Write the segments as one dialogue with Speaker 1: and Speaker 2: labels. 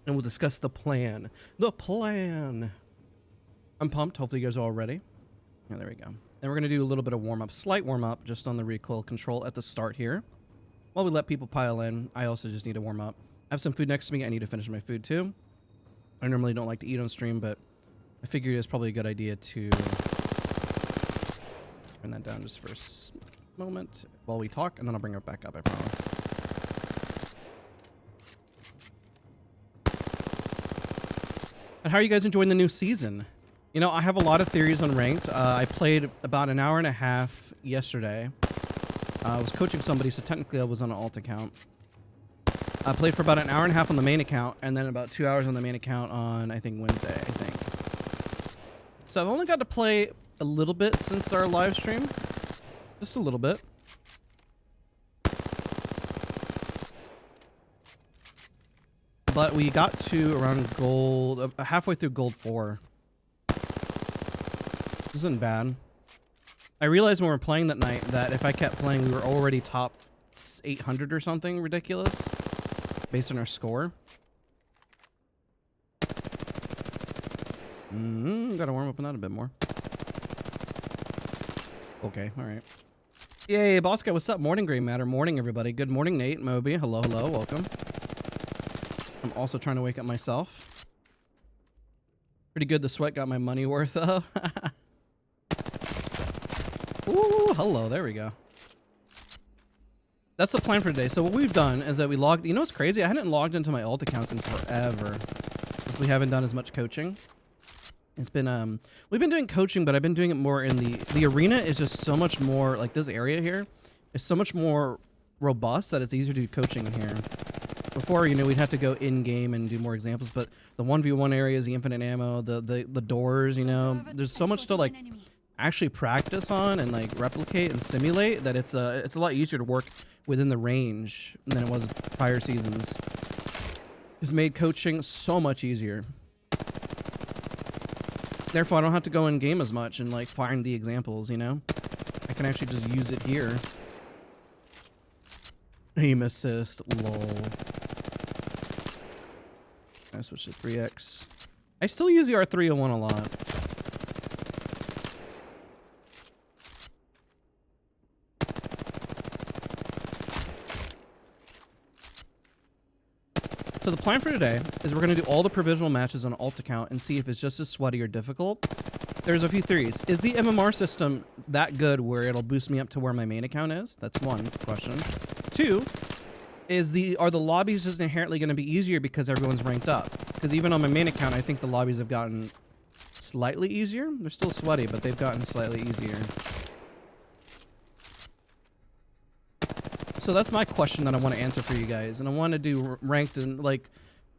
Speaker 1: and we'll discuss the plan. The plan. I'm pumped. Hopefully you guys are all ready. Yeah, there we go. And we're going to do a little bit of warm-up, slight warm-up, just on the recoil control at the start here. While we let people pile in, I also just need to warm up. I have some food next to me. I need to finish my food too. I normally don't like to eat on stream, but I figured it's probably a good idea to turn that down just for a moment while we talk, and then I'll bring it back up, I promise. And how are you guys enjoying the new season? You know, I have a lot of theories on ranked. I played about an hour and a half yesterday. I was coaching somebody, so technically I was on an alt account. I played for about an hour and a half on the main account, and then about 2 hours on the main account on, I think, Wednesday, I think. So I've only got to play a little bit since our live stream. Just a little bit. But we got to around gold, halfway through gold 4. Isn't bad. I realized when we were playing that night that if I kept playing, we were already top 800 or something ridiculous based on our score. Gotta warm up on that a bit more. Okay, all right. Yay, boss guy, what's up? Morning, Gray Matter. Morning, everybody. Good morning, Nate, Moby. Hello, hello, welcome. I'm also trying to wake up myself. Pretty good. The sweat got my money worth of. Ooh, hello. There we go. That's the plan for today. So what we've done is that we logged... You know what's crazy? I hadn't logged into my alt accounts in forever because we haven't done as much coaching. It's been... We've been doing coaching, but I've been doing it more in the... The arena is just so much more... Like this area here is so much more robust that it's easier to do coaching in here. Before, you know, we'd have to go in-game and do more examples, but the 1v1 areas, the infinite ammo, the doors, you know, there's so much to, like, actually practice on and, like, replicate and simulate that it's a lot easier to work within the range than it was prior seasons. It's made coaching so much easier. Therefore, I don't have to go in-game as much and, like, find the examples, you know? I can actually just use it here. Aim assist, lol. I switched to 3x. I still use the R301 a lot. So the plan for today is we're going to do all the provisional matches on alt account and see if it's just as sweaty or difficult. There's a few theories. Is the MMR system that good where it'll boost me up to where my main account is? That's one question. Two, are the lobbies just inherently going to be easier because everyone's ranked up? Because even on my main account, I think the lobbies have gotten slightly easier. They're still sweaty, but they've gotten slightly easier. So that's my question that I want to answer for you guys. And I want to do ranked and like,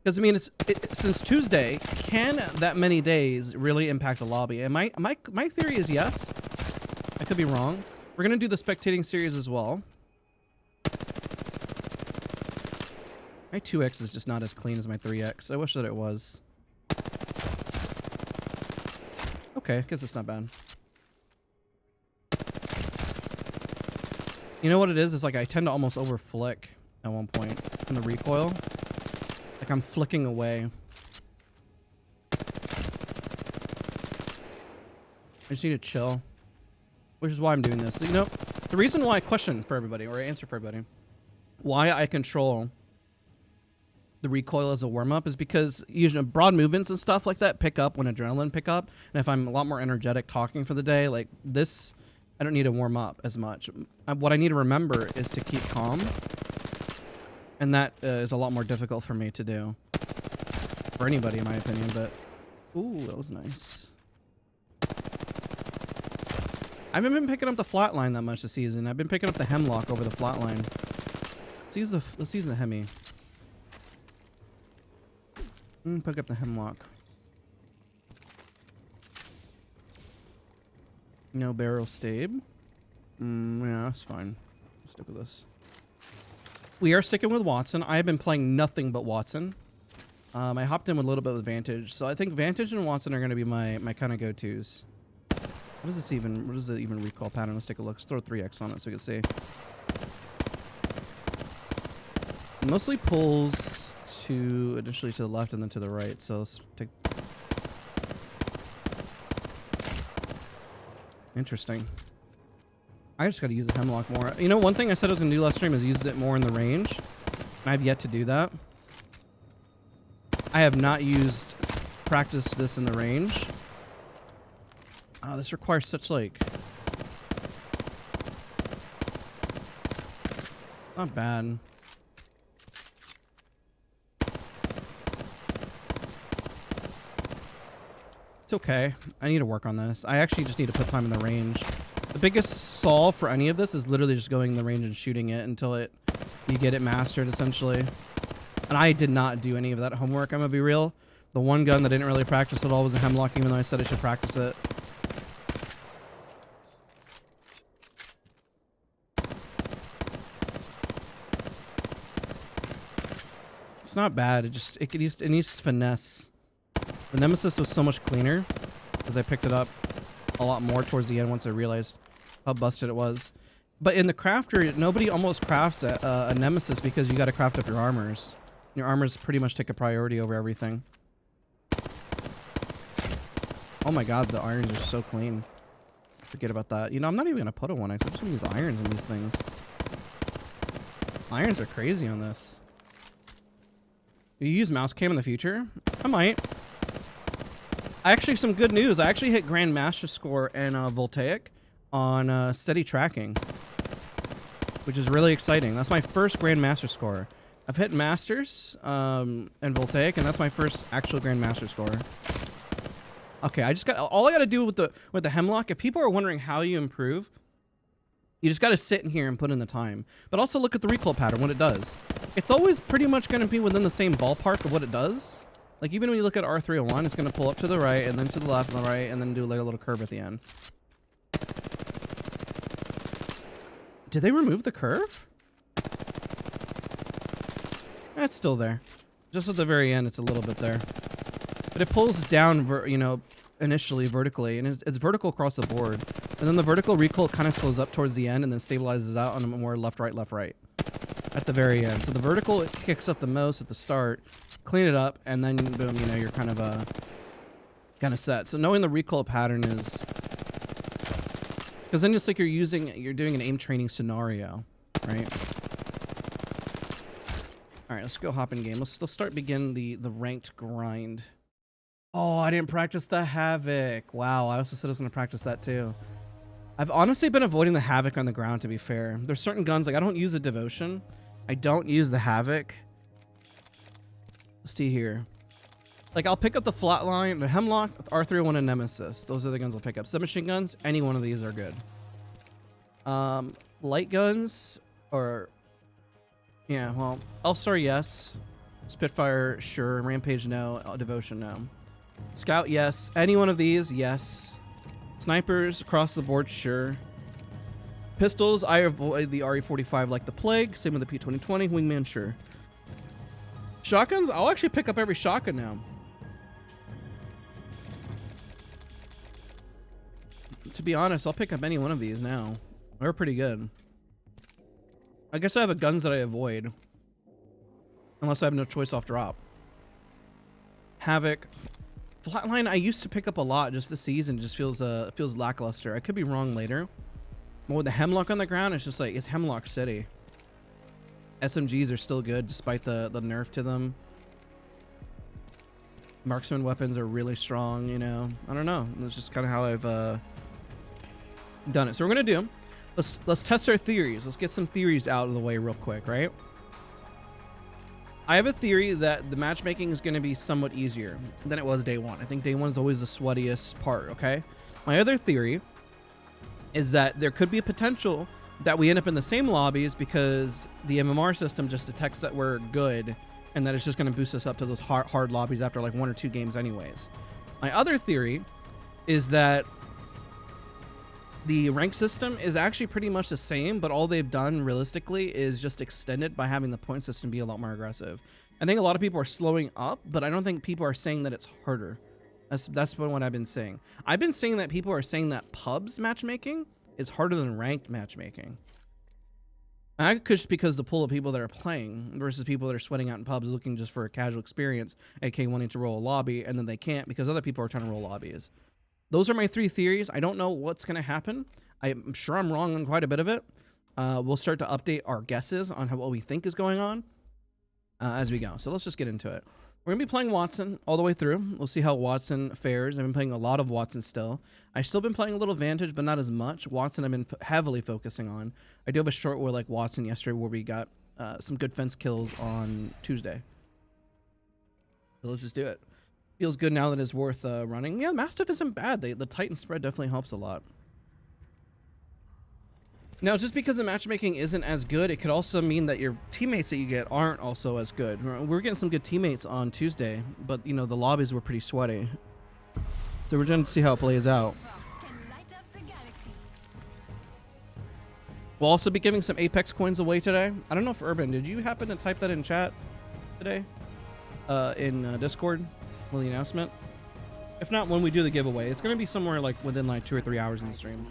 Speaker 1: because I mean, since Tuesday, can that many days really impact the lobby? And my theory is yes. I could be wrong. We're going to do the spectating series as well. My 2x is just not as clean as my 3x. I wish that it was. Okay, I guess it's not bad. You know what it is? It's like I tend to almost over flick at one point in the recoil. Like I'm flicking away. I just need to chill. Which is why I'm doing this. So, you know, the reason why, question for everybody, or answer for everybody, why I control the recoil as a warm-up is because usually broad movements and stuff like that pick up when adrenaline pick up. And if I'm a lot more energetic talking for the day, like this, I don't need to warm up as much. What I need to remember is to keep calm. And that is a lot more difficult for me to do. For anybody, in my opinion, but... Ooh, that was nice. I haven't been picking up the flatline that much this season. I've been picking up the hemlock over the flatline. Let's use the hemi. Pick up the hemlock. No barrel stabe. Yeah, that's fine. I'll stick with this. We are sticking with Wattson. I have been playing nothing but Wattson. I hopped in with a little bit of Vantage. So I think Vantage and Wattson are going to be my kind of go-tos. What does the even recall pattern? Let's take a look. Let's throw 3x on it so we can see. Mostly pulls to initially to the left and then to the right. So let's take. Interesting. I just got to use the hemlock more. You know, one thing I said I was going to do last stream is use it more in the range. And I've yet to do that. I have not practiced this in the range. Oh, this requires such like... Not bad. It's okay. I need to work on this. I actually just need to put time in the range. The biggest solve for any of this is literally just going in the range and shooting it until you get it mastered, essentially. And I did not do any of that homework, I'm gonna be real. The one gun that I didn't really practice at all was a hemlock, even though I said I should practice it. It's not bad. It needs finesse. The Nemesis was so much cleaner because I picked it up a lot more towards the end once I realized how busted it was. But in the crafter, nobody almost crafts a Nemesis because you got to craft up your armors. Your armors pretty much take a priority over everything. Oh my god, the irons are so clean. Forget about that. You know, I'm not even going to put a 1x. I'm just going to use irons in these things. Irons are crazy on this. You use mouse cam in the future? I might. Actually, some good news. I actually hit Grandmaster score in Voltaic on steady tracking, which is really exciting. That's my first Grandmaster score. I've hit Masters in Voltaic, and that's my first actual Grandmaster score. Okay, all I got to do with the Hemlock, if people are wondering how you improve, you just got to sit in here and put in the time. But also look at the recoil pattern, what it does. It's always pretty much going to be within the same ballpark of what it does. Like, even when you look at R301, it's going to pull up to the right, and then to the left and the right, and then do like a little curve at the end. Did they remove the curve? It's still there. Just at the very end, it's a little bit there. But it pulls down, you know, initially vertically, and it's vertical across the board. And then the vertical recoil kind of slows up towards the end and then stabilizes out on a more left, right at the very end. So the vertical, it kicks up the most at the start, clean it up, and then boom, you know, you're kind of set. So knowing the recoil pattern is, because then it's like you're doing an aim training scenario, right? All right, let's go hop in game. Let's begin the ranked grind. Oh, I didn't practice the Havoc. Wow, I also said I was going to practice that too. I've honestly been avoiding the Havoc on the ground, to be fair. There's certain guns, like I don't use the Devotion. I don't use the Havoc. Let's see here. Like, I'll pick up the Flatline, the Hemlock, R301, and Nemesis. Those are the guns I'll pick up. Submachine guns, any one of these are good. Light guns, or... Yeah, well, Elstar, yes. Spitfire, sure. Rampage, no. Devotion, no. Scout, yes. Any one of these, yes. Snipers, across the board, sure. Pistols, I avoid the RE45 like the plague. Same with the P2020. Wingman, sure. Shotguns, I'll actually pick up every shotgun now. To be honest, I'll pick up any one of these now. They're pretty good. I guess I have guns that I avoid. Unless I have no choice off drop. Havoc. Flatline, I used to pick up a lot just this season. It just feels lackluster. I could be wrong later. But with the Hemlock on the ground, it's just like, it's Hemlock City. SMGs are still good despite the nerf to them. Marksman weapons are really strong, you know. I don't know. That's just kind of how I've done it. So we're gonna do, let's test our theories. Let's get some theories out of the way real quick, right? I have a theory that the matchmaking is going to be somewhat easier than it was day one. I think day one is always the sweatiest part, okay? My other theory is that there could be a potential that we end up in the same lobbies because the MMR system just detects that we're good and that it's just going to boost us up to those hard lobbies after like 1 or 2 games anyways. My other theory is that the rank system is actually pretty much the same, but all they've done realistically is just extend it by having the point system be a lot more aggressive. I think a lot of people are slowing up, but I don't think people are saying that it's harder. That's what I've been saying. I've been saying that people are saying that pubs matchmaking is harder than ranked matchmaking. I could just because the pool of people that are playing versus people that are sweating out in pubs looking just for a casual experience, aka wanting to roll a lobby, and then they can't because other people are trying to roll lobbies. Those are my 3 theories. I don't know what's going to happen. I'm sure I'm wrong on quite a bit of it. We'll start to update our guesses on what we think is going on as we go. So let's just get into it. We're going to be playing Wattson all the way through. We'll see how Wattson fares. I've been playing a lot of Wattson still. I've still been playing a little Vantage, but not as much. Wattson I've been heavily focusing on. I do have a short war like Wattson yesterday where we got some good fence kills on Tuesday. So let's just do it. Feels good now that it's worth running. Yeah, Mastiff isn't bad. The Titan spread definitely helps a lot. Now, just because the matchmaking isn't as good, it could also mean that your teammates that you get aren't also as good. We're getting some good teammates on Tuesday, but, you know, the lobbies were pretty sweaty. So we're going to see how it plays out. We'll also be giving some Apex coins away today. I don't know if Urban, did you happen to type that in chat today? In Discord? With the announcement? If not, when we do the giveaway, it's going to be somewhere like within like 2 or 3 hours in the stream.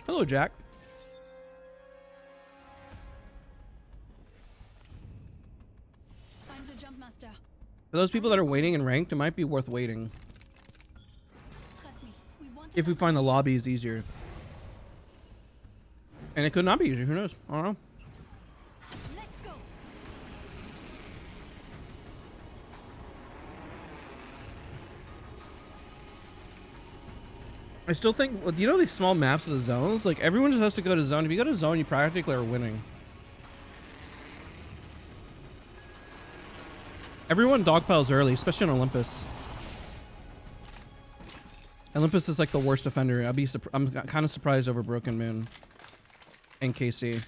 Speaker 1: Hello, Jack.
Speaker 2: I'm the jump master.
Speaker 1: For those people that are waiting in ranked, it might be worth waiting.
Speaker 2: Trust me.
Speaker 1: If we find the lobby is easier. And it could not be easier. Who knows? I don't know.
Speaker 2: Let's go.
Speaker 1: I still think, you know, these small maps of the zones, like everyone just has to go to zone. If you go to zone, you practically are winning. Everyone dogpiles early, especially on Olympus. Olympus is like the worst offender. I'm kind of surprised over Broken Moon and KC.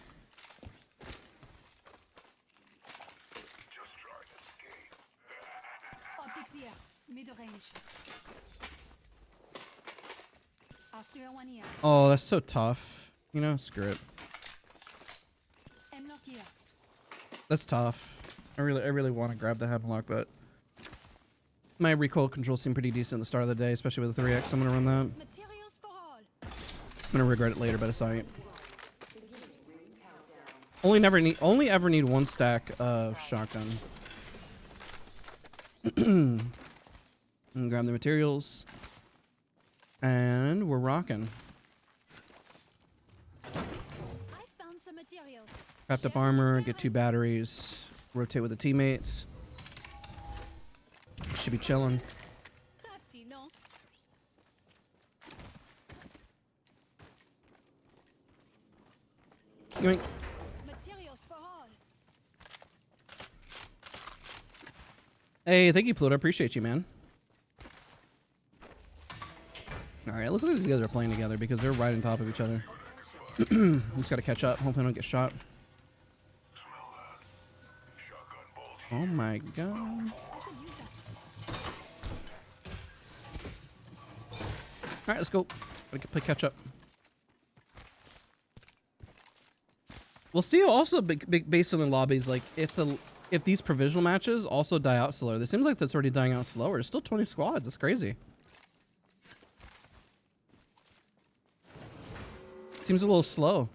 Speaker 2: Optics here. Mid range.
Speaker 1: Oh, that's so tough. You know, screw it. That's tough. I really want to grab the Hemlock, but my recoil controls seem pretty decent at the start of the day, especially with the 3x. I'm gonna run that. I'm gonna regret it later, but it's alright. Only ever need 1 stack of shotgun. And grab the materials. And we're rocking.
Speaker 2: I found some materials.
Speaker 1: Craft up armor, get 2 batteries, rotate with the teammates. Should be chilling.
Speaker 2: Crafty, no?
Speaker 1: Yoink.
Speaker 2: Materials for all.
Speaker 1: Hey, thank you, Pluto. Appreciate you, man. All right, looks like these guys are playing together because they're right on top of each other. Just gotta catch up. Hopefully I don't get shot. Oh my god. Alright, let's go. Gotta play catch up. We'll see also based on the lobbies, like if these provisional matches also die out slower. This seems like that's already dying out slower. It's still 20 squads. That's crazy. Seems a little slow.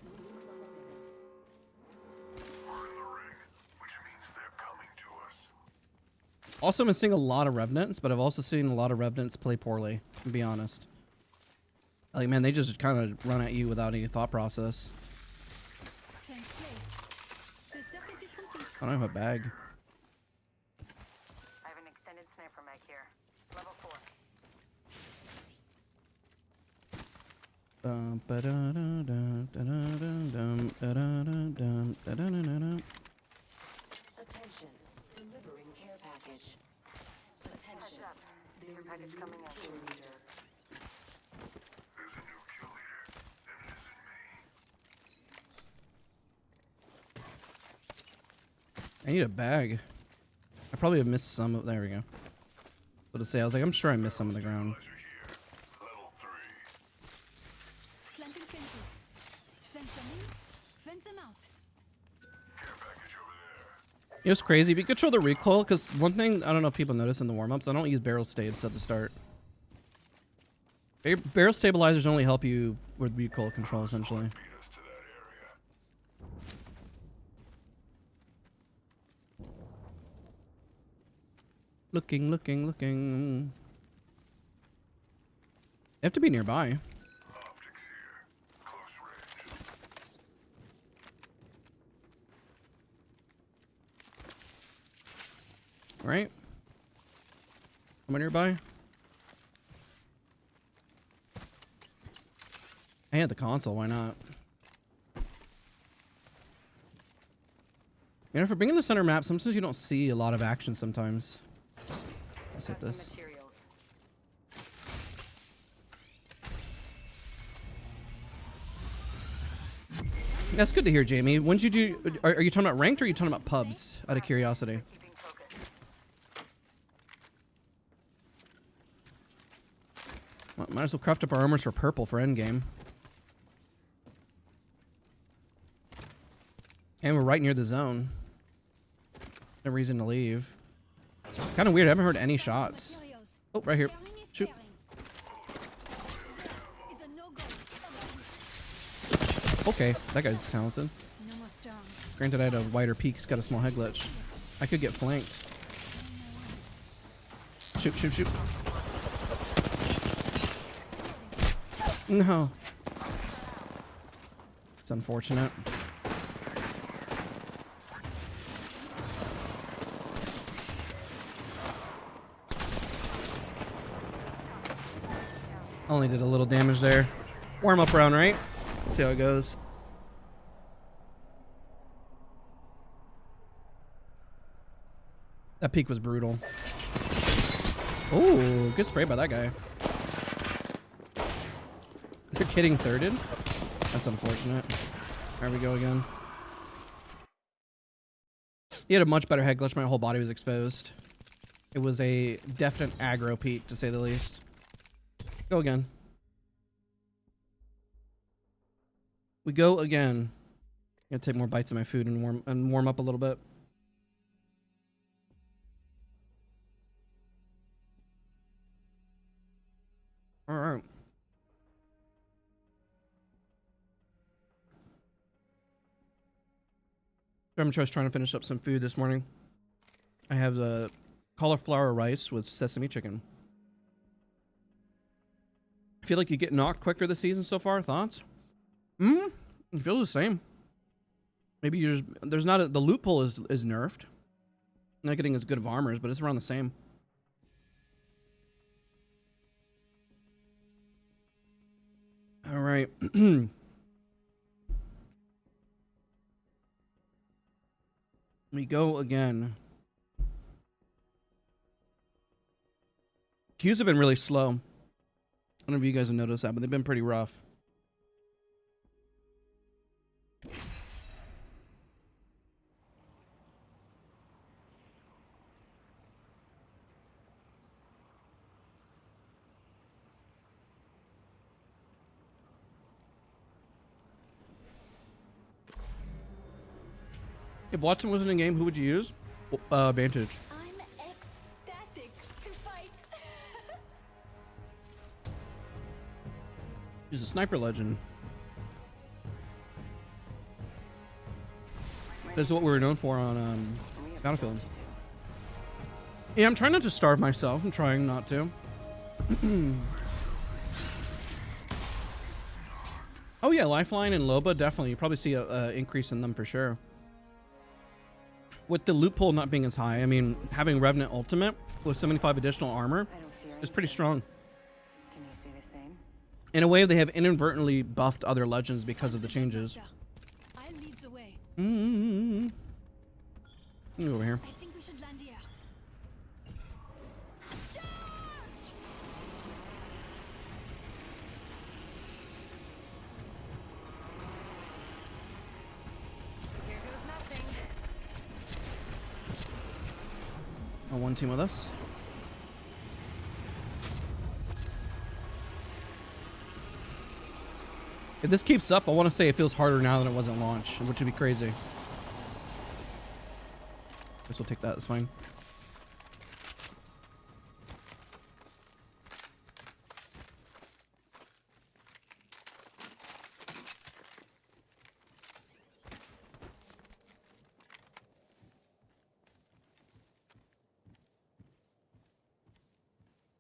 Speaker 1: Also, I've been seeing a lot of Revenants, but I've also seen a lot of Revenants play poorly, to be honest. Like, man, they just kind of run at you without any thought process. I don't have a bag.
Speaker 3: I have an extended sniper mag here. Level 4.
Speaker 4: Attention, delivering care package. Attention,
Speaker 3: Care package coming in.
Speaker 4: kill leader.
Speaker 5: There's a new kill leader, and it isn't me.
Speaker 1: I need a bag. I probably have missed some of. There we go. What to say? I was like, I'm sure I missed some of the ground.
Speaker 5: Level 3.
Speaker 2: Planting fences. Fence them in, fence them out.
Speaker 5: Care package over there.
Speaker 1: It was crazy. If you control the recoil, because one thing I don't know if people notice in the warm-ups, I don't use barrel stabs at the start. Barrel stabilizers only help you with recoil control, essentially.
Speaker 5: Beat us to that area.
Speaker 1: Looking, looking, looking. You have to be nearby.
Speaker 5: Optics here. Close range.
Speaker 1: Right? Am I nearby? I had the console, why not? You know, for being in the center map, sometimes you don't see a lot of action sometimes. Let's hit
Speaker 3: Got some
Speaker 1: this.
Speaker 3: materials.
Speaker 1: That's good to hear, Jamie. When did you do... Are you talking about ranked or are you talking about pubs, out of curiosity?
Speaker 3: Keeping focused.
Speaker 1: Well, might as well craft up our armors for purple for endgame. And we're right near the zone. No reason to leave. Kind of weird. I haven't heard any shots.
Speaker 2: Materials.
Speaker 1: Oh, right here.
Speaker 2: Sharing is
Speaker 1: Shoot.
Speaker 2: caring. Is a no-go.
Speaker 1: Okay, that guy's talented.
Speaker 2: No more storms.
Speaker 1: Granted, I had a wider peak. He's got a small head glitch. I could get flanked. Shoot, shoot, shoot. No. It's unfortunate. Only did a little damage there. Warm up round, right? See how it goes. That peak was brutal. Oh, good spray by that guy. You're kidding, thirded? That's unfortunate. There we go again. He had a much better head glitch. My whole body was exposed. It was a definite aggro peak, to say the least. Go again. We go again. Gonna take more bites of my food and warm up a little bit. All right. I'm just trying to finish up some food this morning. I have the cauliflower rice with sesame chicken. I feel like you get knocked quicker this season so far. Thoughts? It feels the same. Maybe you just there's not a, the loophole is nerfed. Not getting as good of armors, but it's around the same. All right. We go again. Queues have been really slow. I don't know if you guys have noticed that, but they've been pretty rough. If Wattson wasn't in game, who would you use? Vantage.
Speaker 2: I'm ecstatic to fight.
Speaker 1: He's a sniper legend. That's what we were known for on Battlefield. Yeah, I'm trying not to starve myself. I'm trying not to. Oh yeah, Lifeline and Loba, definitely. You probably see a increase in them for sure. With the loophole not being as high, I mean, having Revenant Ultimate with 75 additional armor is pretty strong.
Speaker 3: Can you say the same?
Speaker 1: In a way, they have inadvertently buffed other legends because of the changes.
Speaker 2: I'll lead the way.
Speaker 1: Let me go over here.
Speaker 2: I think we should land here. Charge!
Speaker 3: Here goes nothing.
Speaker 1: One team with us. If this keeps up, I want to say it feels harder now than it was at launch, which would be crazy. Guess we'll take that. It's fine.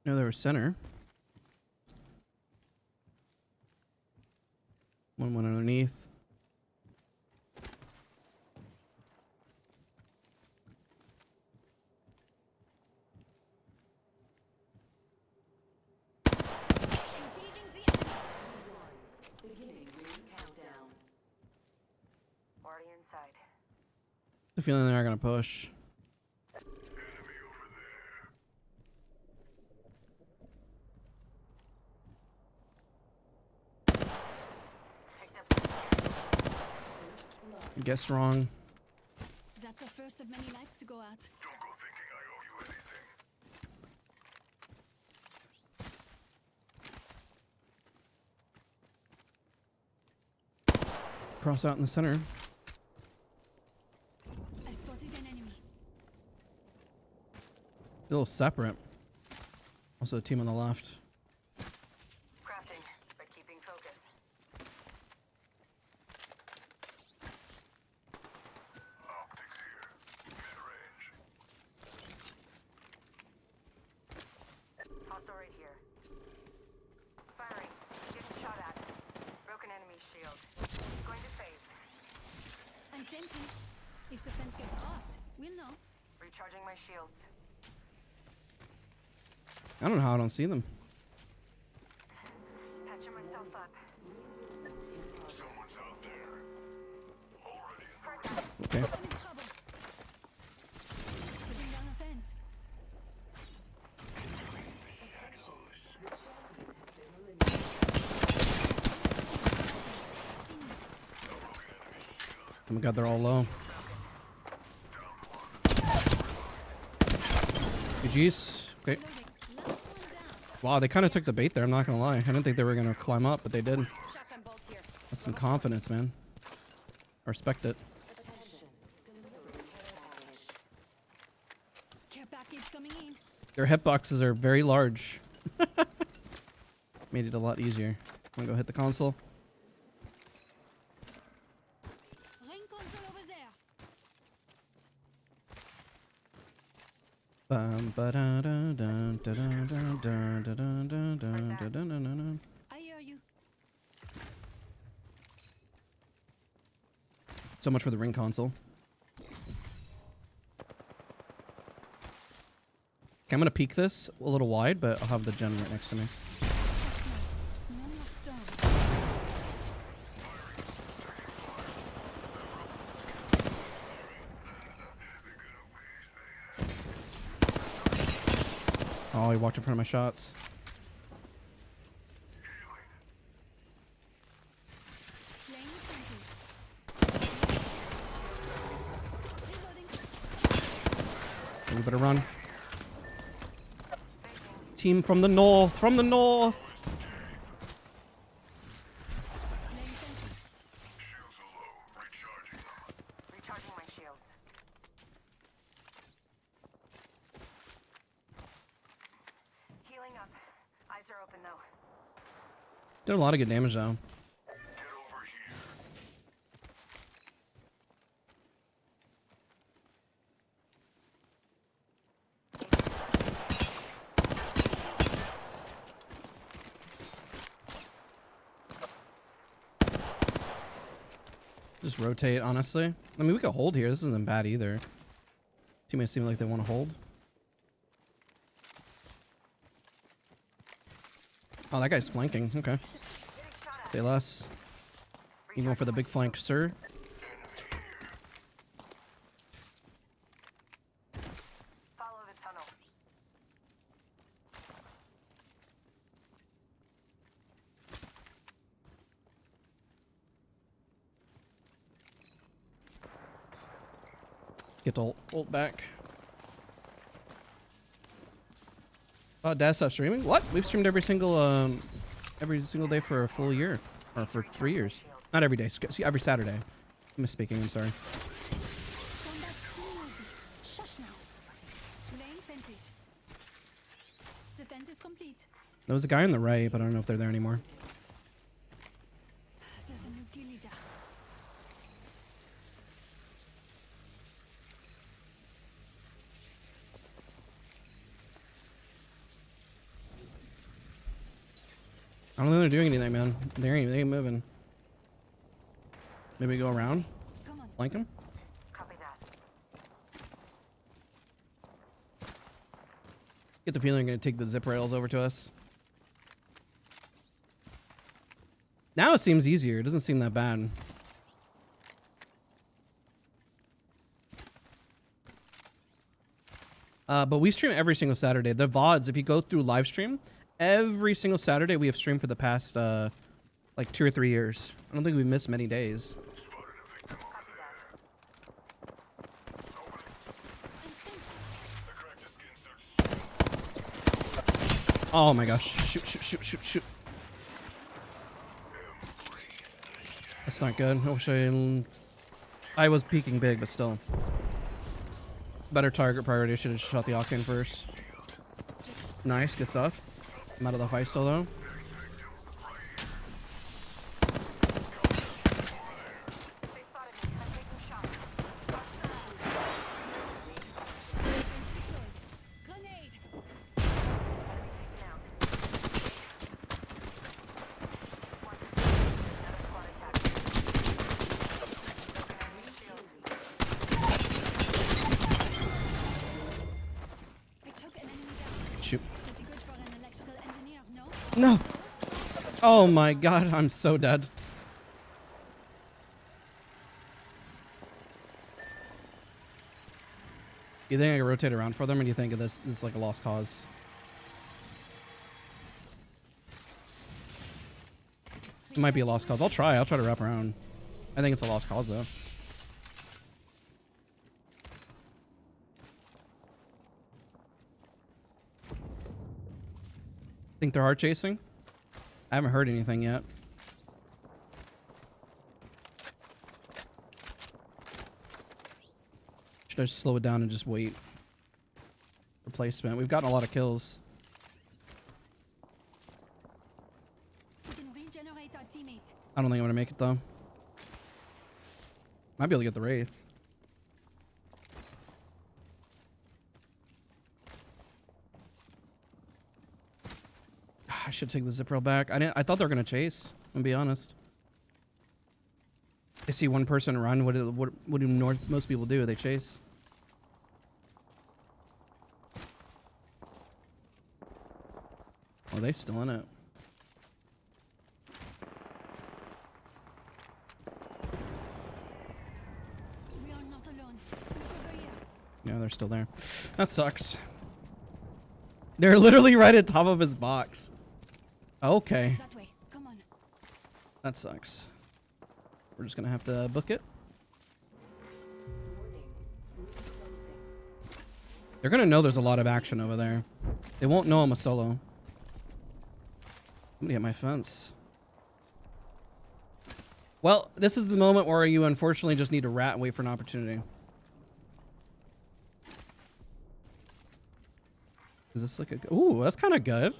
Speaker 1: No, there was center. One went underneath.
Speaker 2: Engaging the enemy.
Speaker 4: Beginning ring countdown.
Speaker 3: Already inside.
Speaker 1: The feeling they're not gonna push.
Speaker 3: Picked up some.
Speaker 1: Guess wrong.
Speaker 2: That's the first of many nights to go out.
Speaker 5: Don't go thinking I owe you anything.
Speaker 1: Cross out in the center.
Speaker 2: I spotted an enemy.
Speaker 1: A little separate. Also, a team on the left.
Speaker 3: Crafting, but keeping focus.
Speaker 5: Optics here. Mid-range.
Speaker 3: Hostile right here. Firing. Getting shot at. Broken enemy shield. Going to phase.
Speaker 2: I'm fencing. If the fence gets crossed, we'll know.
Speaker 3: Recharging my shields.
Speaker 1: I don't know how I don't see them.
Speaker 3: Patching myself up.
Speaker 5: Someone's out there. Already in the
Speaker 3: Heard that.
Speaker 1: Okay.
Speaker 2: I'm in trouble. Putting down a fence.
Speaker 1: Oh my god, they're all low. GG's. Okay.
Speaker 2: Loading. Last one down.
Speaker 1: Wow, they kind of took the bait there. I'm not gonna lie. I didn't think they were gonna climb up, but they did.
Speaker 3: Shotgun bolt here.
Speaker 1: That's some confidence, man. I respect it.
Speaker 4: Attention. Delivering care package.
Speaker 2: Care package coming in.
Speaker 1: Their hitboxes are very large. Made it a lot easier. I'm gonna go hit the console.
Speaker 2: Ring console over there.
Speaker 1: Bum, ba-da-da-dun, da-dun, dun, dun, da-dun, dun, dun, da-dun, dun, dun, dun.
Speaker 2: I hear you.
Speaker 1: So much for the ring console. Okay, I'm gonna peek this a little wide, but I'll have the gen right next to me.
Speaker 2: No more stone.
Speaker 1: Oh, he walked in front of my shots.
Speaker 2: Laying the fences. Reloading.
Speaker 1: We better run. Team from the north, from the north.
Speaker 2: Laying fences.
Speaker 5: shields are low. Recharging them.
Speaker 3: Recharging my shields. Healing up. Eyes are open though.
Speaker 1: Did a lot of good damage though.
Speaker 5: Get over here.
Speaker 1: Just rotate, honestly. I mean, we could hold here. This isn't bad either. Teammates seem like they want to hold. Oh, that guy's flanking. Okay.
Speaker 3: Getting shot at.
Speaker 1: Say less. You going for the big flank, sir?
Speaker 3: Follow the tunnel.
Speaker 1: Get to ult back. Dad stopped streaming? What? We've streamed every single day for a full year. Or for 3 years. Not every day. Every Saturday. I'm misspeaking, I'm sorry.
Speaker 2: Combat too noisy. Shut
Speaker 1: There was a guy on the right, but I don't know if they're there anymore.
Speaker 2: There's a new kill leader.
Speaker 1: I don't think they're doing anything, man. They ain't moving. Maybe go around,
Speaker 2: Come on.
Speaker 1: flank them.
Speaker 3: Copy that.
Speaker 1: Get the feeling they're gonna take the zip rails over to us. Now it seems easier. It doesn't seem that bad. But we stream every single Saturday. The VODs, if you go through live stream, every single Saturday we have streamed for the past like 2 or 3 years. I don't think we've missed many days. Oh my gosh. Shoot, shoot, shoot, shoot, shoot. That's not good. I wish I was peeking big, but still. Better target priority. Should have shot the Octane first. Nice, good stuff. I'm out of the fight still though.
Speaker 3: They spotted me. I'm taking shots.
Speaker 2: Fence deployed. Grenade.
Speaker 3: Enemy taken out. Another squad attack. Broken enemy shield.
Speaker 2: I took an enemy down.
Speaker 1: Shoot.
Speaker 2: Pretty good for an electrical engineer, no?
Speaker 1: No. Oh my god, I'm so dead. You think I can rotate around for them, or do you think this is like a lost cause? It might be a lost cause. I'll try to wrap around. I think it's a lost cause though. Think they're hard chasing? I haven't heard anything yet. Should I just slow it down and just wait? Replacement. We've gotten a lot of kills.
Speaker 2: We can regenerate our teammate.
Speaker 1: I don't think I'm gonna make it though. Might be able to get the Wraith. I should take the zip rail back. I thought they were gonna chase. I'm gonna be honest. I see one person run. What do most people do? They chase. Oh, they're still in it.
Speaker 2: We are not alone. Look over here.
Speaker 1: Yeah, they're still there. That sucks. They're literally right at top of his box. Okay.
Speaker 2: That way. Come on.
Speaker 1: That sucks. We're just gonna have to book it.
Speaker 4: Warning. Route closing.
Speaker 1: They're gonna know there's a lot of action over there. They won't know I'm a solo. Somebody hit my fence. Well, this is the moment where you unfortunately just need to rat and wait for an opportunity. Is this like a... Ooh, that's kind of good.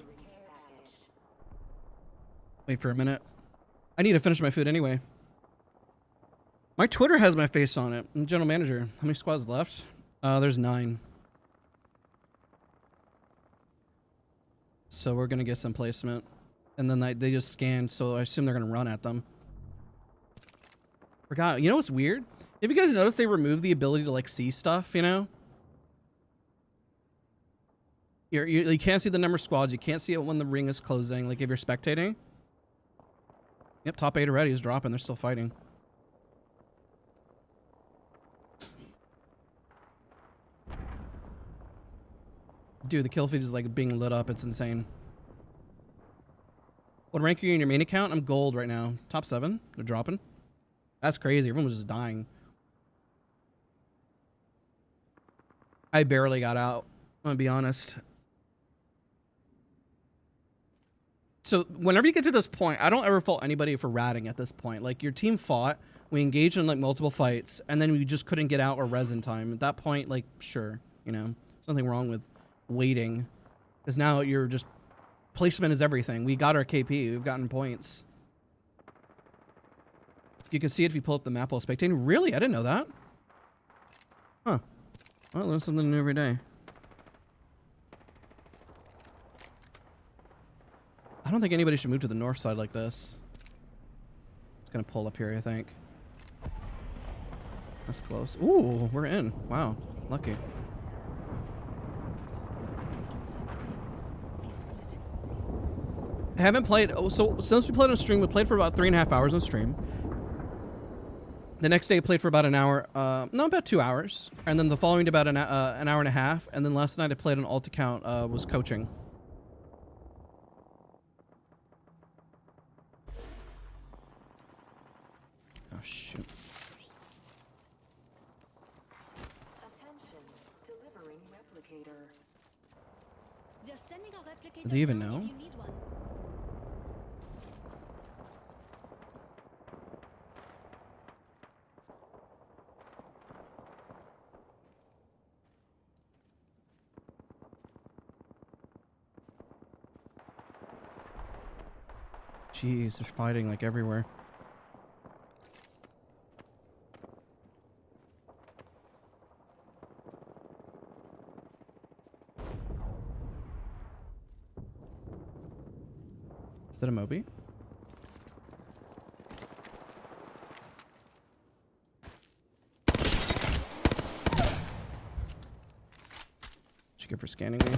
Speaker 1: Wait for a minute. I need to finish my food anyway. My Twitter has my face on it. I'm general manager. How many squads left? There's 9. So we're gonna get some placement. And then they just scanned, so I assume they're gonna run at them. Forgot. You know what's weird? If you guys notice, they removed the ability to like see stuff, you know? You can't see the number of squads. You can't see it when the ring is closing. Like if you're spectating. Yep, top 8 already is dropping. They're still fighting. Dude, the kill feed is like being lit up. It's insane. What rank are you in your main account? I'm gold right now. Top 7. They're dropping. That's crazy. Everyone was just dying. I barely got out. I'm gonna be honest. So whenever you get to this point, I don't ever fault anybody for ratting at this point. Like your team fought, we engaged in like multiple fights, and then we just couldn't get out or res in time. At that point, like sure, you know, there's nothing wrong with waiting, because now you're just placement is everything. We got our KP. We've gotten points. You can see it if you pull up the map while spectating. Really? I didn't know that. Huh. Well, learn something new every day. I don't think anybody should move to the north side like this. It's gonna pull up here, I think. That's close. Ooh, we're in. Wow. Lucky.
Speaker 2: Inside time. Feels good.
Speaker 1: I haven't played. Oh, so since we played on stream, we played for about 3.5 hours on stream. The next day, I played for about an hour. No, about 2 hours. And then the following day, about an hour and a half. And then last night, I played on alt account. Was coaching. Oh shoot.
Speaker 4: Attention, delivering replicator.
Speaker 2: They're sending a replicator
Speaker 1: Do they even
Speaker 2: down
Speaker 1: know?
Speaker 2: if you need one.
Speaker 1: Jeez, they're fighting like everywhere. Is that a Moby? Should get for scanning me.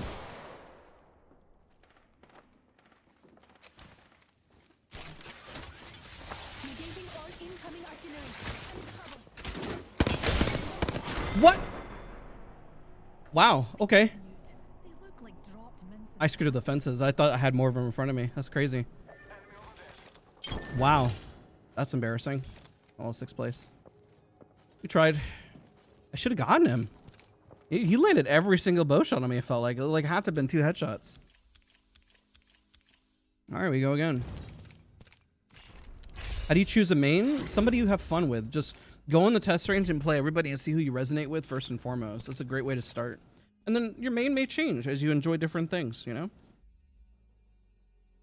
Speaker 2: Negating all incoming artillery. I'm in trouble.
Speaker 1: What? Wow. Okay.
Speaker 6: They look like dropped mince.
Speaker 1: I screwed the fences. I thought I had more of them in front of me. That's crazy. Wow. That's embarrassing. Oh, 6th place. We tried. I should have gotten him. He landed every single bow shot on me, it felt like. It like had to have been 2 headshots. Alright, we go again. How do you choose a main? Somebody you have fun with. Just go in the test range and play everybody and see who you resonate with first and foremost. That's a great way to start. And then your main may change as you enjoy different things, you know?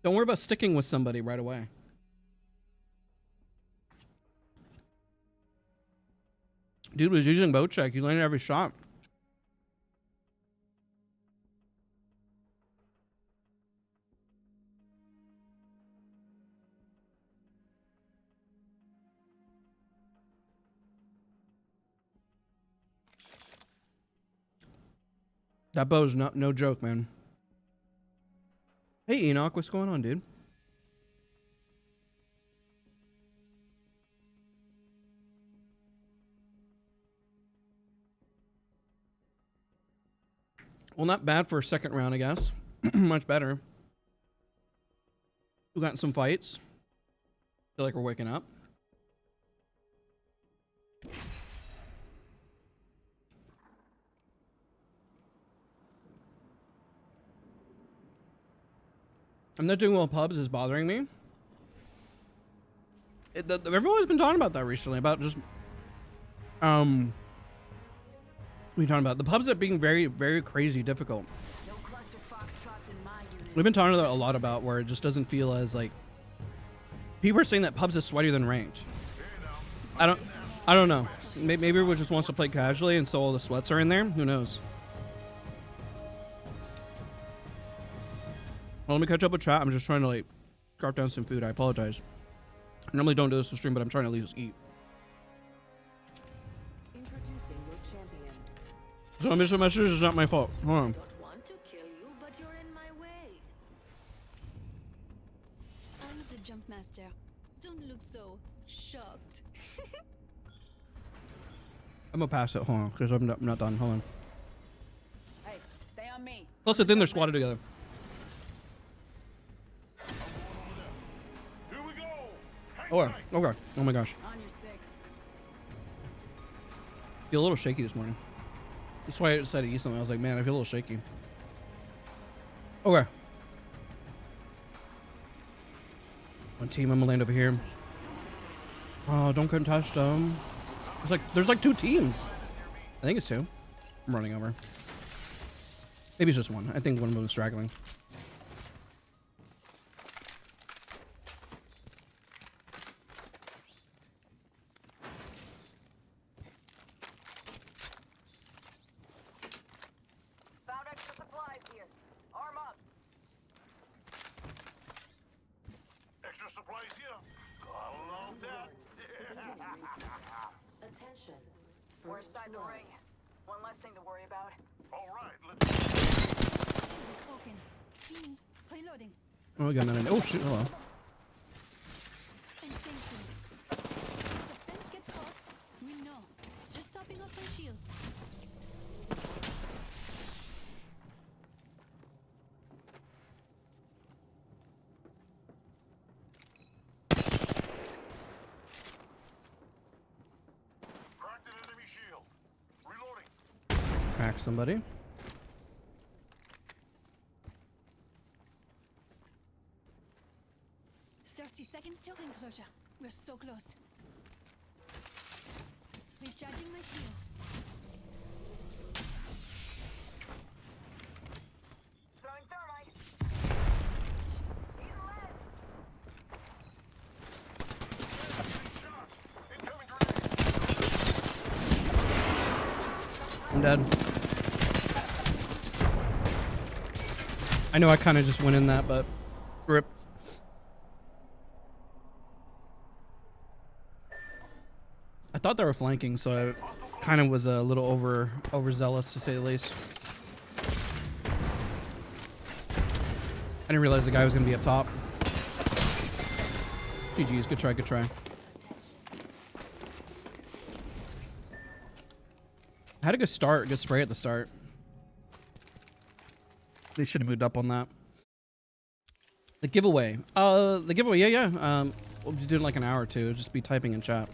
Speaker 1: Don't worry about sticking with somebody right away. Dude was using bow check. He landed every shot. That bow's no joke, man. Hey, Enoch, what's going on, dude? Well, not bad for a second round, I guess. Much better. We got in some fights. Feel like we're waking up. I'm not doing well in pubs is bothering me. Everyone's been talking about that recently, about just what are you talking about? The pubs are being very, very crazy difficult.
Speaker 4: No cluster foxtrots in my unit.
Speaker 1: We've been talking a lot about where it just doesn't feel as like people are saying that pubs is sweatier than ranked. I don't know. Maybe everyone just wants to play casually and so all the sweats are in there. Who knows? Well, let me catch up with chat. I'm just trying to like scarf down some food. I apologize. I normally don't do this to stream, but I'm trying to at least eat.
Speaker 4: Introducing your champion.
Speaker 1: So I missed a message. It's not my fault. Hold on.
Speaker 3: Don't want to kill you, but you're in my way.
Speaker 2: I'm the jump master. Don't look so shocked.
Speaker 1: I'm gonna pass it. Hold on, because I'm not done. Hold on.
Speaker 4: Hey, stay on me.
Speaker 1: Plus, it's in they're squatted together.
Speaker 5: Here we go. Hang
Speaker 1: Oh,
Speaker 5: tight.
Speaker 1: okay. Oh my gosh.
Speaker 4: On your 6.
Speaker 1: Feel a little shaky this morning. That's why I decided to eat something. I was like, man, I feel a little shaky. Okay. One team, I'm gonna land over here. Oh, don't contest them. There's like 2 teams. I think it's 2. I'm running over. Maybe it's just one. I think one of them is straggling.
Speaker 4: We're inside the ring. One less thing to worry about.
Speaker 5: All right, let's
Speaker 2: Shield is broken. Beanie, reloading.
Speaker 1: Oh, we got another. Oh shit! Hello.
Speaker 2: And fencing. If the fence gets crossed, we know. Just topping off my shields.
Speaker 5: cracked an enemy shield. Reloading.
Speaker 1: Crack somebody.
Speaker 2: Seconds till enclosure. We're so close. Recharging my shields.
Speaker 3: Throwing thermite. Eating lead.
Speaker 5: Incoming grenade.
Speaker 1: I'm dead. I know I kind of just went in that, but rip. I thought they were flanking, so I kind of was a little overzealous to say the least. I didn't realize the guy was gonna be up top. GG's, good try, good try. I had a good start, good spray at the start. They should have moved up on that. The giveaway. Yeah. We'll be doing like an hour or two. Just be typing in chat.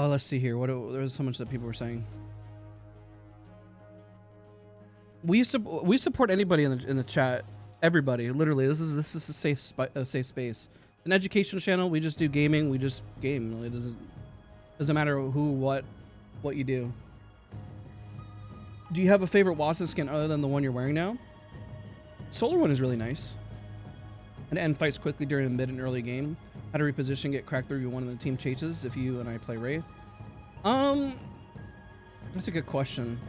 Speaker 1: Let's see here. There's so much that people were saying. We support anybody in the chat. Everybody, literally. This is a safe space. An educational channel. We just do gaming. We just game. It doesn't matter who, what you do. Do you have a favorite Wattson skin other than the one you're wearing now? Solar one is really nice. And end fights quickly during a mid and early game. How to reposition, get cracked through one of the team chases if you and I play Wraith. That's a good question.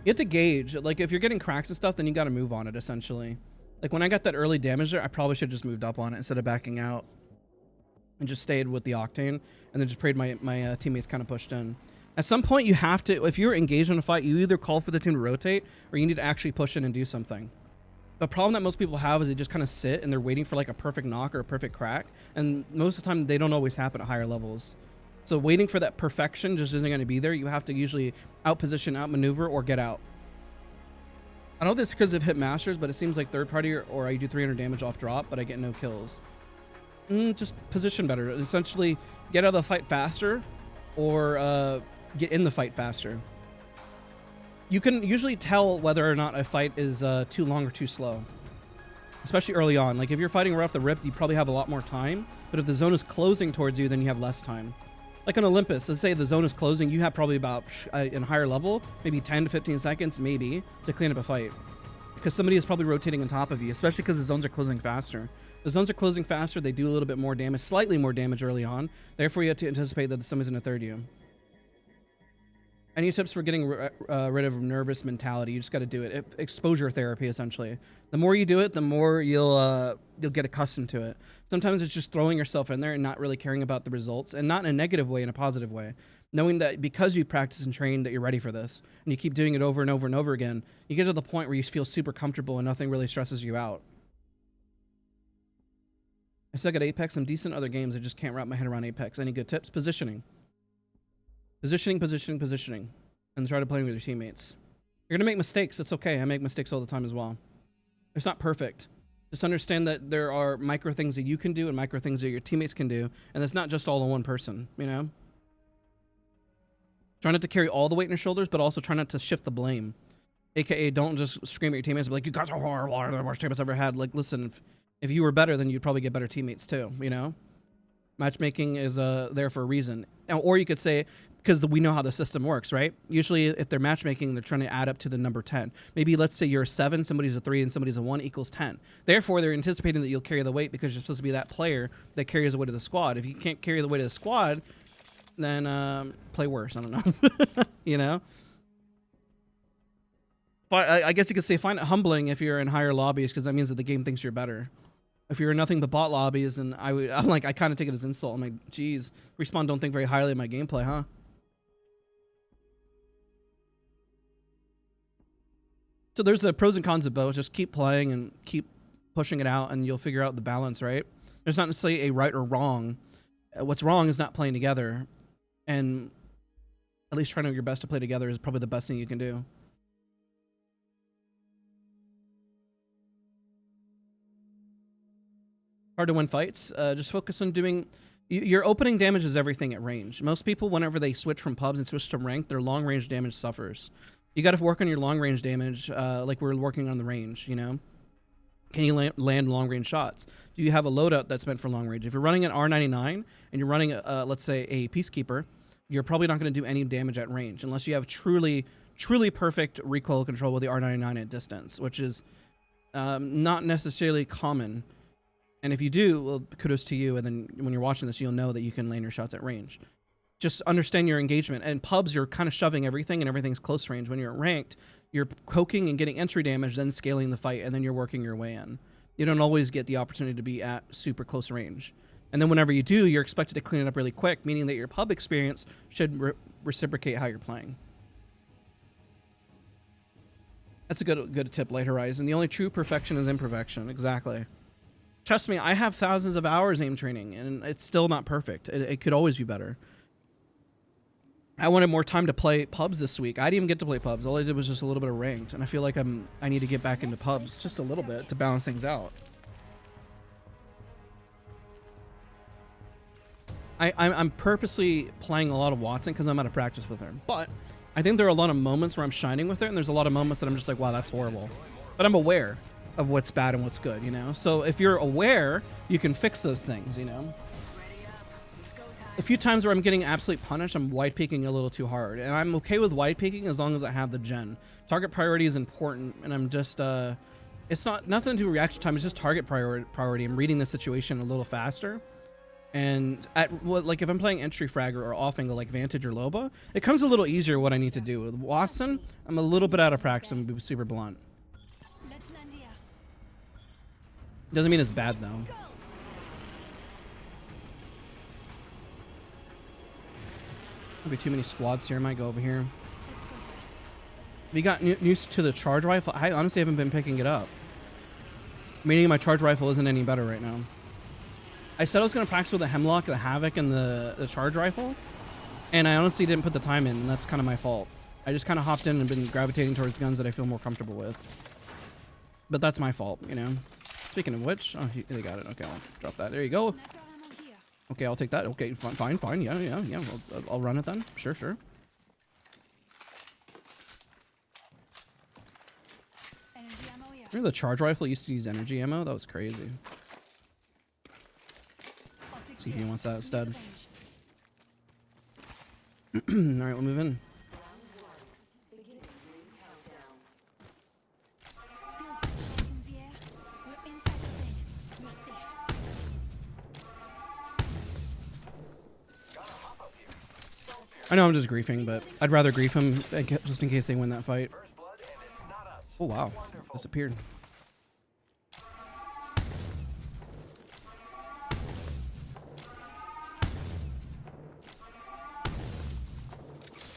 Speaker 1: You have to gauge. Like, if you're getting cracks and stuff, then you got to move on it, essentially. Like, when I got that early damage there, I probably should have just moved up on it instead of backing out. And just stayed with the Octane. And then just prayed my teammates kind of pushed in. At some point, you have to, if you're engaged in a fight, you either call for the team to rotate, or you need to actually push in and do something. The problem that most people have is they just kind of sit and they're waiting for like a perfect knock or a perfect crack. And most of the time, they don't always happen at higher levels. So waiting for that perfection just isn't going to be there. You have to usually outposition, outmaneuver, or get out. I know this is because of hit masters, but it seems like third party or I do 300 damage off drop, but I get no kills. Just position better. Essentially, get out of the fight faster or get in the fight faster. You can usually tell whether or not a fight is too long or too slow, especially early on. Like if you're fighting right off the rip, you probably have a lot more time. But if the zone is closing towards you, then you have less time. Like on Olympus, let's say the zone is closing, you have probably about, in higher level, maybe 10 to 15 seconds, maybe, to clean up a fight. Because somebody is probably rotating on top of you, especially because the zones are closing faster. The zones are closing faster, they do a little bit more damage, slightly more damage early on. Therefore, you have to anticipate that somebody's going to third you. Any tips for getting rid of nervous mentality? You just got to do it. Exposure therapy, essentially. The more you do it, the more you'll get accustomed to it. Sometimes it's just throwing yourself in there and not really caring about the results, and not in a negative way, in a positive way. Knowing that because you practice and train that you're ready for this, and you keep doing it over and over and over again, you get to the point where you feel super comfortable and nothing really stresses you out. I suck at Apex. I'm decent at other games. I just can't wrap my head around Apex. Any good tips? Positioning. Positioning. And try to play with your teammates. You're going to make mistakes. It's okay. I make mistakes all the time as well. It's not perfect. Just understand that there are micro things that you can do and micro things that your teammates can do. And it's not just all on one person, you know? Try not to carry all the weight in your shoulders, but also try not to shift the blame. AKA, don't just scream at your teammates and be like, you guys are horrible. They're the worst teammates I've ever had. Like, listen, if you were better, then you'd probably get better teammates too, you know? Matchmaking is there for a reason. Or you could say, because we know how the system works, right? Usually if they're matchmaking, they're trying to add up to the number 10. Maybe let's say you're a 7, somebody's a 3, and somebody's a 1 equals 10. Therefore, they're anticipating that you'll carry the weight because you're supposed to be that player that carries the weight of the squad. If you can't carry the weight of the squad, then play worse. I don't know. You know? But I guess you could say find it humbling if you're in higher lobbies because that means that the game thinks you're better. If you're in nothing but bot lobbies, and I'm like, I kind of take it as insult. I'm like, geez, Respawn don't think very highly of my gameplay, huh? So there's the pros and cons of both. Just keep playing and keep pushing it out, and you'll figure out the balance, right? There's not necessarily a right or wrong. What's wrong is not playing together, and at least trying your best to play together is probably the best thing you can do. Hard to win fights. Just focus on doing... Your opening damage is everything at range. Most people, whenever they switch from pubs and switch to rank, their long range damage suffers. You got to work on your long range damage, like we're working on the range, you know? Can you land long range shots? Do you have a loadout that's meant for long range? If you're running an R99 and you're running, let's say, a Peacekeeper, you're probably not going to do any damage at range unless you have truly perfect recoil control with the R99 at distance, which is not necessarily common. And if you do, well, kudos to you. And then when you're watching this, you'll know that you can land your shots at range. Just understand your engagement. And pubs, you're kind of shoving everything and everything's close range. When you're ranked, you're poking and getting entry damage, then scaling the fight, and then you're working your way in. You don't always get the opportunity to be at super close range. And then whenever you do, you're expected to clean it up really quick, meaning that your pub experience should reciprocate how you're playing. That's a good tip, Light Horizon. The only true perfection is imperfection. Exactly. Trust me, I have thousands of hours aim training, and it's still not perfect. It could always be better. I wanted more time to play pubs this week. I didn't even get to play pubs. All I did was just a little bit of ranked, and I feel like I need to get back into pubs just a little bit to balance things out. I'm purposely playing a lot of Wattson because I'm out of practice with her. But I think there are a lot of moments where I'm shining with her, and there's a lot of moments that I'm just like, wow, that's horrible. But I'm aware of what's bad and what's good, you know? So if you're aware, you can fix those things, you know? A few times where I'm getting absolutely punished, I'm white peeking a little too hard. And I'm okay with white peeking as long as I have the gen. Target priority is important, and I'm just, it's nothing to do with reaction time, it's just target priority. I'm reading the situation a little faster. And like if I'm playing entry fragger or off angle like Vantage or Loba, it comes a little easier what I need to do. With Wattson, I'm a little bit out of practice and be super blunt.
Speaker 2: Let's land here.
Speaker 1: Doesn't mean it's bad though.
Speaker 2: Go.
Speaker 1: There'll be too many squads here. I might go over here.
Speaker 2: Let's go, sir.
Speaker 1: We got news to the charge rifle. I honestly haven't been picking it up. Meaning my charge rifle isn't any better right now. I said I was going to practice with the Hemlock, the Havoc, and the charge rifle. And I honestly didn't put the time in, and that's kind of my fault. I just kind of hopped in and been gravitating towards guns that I feel more comfortable with. But that's my fault, you know. Speaking of which, oh, they got it. Okay, I'll drop that. There you go.
Speaker 2: Sniper ammo here.
Speaker 1: Okay, I'll take that. Okay, fine. Yeah. I'll run it then. Sure.
Speaker 2: Energy ammo here.
Speaker 1: Remember the charge rifle used to use energy ammo? That was crazy.
Speaker 2: Optics
Speaker 1: See if he
Speaker 2: here.
Speaker 1: wants that instead.
Speaker 2: Range.
Speaker 1: All right, we'll move in.
Speaker 2: Feel situations here. We're inside the thing. We're safe.
Speaker 1: I know I'm just griefing, but I'd rather grief him just in case they win that fight. Oh, wow. Disappeared.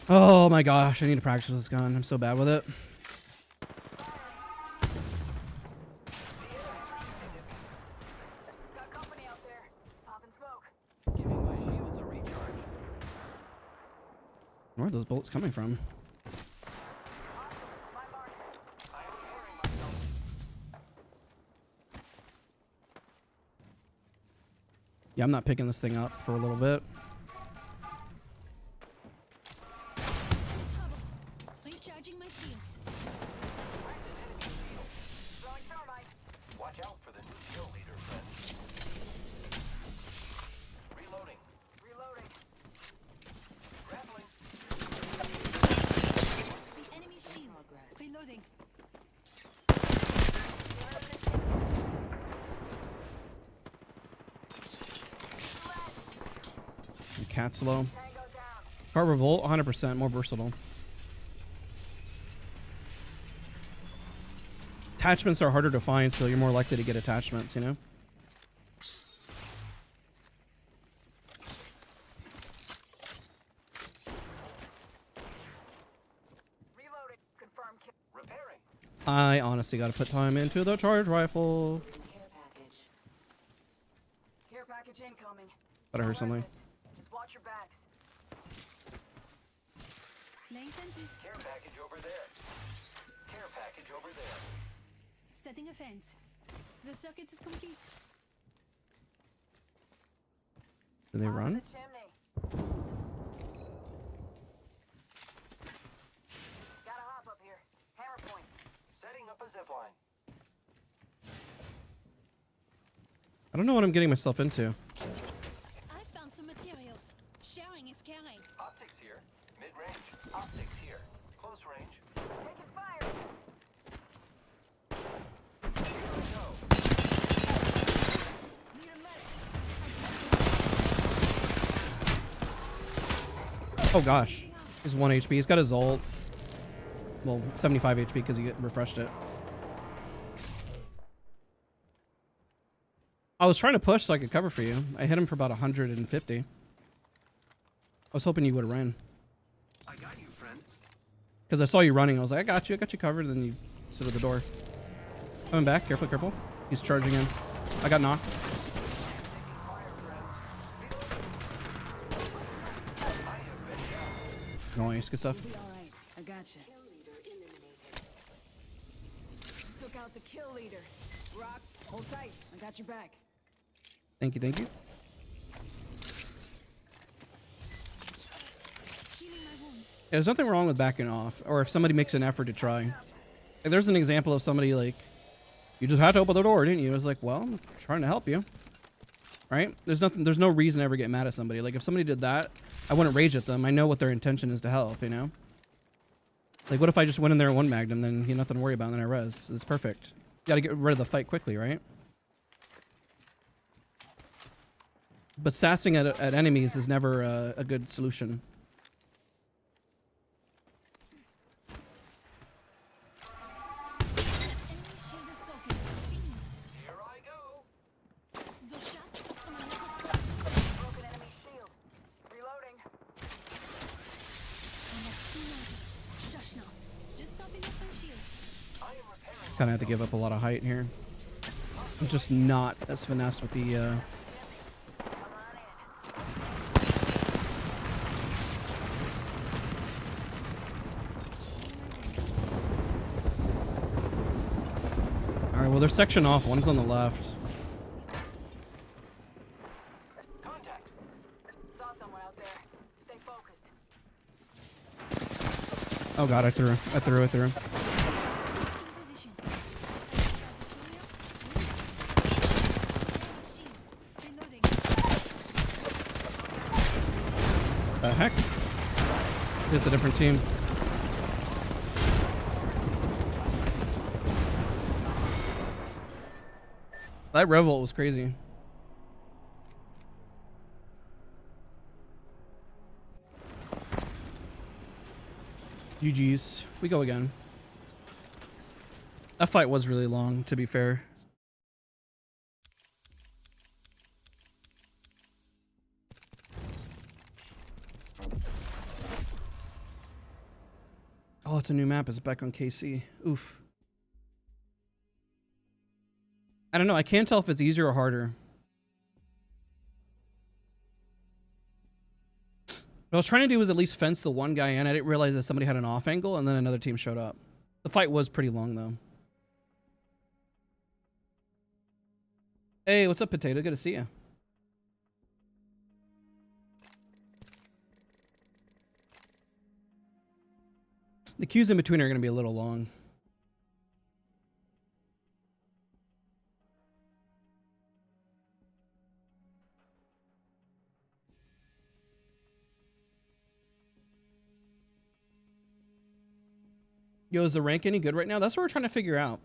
Speaker 1: Oh my gosh, I need to practice with this gun. I'm so bad with it.
Speaker 4: Got company out there. Popping smoke.
Speaker 7: Giving my shields a recharge.
Speaker 1: Where are those bullets coming from?
Speaker 4: My mark.
Speaker 7: I am clearing myself.
Speaker 1: Yeah, I'm not picking this thing up for a little bit.
Speaker 2: Trouble. Recharging my shields.
Speaker 4: Throwing thermite.
Speaker 7: Watch out for the new kill leader, friend. Reloading.
Speaker 4: Reloading.
Speaker 7: Grappling.
Speaker 2: See enemy shields. Reloading.
Speaker 1: Cat slow.
Speaker 4: Tango down.
Speaker 1: Car revolt, 100% more versatile. Attachments are harder to find, so you're more likely to get attachments, you know? I honestly got to put time into the charge rifle.
Speaker 4: Care package incoming.
Speaker 1: Thought I heard something.
Speaker 4: Just watch your backs.
Speaker 2: Laying fences.
Speaker 7: Care package over there. Care package over there.
Speaker 2: Setting a fence. The circuit is complete.
Speaker 1: Did they
Speaker 4: The
Speaker 1: run?
Speaker 4: chimney. Gotta hop up here. Hammer point.
Speaker 7: Setting up a zip line.
Speaker 1: I don't know what I'm getting myself into.
Speaker 2: I found some materials. Sharing is caring.
Speaker 7: Optics here. Mid-range. Optics here. Close range.
Speaker 4: Taking fire.
Speaker 7: Here we go.
Speaker 4: Need a medic.
Speaker 1: Oh gosh. He's 1 HP. He's got his ult. Well, 75 HP because he refreshed it. I was trying to push so I could cover for you. I hit him for about 150. I was hoping you would have ran.
Speaker 7: I got you, friend.
Speaker 1: Because I saw you running. I was like, I got you covered. And then you stood at the door. Coming back. Careful, careful. He's charging in. I got knocked. Nice. Good stuff.
Speaker 4: Be alright. I gotcha. Took out the kill leader. Rock, hold tight. I got your back.
Speaker 1: Thank you. Thank you.
Speaker 2: Healing my wounds.
Speaker 1: Yeah, there's nothing wrong with backing off. Or if somebody makes an effort to try. Like, there's an example of somebody like, you just had to open the door, didn't you? I was like, well, I'm trying to help you. Right? There's no reason to ever get mad at somebody. Like, if somebody did that, I wouldn't rage at them. I know what their intention is to help, you know? Like, what if I just went in there and one magnum, then you have nothing to worry about, and then I res? It's perfect. You gotta get rid of the fight quickly, right? But sassing at enemies is never a good solution.
Speaker 2: Enemy shield is broken. Fiend.
Speaker 7: Here I go.
Speaker 2: The shot from another
Speaker 4: Broken enemy shield. Reloading.
Speaker 2: I'm at 290. Shush now. Just topping up my shields.
Speaker 7: I am repairing.
Speaker 1: Kind of have to give up a lot of height here. I'm just not as finesse with the...
Speaker 4: I'm on it.
Speaker 1: Alright, well, they're section off. One's on the left.
Speaker 7: Contact.
Speaker 4: Saw someone out there. Stay focused.
Speaker 1: Oh god, I threw.
Speaker 2: In position. Shields. Reloading.
Speaker 1: The heck? It's a different team. That revolt was crazy. GG's. We go again. That fight was really long, to be fair. Oh, it's a new map. It's back on KC. Oof. I don't know. I can't tell if it's easier or harder. What I was trying to do was at least fence the one guy in. I didn't realize that somebody had an off angle, and then another team showed up. The fight was pretty long, though. Hey, what's up, Potato? Good to see you. The queues in between are going to be a little long. Yo, is the rank any good right now? That's what we're trying to figure out.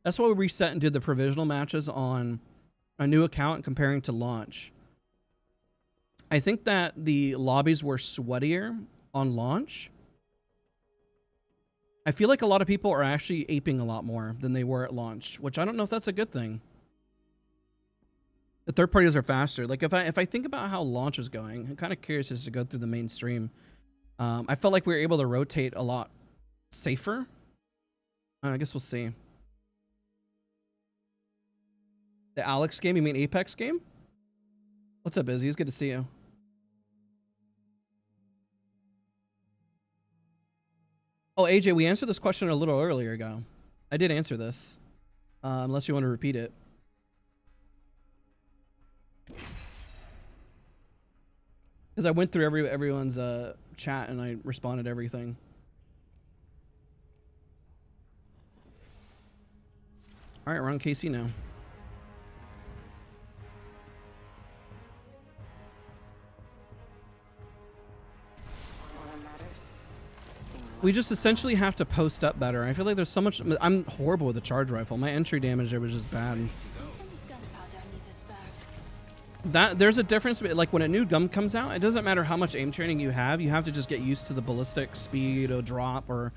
Speaker 1: That's why we reset and did the provisional matches on a new account comparing to launch. I think that the lobbies were sweatier on launch. I feel like a lot of people are actually aping a lot more than they were at launch, which I don't know if that's a good thing. The third parties are faster. Like if I think about how launch is going, I'm kind of curious as to go through the mainstream. I felt like we were able to rotate a lot safer. I guess we'll see. The Alex game? You mean Apex game? What's up, Izzy? It's good to see you. Oh, AJ, we answered this question a little earlier ago. I did answer this. Unless you want to repeat it. Because I went through everyone's chat and I responded to everything. Alright, we're on KC now. We just essentially have to post up better. I feel like there's so much. I'm horrible with the charge rifle. My entry damage there was just bad. There's a difference. Like when a new gun comes out, it doesn't matter how much aim training you have. You have to just get used to the ballistic speed or drop or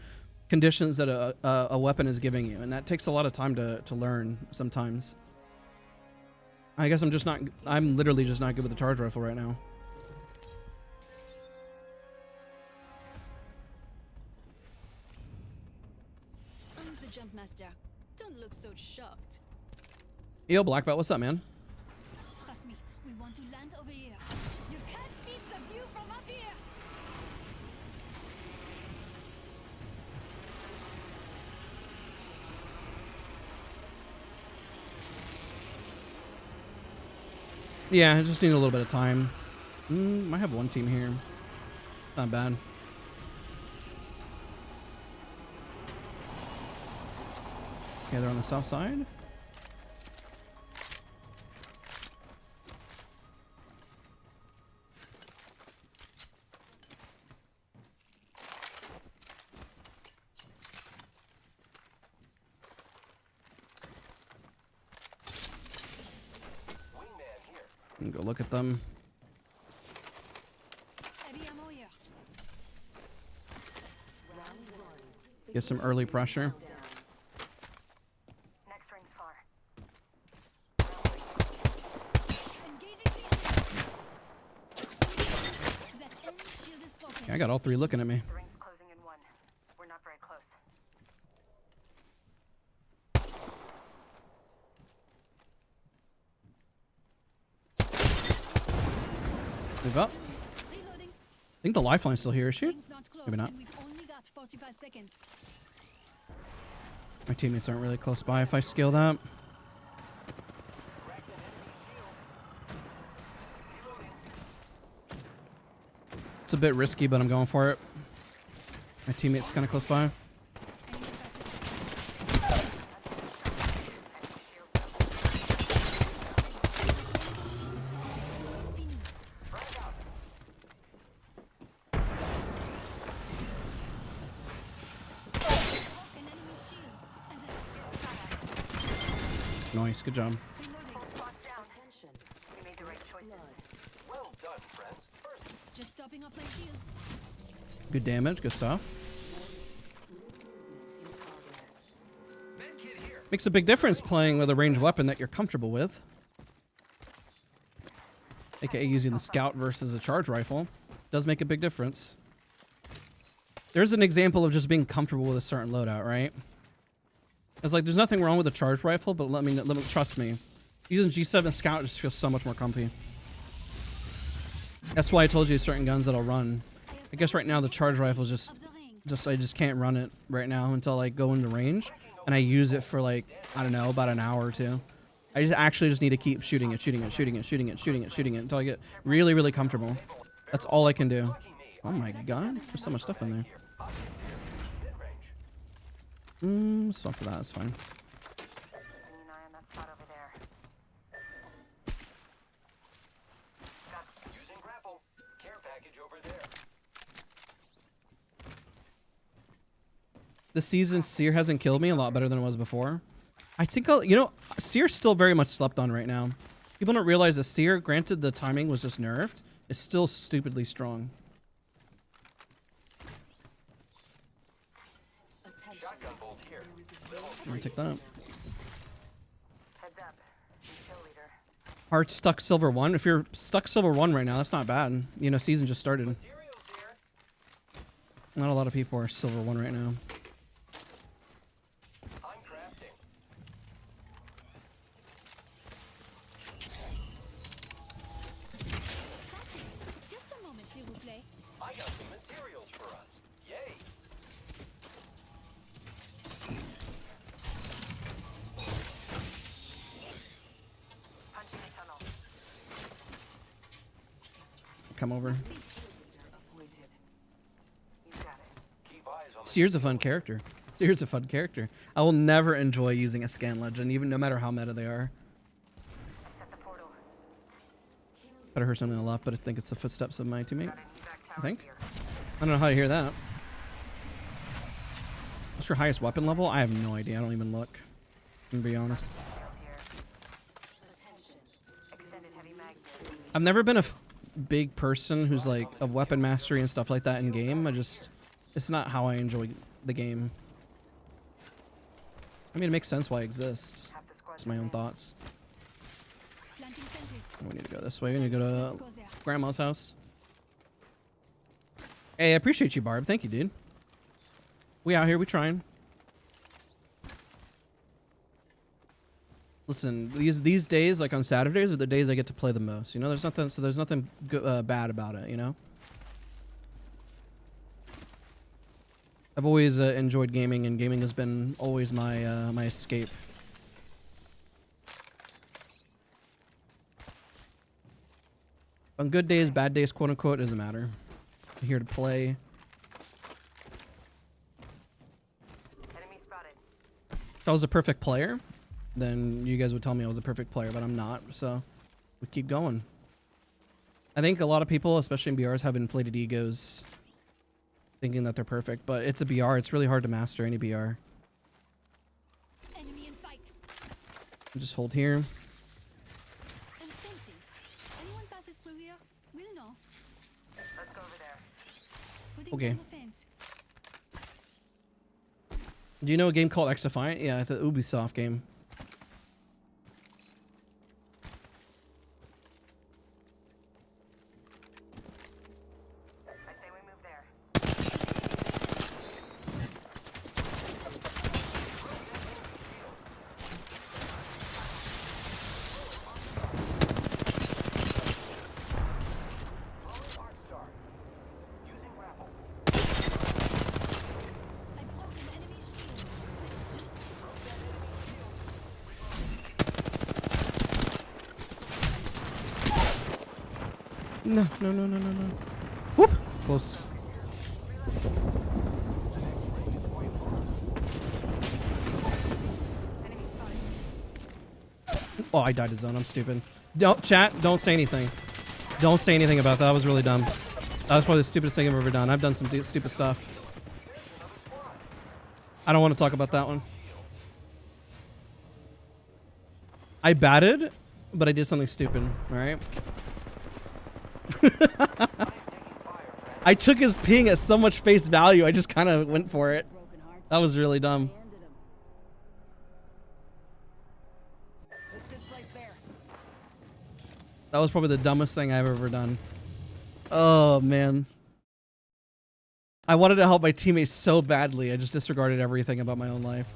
Speaker 1: conditions that a weapon is giving you, and that takes a lot of time to learn sometimes. I guess I'm literally just not good with the charge rifle right now.
Speaker 2: Jumpmaster, don't look so shocked.
Speaker 1: Yo, Black Belt, what's up, man?
Speaker 2: Trust me, we want to land over here. You can't beat the view from up here.
Speaker 1: Yeah, I just need a little bit of time. I have one team here. Not bad. Okay, they're on the south side. Go look at them. Get some early pressure. I got all three looking at me.
Speaker 3: The ring's closing in 1. We're not very close.
Speaker 1: Move up. I think the lifeline's still here, is she? Maybe not.
Speaker 2: We've only got 45 seconds.
Speaker 1: My teammates aren't really close by if I scale that. It's a bit risky, but I'm going for it. My teammate's kind of close by. Nice, good job.
Speaker 3: We made the right choices.
Speaker 7: Well done, friends. First,
Speaker 2: Just topping up my shields.
Speaker 1: Good damage, good stuff.
Speaker 7: medkit here.
Speaker 1: Makes a big difference playing with a ranged weapon that you're comfortable with. AKA using the scout versus a charge rifle. Does make a big difference. There's an example of just being comfortable with a certain loadout, right? It's like there's nothing wrong with a charge rifle, but let me trust me. Using G7 Scout just feels so much more comfy. That's why I told you certain guns that'll run. I guess right now the charge rifle is I just can't run it right now until I go into range and I use it for like, I don't know, about an hour or two. I actually just need to keep shooting it until I get really, really comfortable. That's all I can do. Oh my god, there's so much stuff in there. Stop for that, that's fine.
Speaker 3: Keeping an eye on that spot over there.
Speaker 7: Using grapple. Care package over there.
Speaker 1: This season, Seer hasn't killed me a lot better than it was before. I think Seer's still very much slept on right now. People don't realize that Seer, granted the timing was just nerfed, is still stupidly strong.
Speaker 7: Shotgun bolt here.
Speaker 1: I'm gonna take that up.
Speaker 3: Heads up. Kill leader.
Speaker 1: Heart stuck silver 1. If you're stuck silver 1 right now, that's not bad. You know, season just started.
Speaker 7: Materials here.
Speaker 1: Not a lot of people are silver 1 right now. come over.
Speaker 2: Merci.
Speaker 4: Appointed.
Speaker 3: You got it.
Speaker 7: Keep eyes on the
Speaker 1: Seer's a fun character. Seer's a fun character. I will never enjoy using a scan legend, even no matter how meta they are.
Speaker 3: Set the portal.
Speaker 1: But I heard something on the left, but I think it's the footsteps of my teammate.
Speaker 3: Got an evac tower
Speaker 1: I think.
Speaker 3: here.
Speaker 1: I don't know how to hear that. What's your highest weapon level? I have no idea. I don't even look. To be honest.
Speaker 3: Shield here. Attention. Extended heavy mag here.
Speaker 1: I've never been a big person who's like of weapon mastery and stuff like that in game. It's not how I enjoy the game. I mean, it makes sense why it exists.
Speaker 3: Half the squad
Speaker 1: It's my own thoughts.
Speaker 2: Planting fences.
Speaker 1: We need to go this way. We need to go
Speaker 2: Let's
Speaker 1: to
Speaker 2: go there.
Speaker 1: Grandma's house. Hey, I appreciate you, Barb. Thank you, dude. We out here. We trying. Listen, these days, like on Saturdays, are the days I get to play the most. You know, there's nothing bad about it. You know. I've always enjoyed gaming, and gaming has been always my my escape. On good days, bad days, quote unquote, doesn't matter. I'm here to play.
Speaker 3: Enemy spotted.
Speaker 1: If I was a perfect player, then you guys would tell me I was a perfect player, but I'm not. So we keep going. I think a lot of people, especially in BRs, have inflated egos, thinking that they're perfect. But it's a BR. It's really hard to master any BR.
Speaker 2: Enemy in sight.
Speaker 1: Just hold here.
Speaker 2: And fencing. Anyone passes through here? We'll know.
Speaker 3: Let's go over there.
Speaker 2: Putting
Speaker 1: Okay.
Speaker 2: down the fence.
Speaker 1: Do you know a game called X Defiant? Yeah, it's an Ubisoft game.
Speaker 3: I say we move there.
Speaker 7: Arc Star. Using grapple.
Speaker 2: I broke an enemy shield. Just
Speaker 1: No, no, no, no, no, no. Whoop! Close.
Speaker 3: Enemy spotted.
Speaker 1: Oh, I died to zone. I'm stupid. Don't chat. Don't say anything. Don't say anything about that. That was really dumb. That was probably the stupidest thing I've ever done. I've done some stupid stuff. I don't want to talk about that one. I batted, but I did something stupid. All right. I took his ping at so much face value. I just kind of went for it.
Speaker 4: Broken hearts.
Speaker 1: That was really dumb.
Speaker 4: Ended 'em. What's this place there?
Speaker 1: That was probably the dumbest thing I've ever done. Oh, man. I wanted to help my teammates so badly. I just disregarded everything about my own life.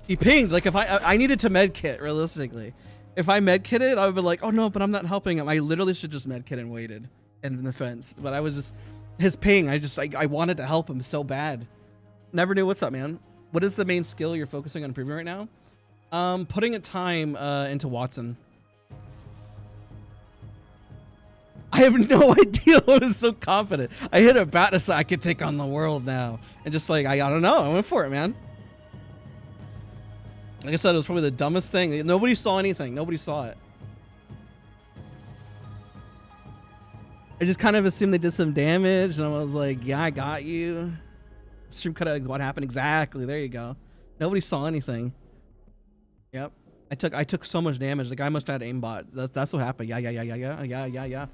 Speaker 1: He pinged. Like, if I needed to medkit, realistically. If I medkitted, I would be like, oh, no, but I'm not helping him. I literally should just medkit and waited in the fence. But I was just... His ping, I wanted to help him so bad. Never knew. What's up, man? What is the main skill you're focusing on improving right now? Putting a time into Wattson. I have no idea. I was so confident. I hit a bat so I could take on the world now. And just like, I don't know. I went for it, man. Like I said, it was probably the dumbest thing. Nobody saw anything. Nobody saw it. I just kind of assumed they did some damage. And I was like, yeah, I got you. Stream cut out what happened exactly. There you go. Nobody saw anything. Yep. I took so much damage. The guy must have had aimbot. That's what happened. Yeah.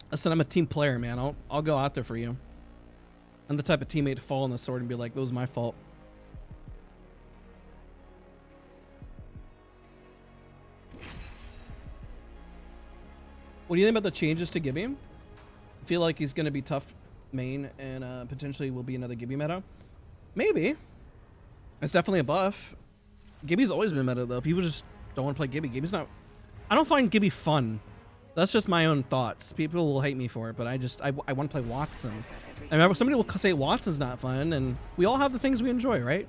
Speaker 1: Listen, I'm a team player, man. I'll go out there for you. I'm the type of teammate to fall on the sword and be like, it was my fault. What do you think about the changes to Gibby? I feel like he's going to be tough main and potentially will be another Gibby meta. Maybe. It's definitely a buff. Gibby's always been meta though. People just don't want to play Gibby. Gibby's not... I don't find Gibby fun. That's just my own thoughts. People will hate me for it, but I want to play Wattson. I remember somebody will say Wattson's not fun, and we all have the things we enjoy, right?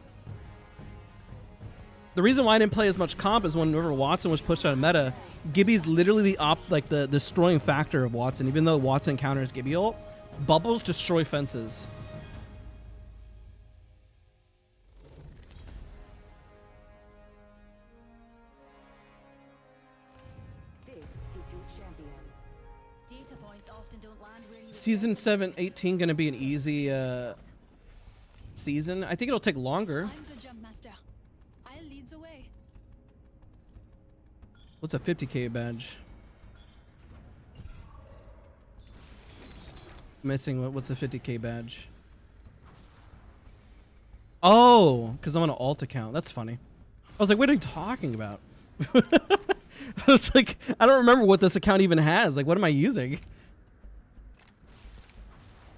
Speaker 1: The reason why I didn't play as much comp is whenever Wattson was pushed out of meta, Gibby's literally the destroying factor of Wattson. Even though Wattson counters Gibby ult, bubbles destroy fences.
Speaker 4: This is your champion.
Speaker 6: Data points often don't land where you
Speaker 1: Season 7-18 gonna be an easy season. I think it'll take longer.
Speaker 2: I'm the jump master. I'll lead the way.
Speaker 1: What's a 50k badge? Missing what's the 50k badge? Oh, because I'm on an alt account. That's funny. I was like, what are you talking about? I was like, I don't remember what this account even has. Like, what am I using?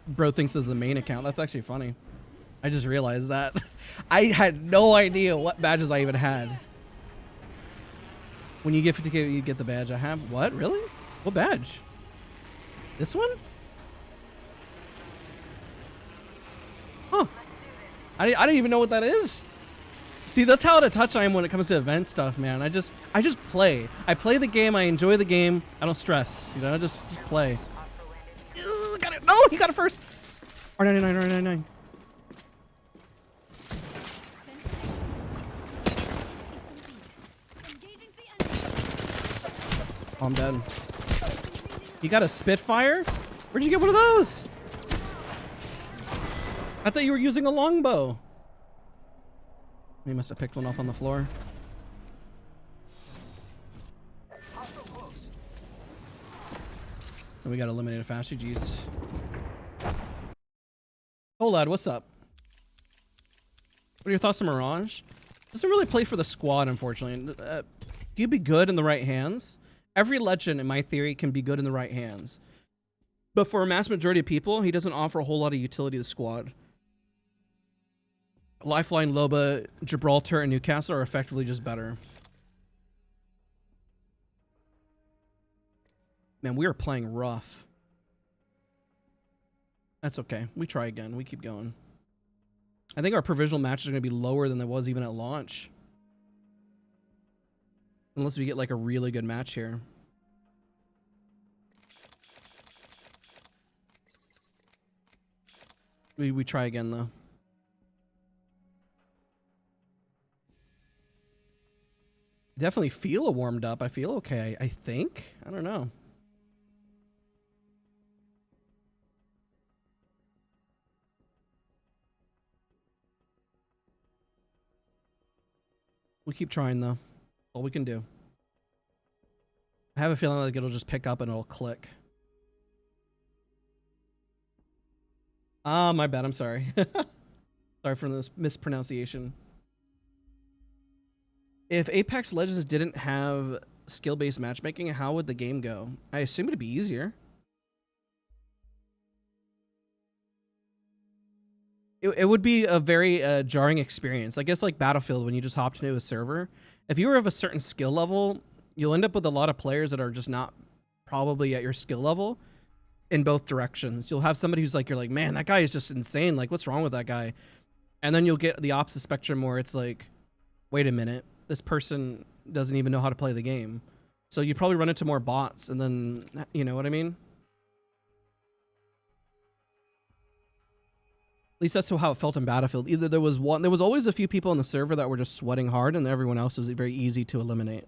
Speaker 1: Bro thinks this is the main account. That's actually funny. I just realized that. I had no idea what badges I even had. When you get 50k, you get the badge. I have what? Really? What badge? This one? Huh. I don't even know what that is. See, that's how out of touch I am when it comes to event stuff, man. I just play. I play the game. I enjoy the game. I don't stress. You know, I just play. Got it. No, he got it first. R99, R99.
Speaker 2: Fence fixed. Is complete. Engaging the enemy.
Speaker 1: Oh, I'm dead. You got a Spitfire? Where'd you get one of those? I thought you were using a longbow. He must have picked one off on the floor.
Speaker 7: Hostile close.
Speaker 1: And we got eliminated fast. GG's. Oh, lad, what's up? What are your thoughts on Mirage? Doesn't really play for the squad, unfortunately. He'd be good in the right hands. Every legend, in my theory, can be good in the right hands. But for a mass majority of people, he doesn't offer a whole lot of utility to the squad. Lifeline, Loba, Gibraltar, and Newcastle are effectively just better. Man, we are playing rough. That's okay. We try again. We keep going. I think our provisional matches are going to be lower than it was even at launch. Unless we get like a really good match here. We try again though. Definitely feel warmed up. I feel okay. I think. I don't know. We keep trying though. All we can do. I have a feeling like it'll just pick up and it'll click. Ah, my bad. I'm sorry. Sorry for this mispronunciation. If Apex Legends didn't have skill-based matchmaking, how would the game go? I assume it'd be easier. It would be a very jarring experience. I guess like Battlefield, when you just hopped into a server, if you were of a certain skill level, you'll end up with a lot of players that are just not probably at your skill level in both directions. You'll have somebody who's like, you're like, man, that guy is just insane. Like, what's wrong with that guy? And then you'll get the opposite spectrum where it's like, wait a minute. This person doesn't even know how to play the game. So you probably run into more bots and then, you know what I mean? At least that's how it felt in Battlefield. Either there was always a few people on the server that were just sweating hard and everyone else was very easy to eliminate.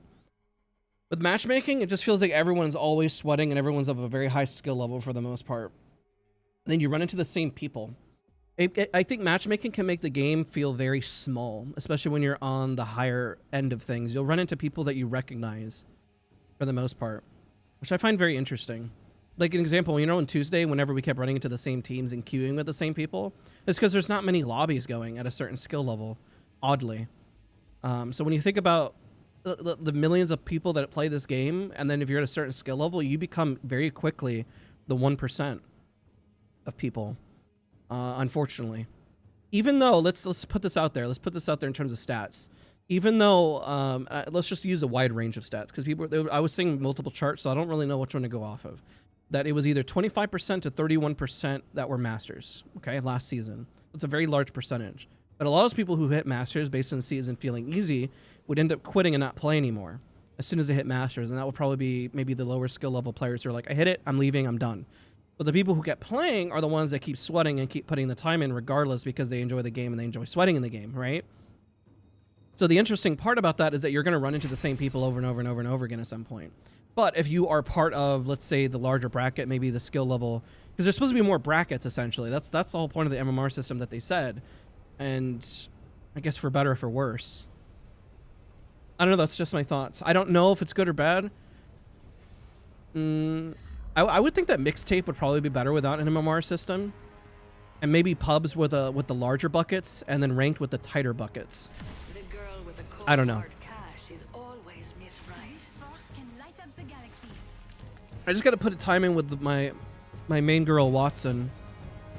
Speaker 1: With matchmaking, it just feels like everyone's always sweating and everyone's of a very high skill level for the most part. And then you run into the same people. I think matchmaking can make the game feel very small, especially when you're on the higher end of things. You'll run into people that you recognize for the most part, which I find very interesting. Like an example, you know, on Tuesday, whenever we kept running into the same teams and queuing with the same people, it's because there's not many lobbies going at a certain skill level, oddly. So when you think about the millions of people that play this game, and then if you're at a certain skill level, you become very quickly the 1% of people. Unfortunately, even though let's put this out there. Let's put this out there in terms of stats. Even though let's just use a wide range of stats because I was seeing multiple charts, so I don't really know which one to go off of. That it was either 25% to 31% that were masters. Okay, last season. That's a very large percentage. But a lot of those people who hit Masters based on the season feeling easy would end up quitting and not play anymore as soon as they hit Masters. And that would probably be maybe the lower skill level players who are like, I hit it, I'm leaving, I'm done. But the people who kept playing are the ones that keep sweating and keep putting the time in regardless because they enjoy the game and they enjoy sweating in the game, right? So the interesting part about that is that you're going to run into the same people over and over and over and over again at some point. But if you are part of, let's say, the larger bracket, maybe the skill level, because there's supposed to be more brackets, essentially. That's the whole point of the MMR system that they said. And I guess for better or for worse. I don't know, that's just my thoughts. I don't know if it's good or bad. I would think that mixtape would probably be better without an MMR system. And maybe pubs with the larger buckets and then ranked with the tighter buckets.
Speaker 4: The girl with a cold
Speaker 1: I don't know.
Speaker 4: hard cash is always Miss Right.
Speaker 2: This force can light up the galaxy.
Speaker 1: I just got to put a time in with my main girl, Wattson,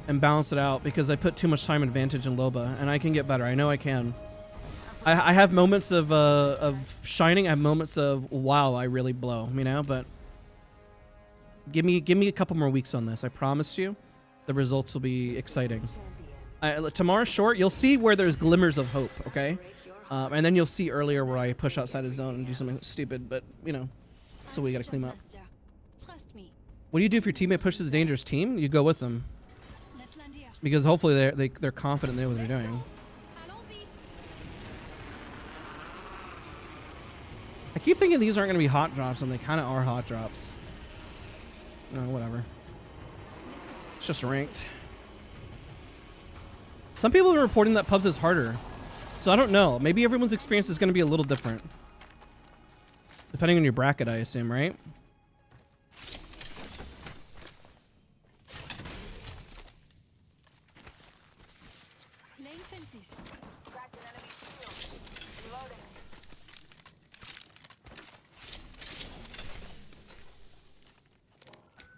Speaker 1: and balance it out because I put too much time advantage in Loba, and I can get better. I know I can. I have moments of shining. I have moments of, wow, I really blow, you know, but give me a couple more weeks on this. I promise you the results will be exciting. Tomorrow's short. You'll see where there's glimmers of hope, okay? And then you'll see earlier where I push outside the zone and do something stupid, but, you know, that's what we got to clean up.
Speaker 2: Master. Trust me.
Speaker 1: What do you do if your teammate pushes a dangerous team? You go with them.
Speaker 2: Let's land here.
Speaker 1: Because hopefully they're confident they know what they're doing.
Speaker 2: Allons-y.
Speaker 1: I keep thinking these aren't going to be hot drops, and they kind of are hot drops. No, whatever. It's just ranked. Some people are reporting that pubs is harder. So I don't know. Maybe everyone's experience is going to be a little different. Depending on your bracket, I assume, right?
Speaker 2: Laying fences.
Speaker 3: Cracked an enemy shield. Reloading.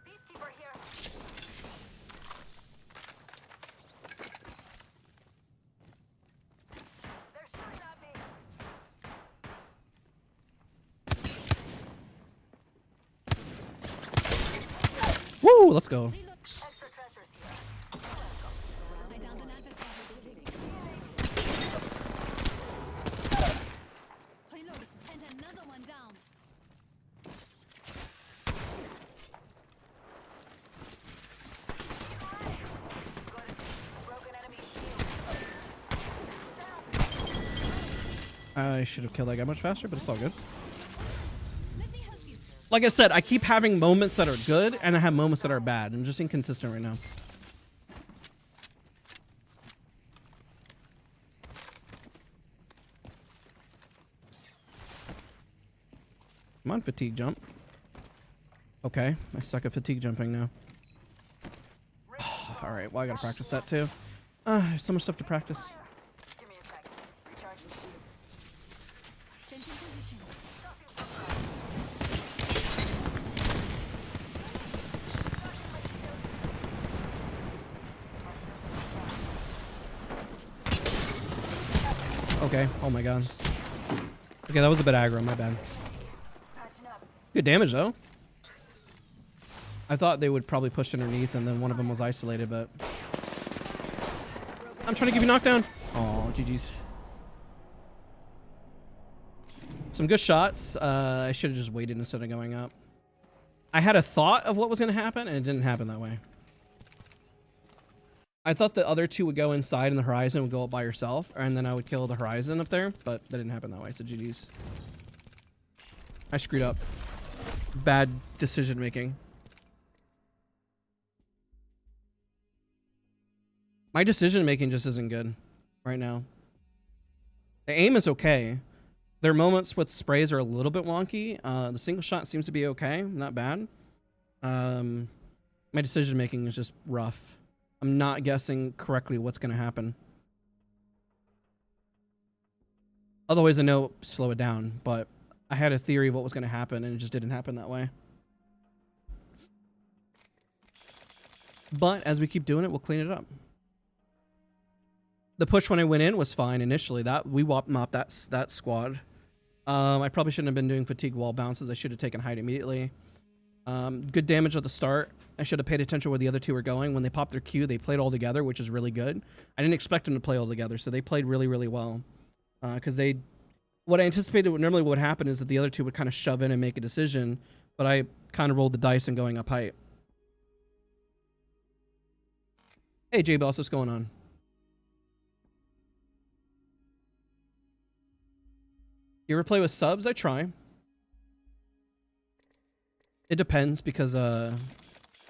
Speaker 3: Peacekeeper here. They're shooting at me.
Speaker 1: Woo! Let's go.
Speaker 2: Reload.
Speaker 3: Extra treasures here.
Speaker 2: I downed an adversary. Reload. And another one down.
Speaker 3: Broken enemy shield.
Speaker 1: I should have killed that guy much faster, but it's all good.
Speaker 2: Let me help you.
Speaker 1: Like I said, I keep having moments that are good, and I have moments that are bad. I'm just inconsistent right now. Come on, fatigue jump. Okay, I suck at fatigue jumping now. Alright, well I gotta practice that too. There's so much stuff to practice.
Speaker 3: Give me a sec. Recharging shields.
Speaker 2: Sensing position.
Speaker 1: Okay, oh my god. Okay, that was a bit aggro, my bad.
Speaker 3: Patching up.
Speaker 1: Good damage though. I thought they would probably push underneath and then one of them was isolated, but I'm trying to give you knockdown. Oh, GG's. Some good shots. I should have just waited instead of going up. I had a thought of what was going to happen and it didn't happen that way. I thought the other two would go inside and the horizon would go up by herself and then I would kill the horizon up there, but that didn't happen that way, so GG's. I screwed up. Bad decision making. My decision making just isn't good right now. The aim is okay. There are moments with sprays are a little bit wonky. The single shot seems to be okay, not bad. My decision making is just rough. I'm not guessing correctly what's going to happen. Otherwise, I know slow it down, but I had a theory of what was going to happen and it just didn't happen that way. But as we keep doing it, we'll clean it up. The push when I went in was fine initially. That we mopped that squad. I probably shouldn't have been doing fatigue wall bounces. I should have taken height immediately. Good damage at the start. I should have paid attention where the other two were going. When they popped their Q, they played all together, which is really good. I didn't expect them to play all together, so they played really, really well. Because what I anticipated normally what would happen is that the other two would kind of shove in and make a decision, but I kind of rolled the dice and going up height. Hey, J-Boss, what's going on? You ever play with subs? I try. It depends because,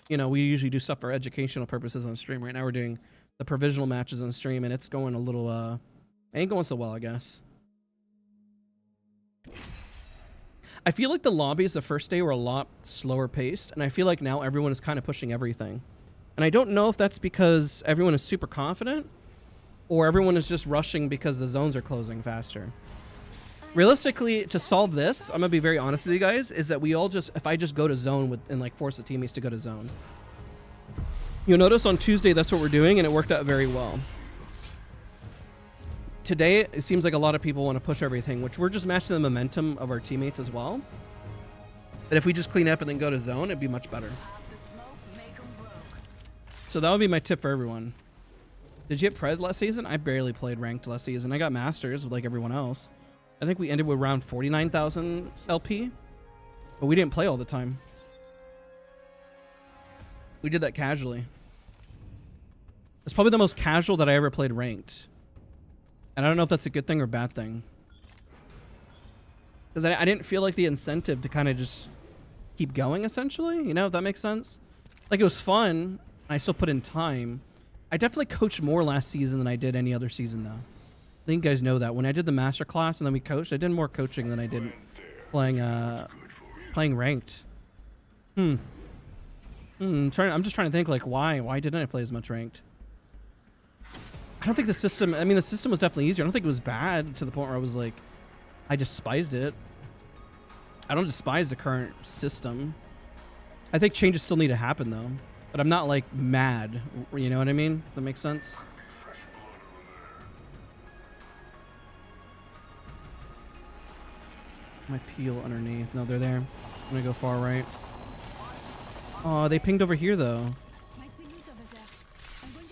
Speaker 1: you know, we usually do stuff for educational purposes on stream. Right now we're doing the provisional matches on stream, and it's going a little, ain't going so well, I guess. I feel like the lobbies the first day were a lot slower paced, and I feel like now everyone is kind of pushing everything. And I don't know if that's because everyone is super confident, or everyone is just rushing because the zones are closing faster. Realistically, to solve this, I'm gonna be very honest with you guys, is that we all just, if I just go to zone and like force the teammates to go to zone. You'll notice on Tuesday that's what we're doing, and it worked out very well. Today, it seems like a lot of people want to push everything, which we're just matching the momentum of our teammates as well. That if we just clean up and then go to zone, it'd be much better. So that would be my tip for everyone. Did you get Pred last season? I barely played ranked last season. I got Masters like everyone else. I think we ended with around 49,000 LP, but we didn't play all the time. We did that casually. It's probably the most casual that I ever played ranked. And I don't know if that's a good thing or bad thing. Because I didn't feel like the incentive to kind of just keep going, essentially. You know, if that makes sense. Like, it was fun. I still put in time. I definitely coached more last season than I did any other season, though. I think you guys know that. When I did the master class and then we coached, I did more coaching than I did playing ranked. I'm just trying to think, like, why didn't I play as much ranked? I don't think the system, I mean, the system was definitely easier. I don't think it was bad to the point where I was like, I despised it. I don't despise the current system. I think changes still need to happen, though. But I'm not, like, mad. You know what I mean? That makes sense? My peel underneath. No, they're there. I'm gonna go far right. Oh, they pinged over here, though.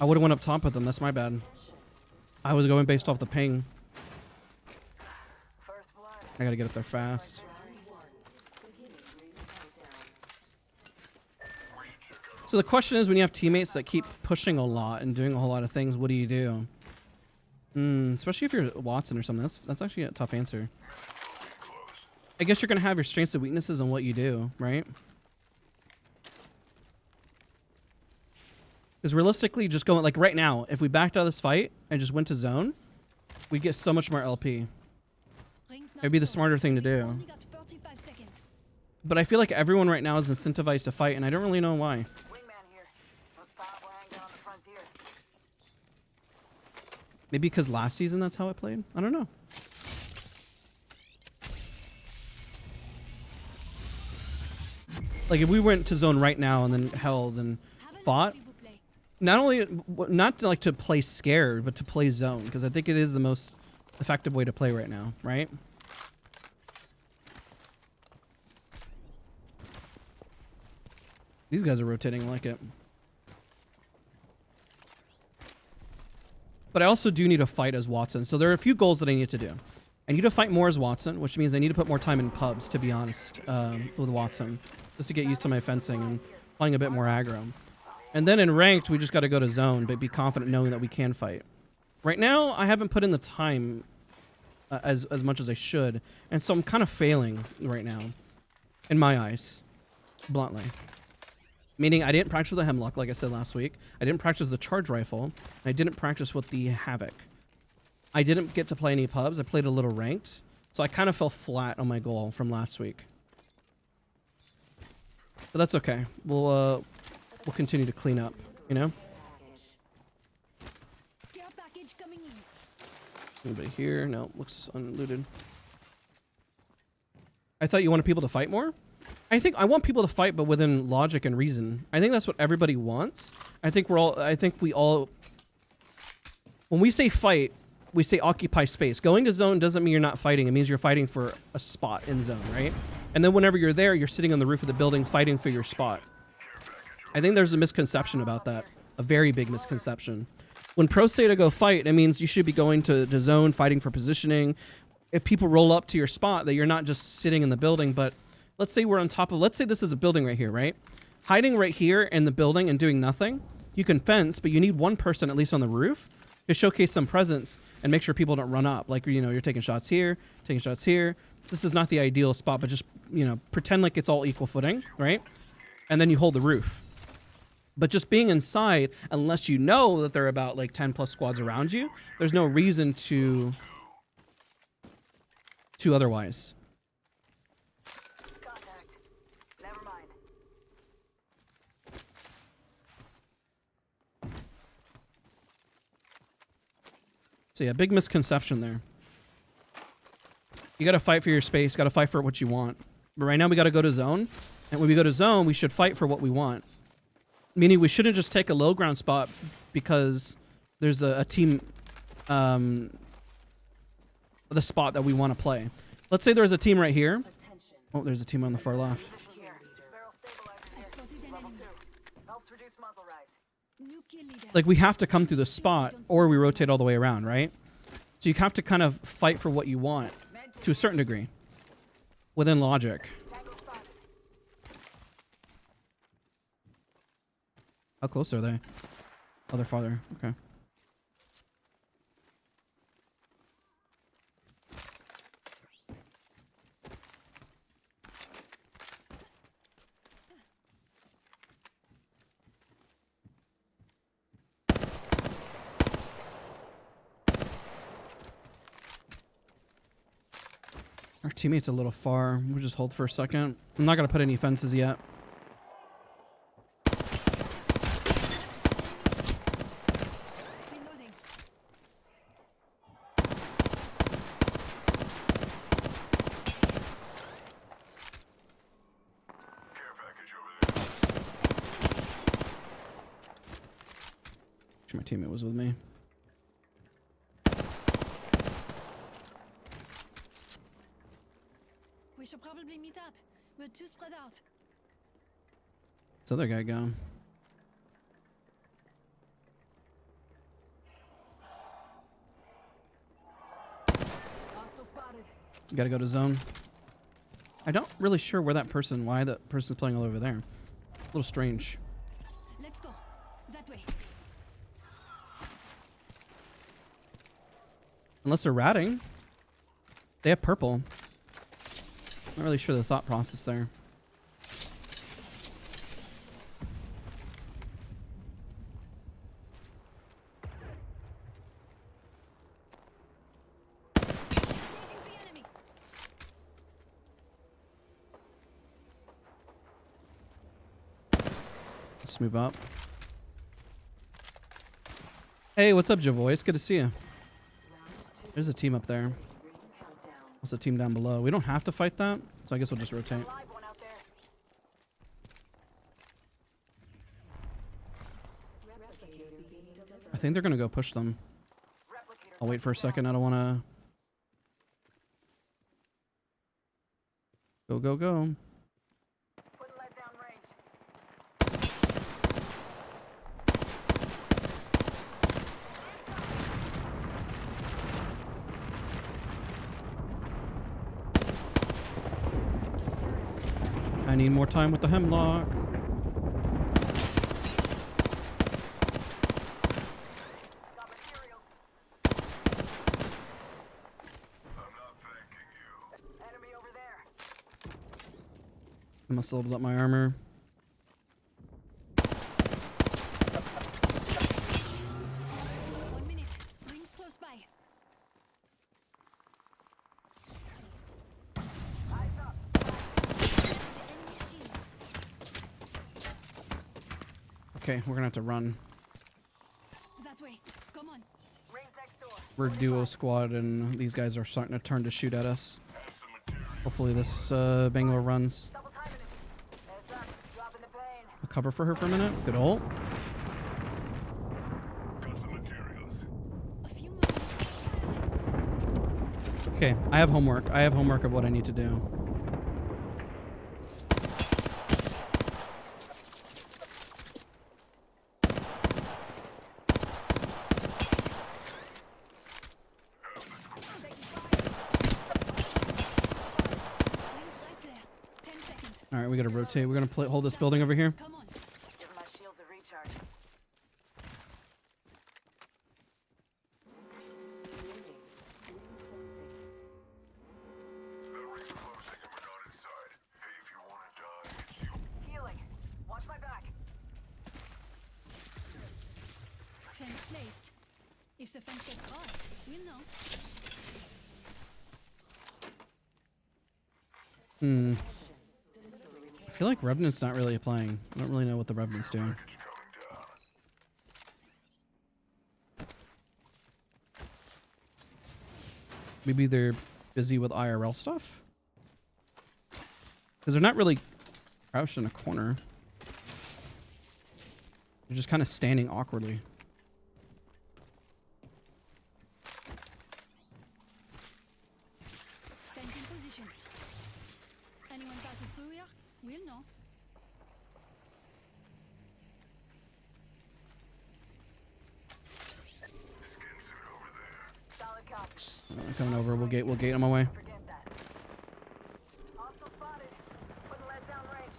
Speaker 1: I would have went up top with them. That's my bad. I was going based off the ping. I gotta get up there fast. So the question is, when you have teammates that keep pushing a lot and doing a whole lot of things, what do you do? Especially if you're Wattson or something. That's actually a tough answer. I guess you're gonna have your strengths and weaknesses on what you do, right? Because realistically, just going like right now, if we backed out of this fight and just went to zone, we'd get so much more LP. It'd be the smarter thing to do. But I feel like everyone right now is incentivized to fight, and I don't really know why. Maybe because last season that's how I played? I don't know. Like if we went to zone right now and then held and fought, not to, like, to play scared, but to play zone, because I think it is the most effective way to play right now, right? These guys are rotating, I like it. But I also do need to fight as Wattson, so there are a few goals that I need to do. I need to fight more as Wattson, which means I need to put more time in pubs, to be honest, with Wattson, just to get used to my fencing and playing a bit more aggro. And then in ranked, we just got to go to zone, but be confident knowing that we can fight. Right now, I haven't put in the time as much as I should, and so I'm kind of failing right now, in my eyes, bluntly. Meaning I didn't practice with the Hemlock, like I said last week. I didn't practice the charge rifle, and I didn't practice with the Havoc. I didn't get to play any pubs. I played a little ranked, so I kind of fell flat on my goal from last week. But that's okay. We'll continue to clean up, you know? Anybody here? No, looks unlooted. I thought you wanted people to fight more? I want people to fight, but within logic and reason. I think that's what everybody wants. I think we all, when we say fight, we say occupy space. Going to zone doesn't mean you're not fighting. It means you're fighting for a spot in zone, right? And then whenever you're there, you're sitting on the roof of the building fighting for your spot. I think there's a misconception about that. A very big misconception. When pros say to go fight, it means you should be going to zone, fighting for positioning. If people roll up to your spot, that you're not just sitting in the building, but let's say we're on top of, let's say this is a building right here, right? Hiding right here in the building and doing nothing, you can fence, but you need one person at least on the roof to showcase some presence and make sure people don't run up. Like, you know, you're taking shots here, taking shots here. This is not the ideal spot, but just, you know, pretend like it's all equal footing, right? And then you hold the roof. But just being inside, unless you know that there are about like 10 plus squads around you, there's no reason to otherwise.
Speaker 3: Contact. Never mind.
Speaker 1: So yeah, big misconception there. You got to fight for your space, got to fight for what you want. But right now we got to go to zone. And when we go to zone, we should fight for what we want. Meaning we shouldn't just take a low ground spot because there's a team, the spot that we want to play. Let's say there's a team right here. Oh, there's a team on the far left.
Speaker 3: Here. Barrel stabilizer
Speaker 6: I
Speaker 3: here.
Speaker 6: spotted an
Speaker 3: Level
Speaker 6: enemy.
Speaker 3: 2. Helps reduce muzzle rise.
Speaker 6: New kill leader.
Speaker 1: Like we have to come through the spot or we rotate all the way around, right? So you have to kind of fight for what you want to a certain degree within logic.
Speaker 3: Tango spotted.
Speaker 1: How close are they? Oh, they're farther. Okay. Our teammate's a little far. We'll just hold for a second. I'm not going to put any fences yet.
Speaker 6: Reloading.
Speaker 5: Care package over there.
Speaker 1: Wish my teammate was with me.
Speaker 6: We should probably meet up. We're too spread out.
Speaker 1: This other guy go.
Speaker 4: Hostile spotted.
Speaker 1: Gotta go to zone. I don't really sure where that person, why that person's playing all over there. A little strange.
Speaker 6: Let's go. That way.
Speaker 1: Unless they're ratting. They have purple. Not really sure the thought process there.
Speaker 6: Engaging the enemy.
Speaker 1: Let's move up. Hey, what's up, Javoice? Good to see you. There's a team up there. What's a team down below? We don't have to fight that, so I guess we'll just rotate.
Speaker 3: Live one out there.
Speaker 1: I think they're gonna go push them.
Speaker 3: Replicator.
Speaker 1: I'll wait for a second. I don't want to. Go, go, go.
Speaker 3: Putting lead down range.
Speaker 1: I need more time with the hemlock.
Speaker 3: Got materials.
Speaker 5: I'm not thanking you.
Speaker 3: Enemy over there.
Speaker 1: I must level up my armor.
Speaker 6: 1 minute. Rings close by.
Speaker 3: Eyes up.
Speaker 6: The enemy shield.
Speaker 1: Okay, we're gonna have to run.
Speaker 6: That way. Come on.
Speaker 3: Rings next door.
Speaker 1: We're duo squad, and these guys are starting to turn to shoot at us. Hopefully this Bangalore runs.
Speaker 3: Double timing it. Heads up. Dropping the pain.
Speaker 1: I'll cover for her for a minute. Good ult.
Speaker 5: Got some materials.
Speaker 6: A few more.
Speaker 1: Okay, I have homework. I have homework of what I need to do. All right, we gotta rotate. We're gonna hold this building over here.
Speaker 6: Come on.
Speaker 3: Give my shields a recharge.
Speaker 5: That ring's closing and we're not inside. Hey, if you want to die, it's you.
Speaker 3: Healing. Watch my back.
Speaker 6: Fence placed. If the fence gets crossed, we'll know.
Speaker 1: I feel like Revenant's not really applying. I don't really know what the Revenant's doing.
Speaker 5: It's coming down.
Speaker 1: Maybe they're busy with IRL stuff? Because they're not really crouched in a corner. They're just kind of standing awkwardly.
Speaker 6: Fence in position. Anyone passes through here, we'll know.
Speaker 3: Solid copy.
Speaker 1: Coming over. We'll gate on my way.
Speaker 3: Forget that. Hostile spotted. Putting lead down range.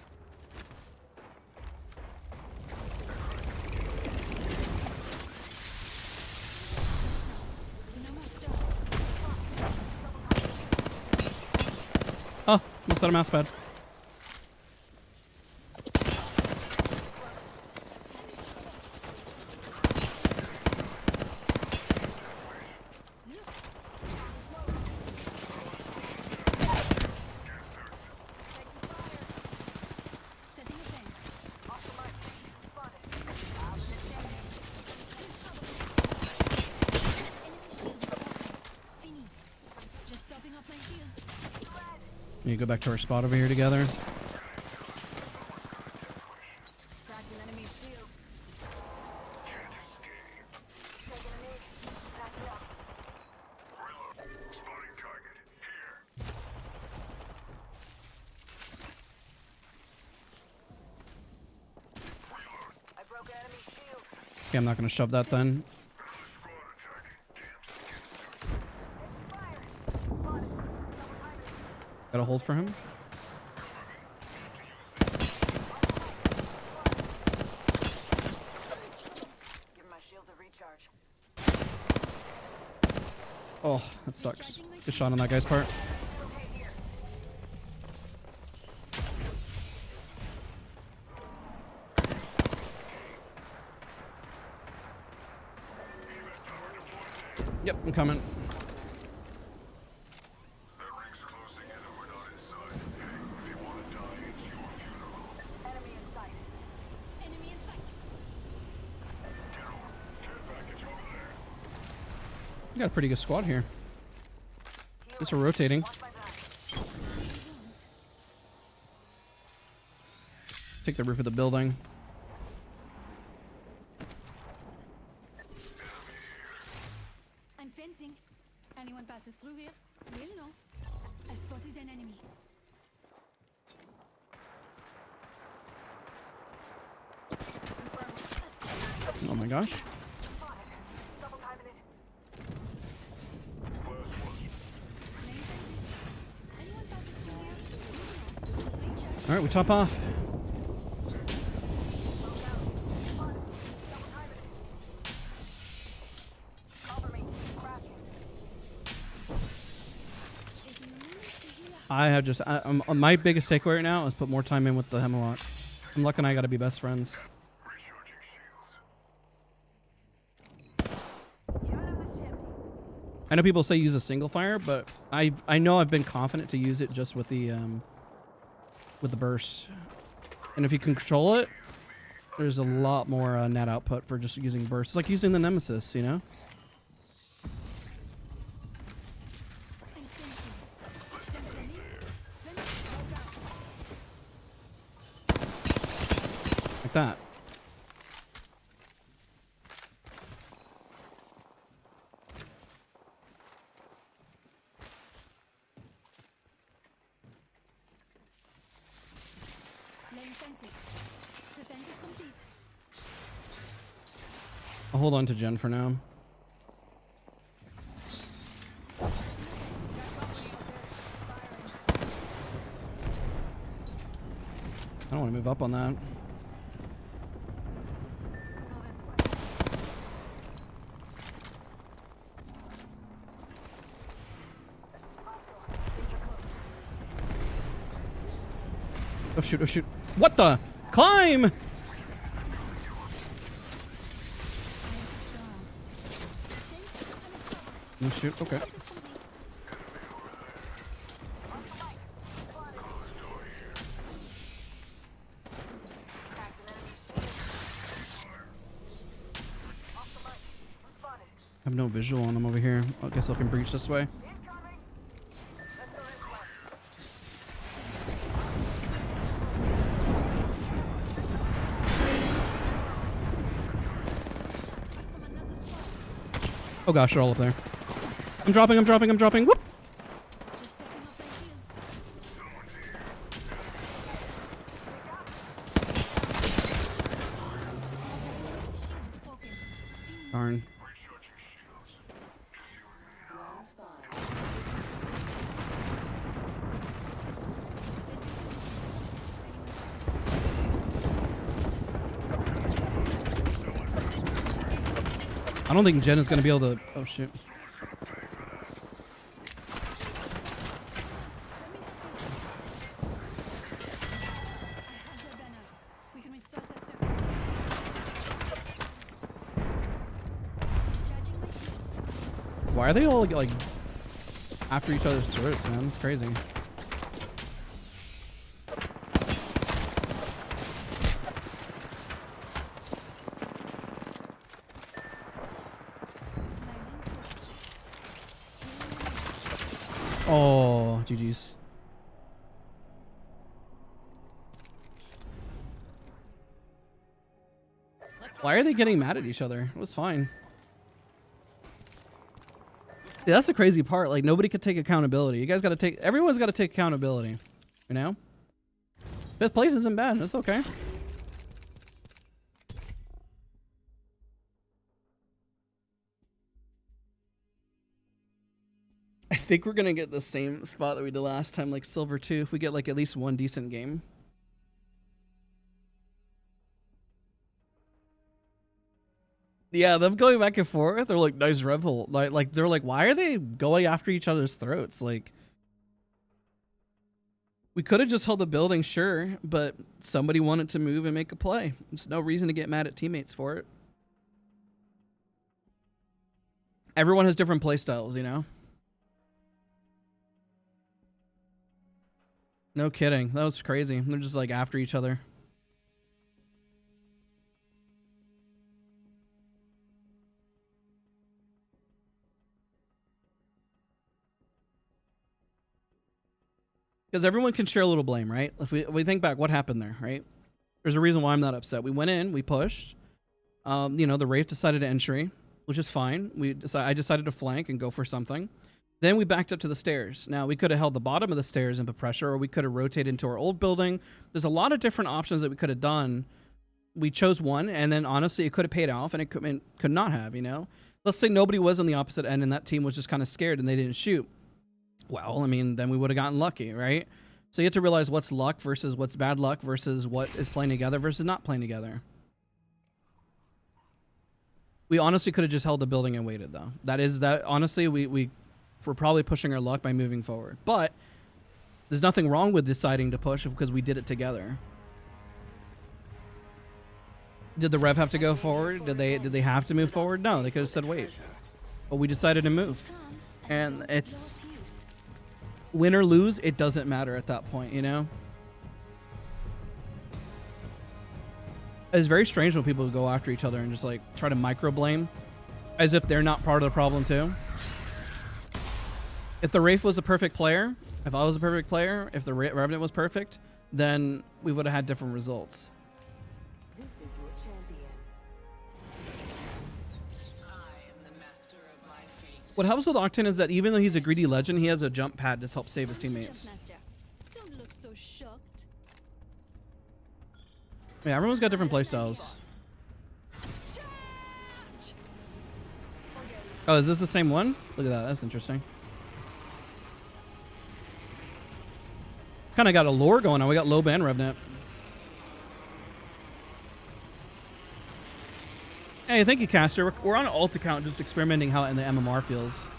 Speaker 6: No more stones.
Speaker 1: Oh, almost had a mouse pad.
Speaker 6: Setting a fence.
Speaker 3: Hostile mark. Spotted. Opposite enemy.
Speaker 6: Enemy shield broken. Fini. Just topping up my shields.
Speaker 1: We need to go back to our spot over here together.
Speaker 3: Cracked an enemy shield. Taking a knee. Patching up.
Speaker 5: Reload. Spotting target. Here. Reload.
Speaker 3: I broke an enemy shield.
Speaker 1: Okay, I'm not going to shove that then.
Speaker 5: Squad attacking. Damn skin suits.
Speaker 3: Fire. Spotted. Double timing.
Speaker 1: Got a hold for him.
Speaker 3: Give my shields a recharge.
Speaker 1: Oh, that sucks. Good shot on that guy's part.
Speaker 3: Okay, here.
Speaker 1: Yep, I'm coming.
Speaker 5: That ring's closing in and we're not inside. Hey, if you want to die, it's your funeral.
Speaker 3: Enemy in sight.
Speaker 6: Enemy in sight.
Speaker 5: Get over. Care package over there.
Speaker 1: We got a pretty good squad here. Guess we're rotating.
Speaker 3: Watch my back.
Speaker 6: Wounds.
Speaker 1: Take the roof of the building.
Speaker 6: I'm fencing. Anyone passes through here, we'll know. I've spotted an enemy.
Speaker 1: Oh my gosh.
Speaker 3: Spotted. Double timing it.
Speaker 6: Main fences. Anyone passes through here, we'll know. Recharge.
Speaker 1: All right, we top off.
Speaker 3: Cover me. Cracking.
Speaker 6: Taking a minute to heal up.
Speaker 1: I have just my biggest takeaway right now is put more time in with the Hemlock. Hemlock and I got to be best friends.
Speaker 5: Recharging shields.
Speaker 3: Give him the shift.
Speaker 1: I know people say use a single fire, but I know I've been confident to use it just with the burst. And if you control it, there's a lot more net output for just using burst. It's like using the Nemesis, you know?
Speaker 6: I'm fencing. Fencing in. Fence.
Speaker 1: Like that.
Speaker 6: Laying fences. The fence is complete.
Speaker 1: I'll hold on to Jen for now. don't want to move up on that.
Speaker 4: Let's go this way.
Speaker 1: Oh shoot, oh shoot. What the? Climb! Oh shoot, okay. I have no visual on him over here. I guess I can breach this way. Oh gosh, they're all up there. I'm dropping, I'm dropping, I'm dropping. Whoop! Darn. I don't think Jen is going to be able to... Oh, shoot. Why are they all, like after each other's throats, man? It's crazy. Oh, GG's. Why are they getting mad at each other? It was fine. Yeah, that's the crazy part. Like, nobody could take accountability. You guys got to take... Everyone's got to take accountability. You know? Fifth place isn't bad. It's okay. I think we're going to get the same spot that we did last time, like silver 2, if we get, like, at least one decent game. Yeah, them going back and forth, they're like, nice revel. Like they're like, why are they going after each other's throats? Like, we could have just held the building, sure, but somebody wanted to move and make a play. There's no reason to get mad at teammates for it. Everyone has different play styles, you know? No kidding. That was crazy. They're just like after each other. Because everyone can share a little blame, right? If we think back, what happened there, right? There's a reason why I'm not upset. We went in, we pushed. You know, the Wraith decided to entry, which is fine. I decided to flank and go for something. Then we backed up to the stairs. Now, we could have held the bottom of the stairs and put pressure, or we could have rotated into our old building. There's a lot of different options that we could have done. We chose one, and then honestly, it could have paid off, and it could not have, you know? Let's say nobody was on the opposite end, and that team was just kind of scared, and they didn't shoot. Well, I mean, then we would have gotten lucky, right? So you have to realize what's luck versus what's bad luck versus what is playing together versus not playing together. We honestly could have just held the building and waited, though. Honestly, we're probably pushing our luck by moving forward. But there's nothing wrong with deciding to push because we did it together. Did the Rev have to go forward? Did they have to move forward? No, they could have said wait. But we decided to move. And it's... win or lose, it doesn't matter at that point, you know? It's very strange when people go after each other and just like try to micro blame as if they're not part of the problem too. If the Wraith was a perfect player, if I was a perfect player, if the Revenant was perfect, then we would have had different results.
Speaker 4: This is your champion.
Speaker 1: What helps with Octane is that even though he's a greedy legend, he has a jump pad to help save his teammates.
Speaker 6: Don't look so shocked.
Speaker 1: Yeah, everyone's got different playstyles. Oh, is this the same one? Look at that. That's interesting. Kind of got a lore going on. We got Lobe and Revenant. Hey, thank you, Caster. We're on an alt account just experimenting how in the MMR feels.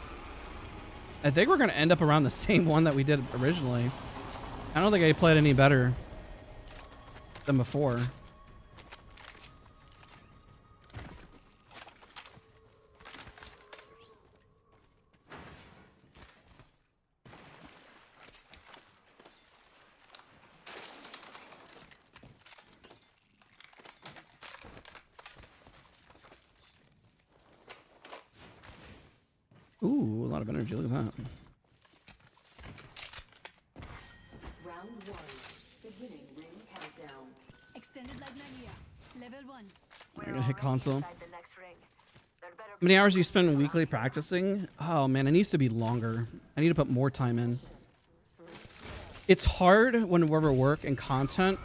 Speaker 1: I think we're going to end up around the same one that we did originally. I don't think I played any better than before. Ooh, a lot of energy. Look at that.
Speaker 8: Round 1. Beginning ring countdown.
Speaker 6: Extended light here. Level 1.
Speaker 1: I'm gonna hit console.
Speaker 3: Inside the next ring. There better
Speaker 1: How many hours do you spend weekly practicing? Oh man, it needs to be longer. I need to put more time in. It's hard when we're at work and content.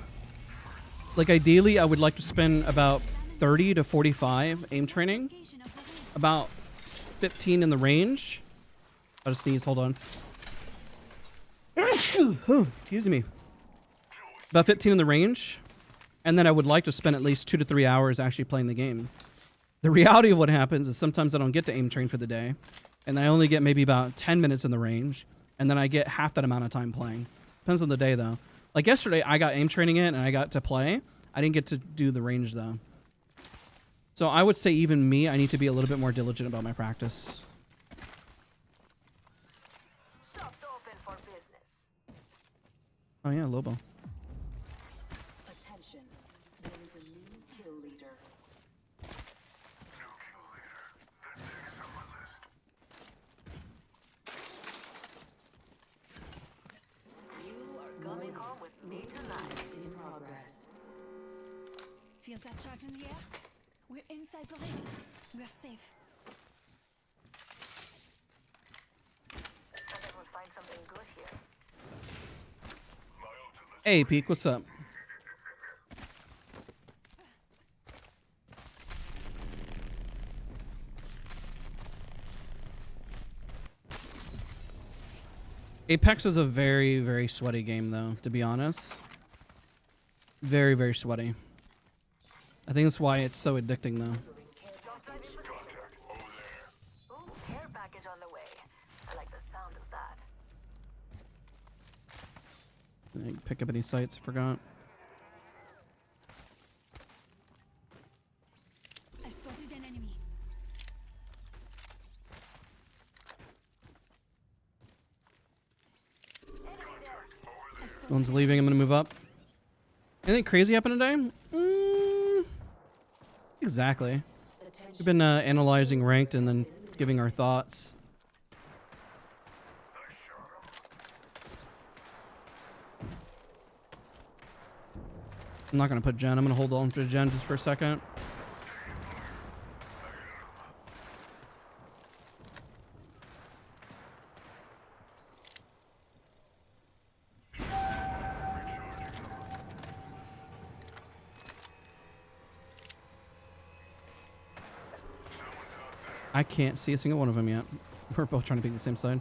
Speaker 1: Like ideally, I would like to spend about 30 to 45 aim training,
Speaker 6: Location of the ring.
Speaker 1: about 15 in the range. I'll just sneeze, hold on. Excuse me. About 15 in the range. And then I would like to spend at least 2 to 3 hours actually playing the game. The reality of what happens is sometimes I don't get to aim train for the day. And then I only get maybe about 10 minutes in the range. And then I get half that amount of time playing. Depends on the day though. Like yesterday, I got aim training in and I got to play. I didn't get to do the range though. So I would say even me, I need to be a little bit more diligent about my practice.
Speaker 3: Shop's open for business.
Speaker 1: Oh yeah, Lobo.
Speaker 8: Attention. There is a new kill leader.
Speaker 5: New kill leader. That next on my list.
Speaker 8: You are
Speaker 3: Coming home with me tonight.
Speaker 8: in progress.
Speaker 6: Feels that charge in the air? We're inside the ring. We're safe.
Speaker 3: I think we'll find something good here.
Speaker 5: My ultimate.
Speaker 1: Hey, Peak, what's up? Apex is a very, very sweaty game, though, to be honest. Very, very sweaty. I think that's why it's so addicting, though.
Speaker 3: Don't drive into the
Speaker 5: Over there.
Speaker 3: Ooh, care package on the way. I like the sound of that.
Speaker 1: Didn't pick up any sights, forgot.
Speaker 6: I spotted an enemy. I spotted
Speaker 1: One's leaving, I'm gonna move up. Anything crazy happened today? Exactly. We've been analyzing ranked and then giving our thoughts. I'm not gonna put Jen. I'm gonna hold on to Jen just for a second. I can't see a single one of them yet. We're both trying to be on the same side.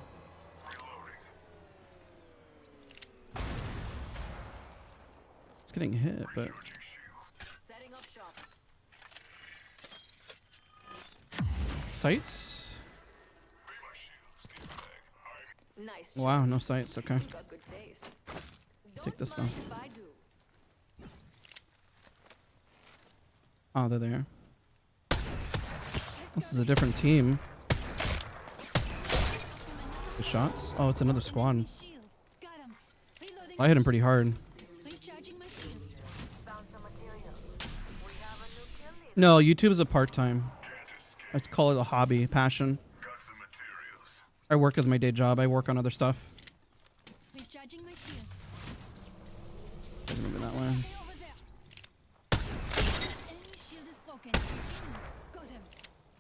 Speaker 1: It's getting hit, but
Speaker 8: Setting up shop.
Speaker 1: sights?
Speaker 8: Nice.
Speaker 1: Wow, no sights. Okay,
Speaker 8: Got good taste.
Speaker 1: take this
Speaker 8: Mind
Speaker 1: though.
Speaker 8: if I do.
Speaker 1: Oh, they're there. This is a different team. The shots? Oh, it's another squad.
Speaker 6: shield. Got him. Reloading.
Speaker 1: I hit him pretty hard.
Speaker 6: Recharging my shields.
Speaker 3: Found some materials. We have a new kill leader.
Speaker 1: No, YouTube is a part-time. Let's call it a hobby, passion.
Speaker 5: Got some materials.
Speaker 1: I work as my day job. I work on other stuff.
Speaker 6: Recharging my shields.
Speaker 1: Doesn't move that way.
Speaker 6: Stay over there. Enemy shield is broken. Got him.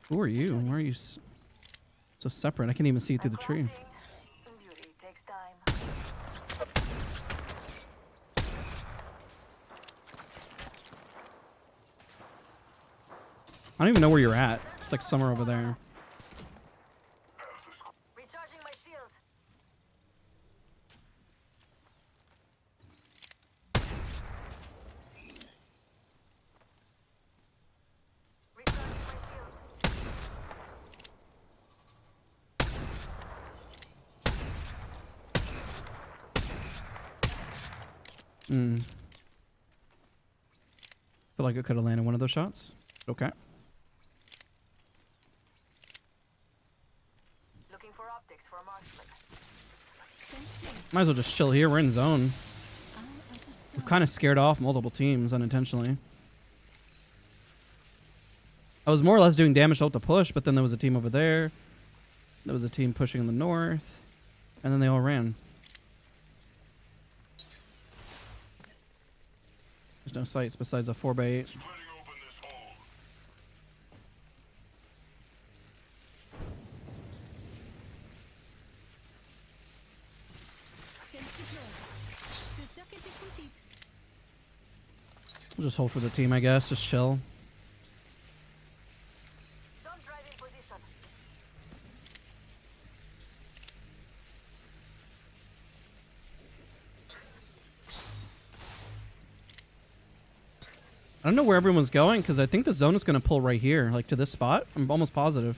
Speaker 1: Who are you? Why are you so separate? I can't even see you through the tree.
Speaker 3: Crafting. Beauty takes time.
Speaker 1: I don't even know where you're at. It's like somewhere over there.
Speaker 3: Recharging my shield. Recharging my
Speaker 1: Hmm. Feel like it could have landed one of those shots. Okay.
Speaker 3: Looking for optics for a marksman.
Speaker 6: Fence placed.
Speaker 1: Might as well just chill here. We're in zone.
Speaker 6: Eye of the storm.
Speaker 1: We've kind of scared off multiple teams unintentionally. I was more or less doing damage to push, but then there was a team over there. There was a team pushing in the north. And then they all ran. There's no sights besides a 4x8.
Speaker 5: Splitting open this hole.
Speaker 6: Fence deployed. The circuit is complete.
Speaker 1: We'll just hold for the team, I guess. Just chill.
Speaker 3: Don't drive in position.
Speaker 1: I don't know where everyone's going because I think the zone is going to pull right here, like to this spot. I'm almost positive.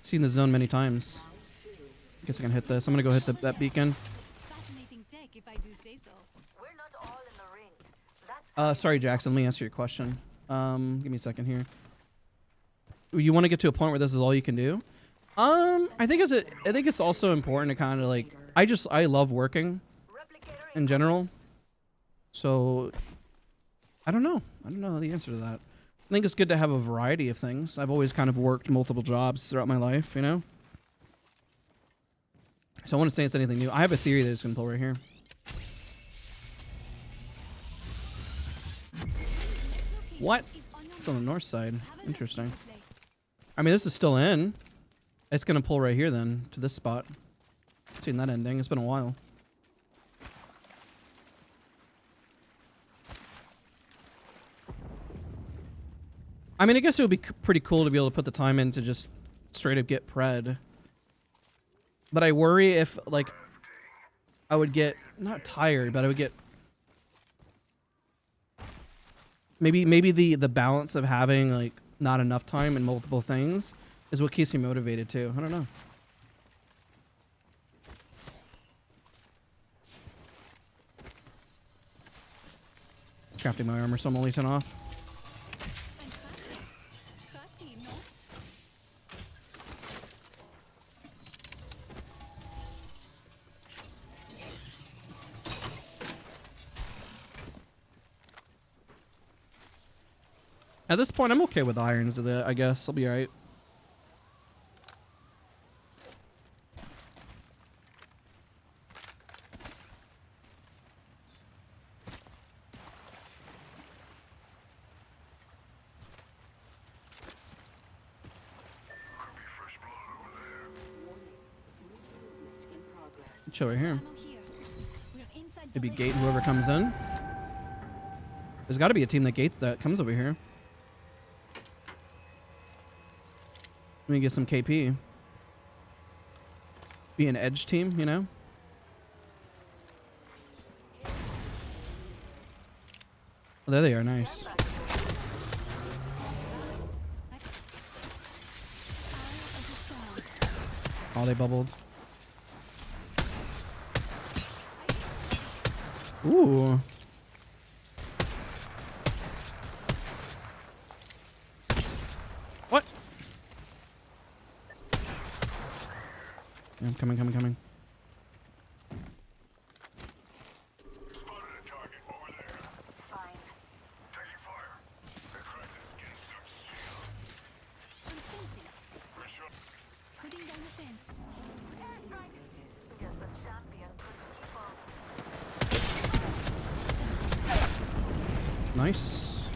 Speaker 1: Seen the zone many times. Guess I can hit this. I'm going to go hit that beacon.
Speaker 6: Fascinating tech, if I do say so.
Speaker 3: We're not all in the ring. That's
Speaker 1: Sorry, Jackson. Let me answer your question. Give me a second here. You want to get to a point where this is all you can do? I think it's also important to kind of like I love working
Speaker 3: replicator
Speaker 1: in general. So I don't know the answer to that. I think it's good to have a variety of things. I've always kind of worked multiple jobs throughout my life, you know? So I wouldn't say it's anything new. I have a theory that it's going to pull right here. What? It's on the north side. Interesting. I mean, this is still in. It's going to pull right here then to this spot. Seen that ending. It's been a while. I mean, I guess it would be pretty cool to be able to put the time in to just straight up get pred. But I worry if, like, I would get, not tired, but I would get... Maybe the balance of having, like, not enough time in multiple things is what keeps me motivated, too. I don't know. Crafting my armor, so I'm only 10 off.
Speaker 6: Crafty, no?
Speaker 1: At this point, I'm okay with irons, I guess. I'll be alright.
Speaker 5: Could be fresh blood over there.
Speaker 1: Chill right here.
Speaker 6: Ammo here. We're inside the
Speaker 1: Maybe
Speaker 6: ring.
Speaker 1: gate whoever comes in. There's got to be a team that gates that comes over here. Let me get some KP. Be an edge team, you know? Oh, there they are. Nice.
Speaker 6: Eye of the storm.
Speaker 1: Oh, they bubbled. Ooh. What? Yeah, I'm coming.
Speaker 5: Spotted a target over there.
Speaker 3: fine.
Speaker 5: Taking fire. They cracked the skin suit shield.
Speaker 6: I'm fencing.
Speaker 5: Good shot.
Speaker 6: Putting down the fence.
Speaker 3: Airstrike. Guess the champion couldn't keep up.
Speaker 1: Nice.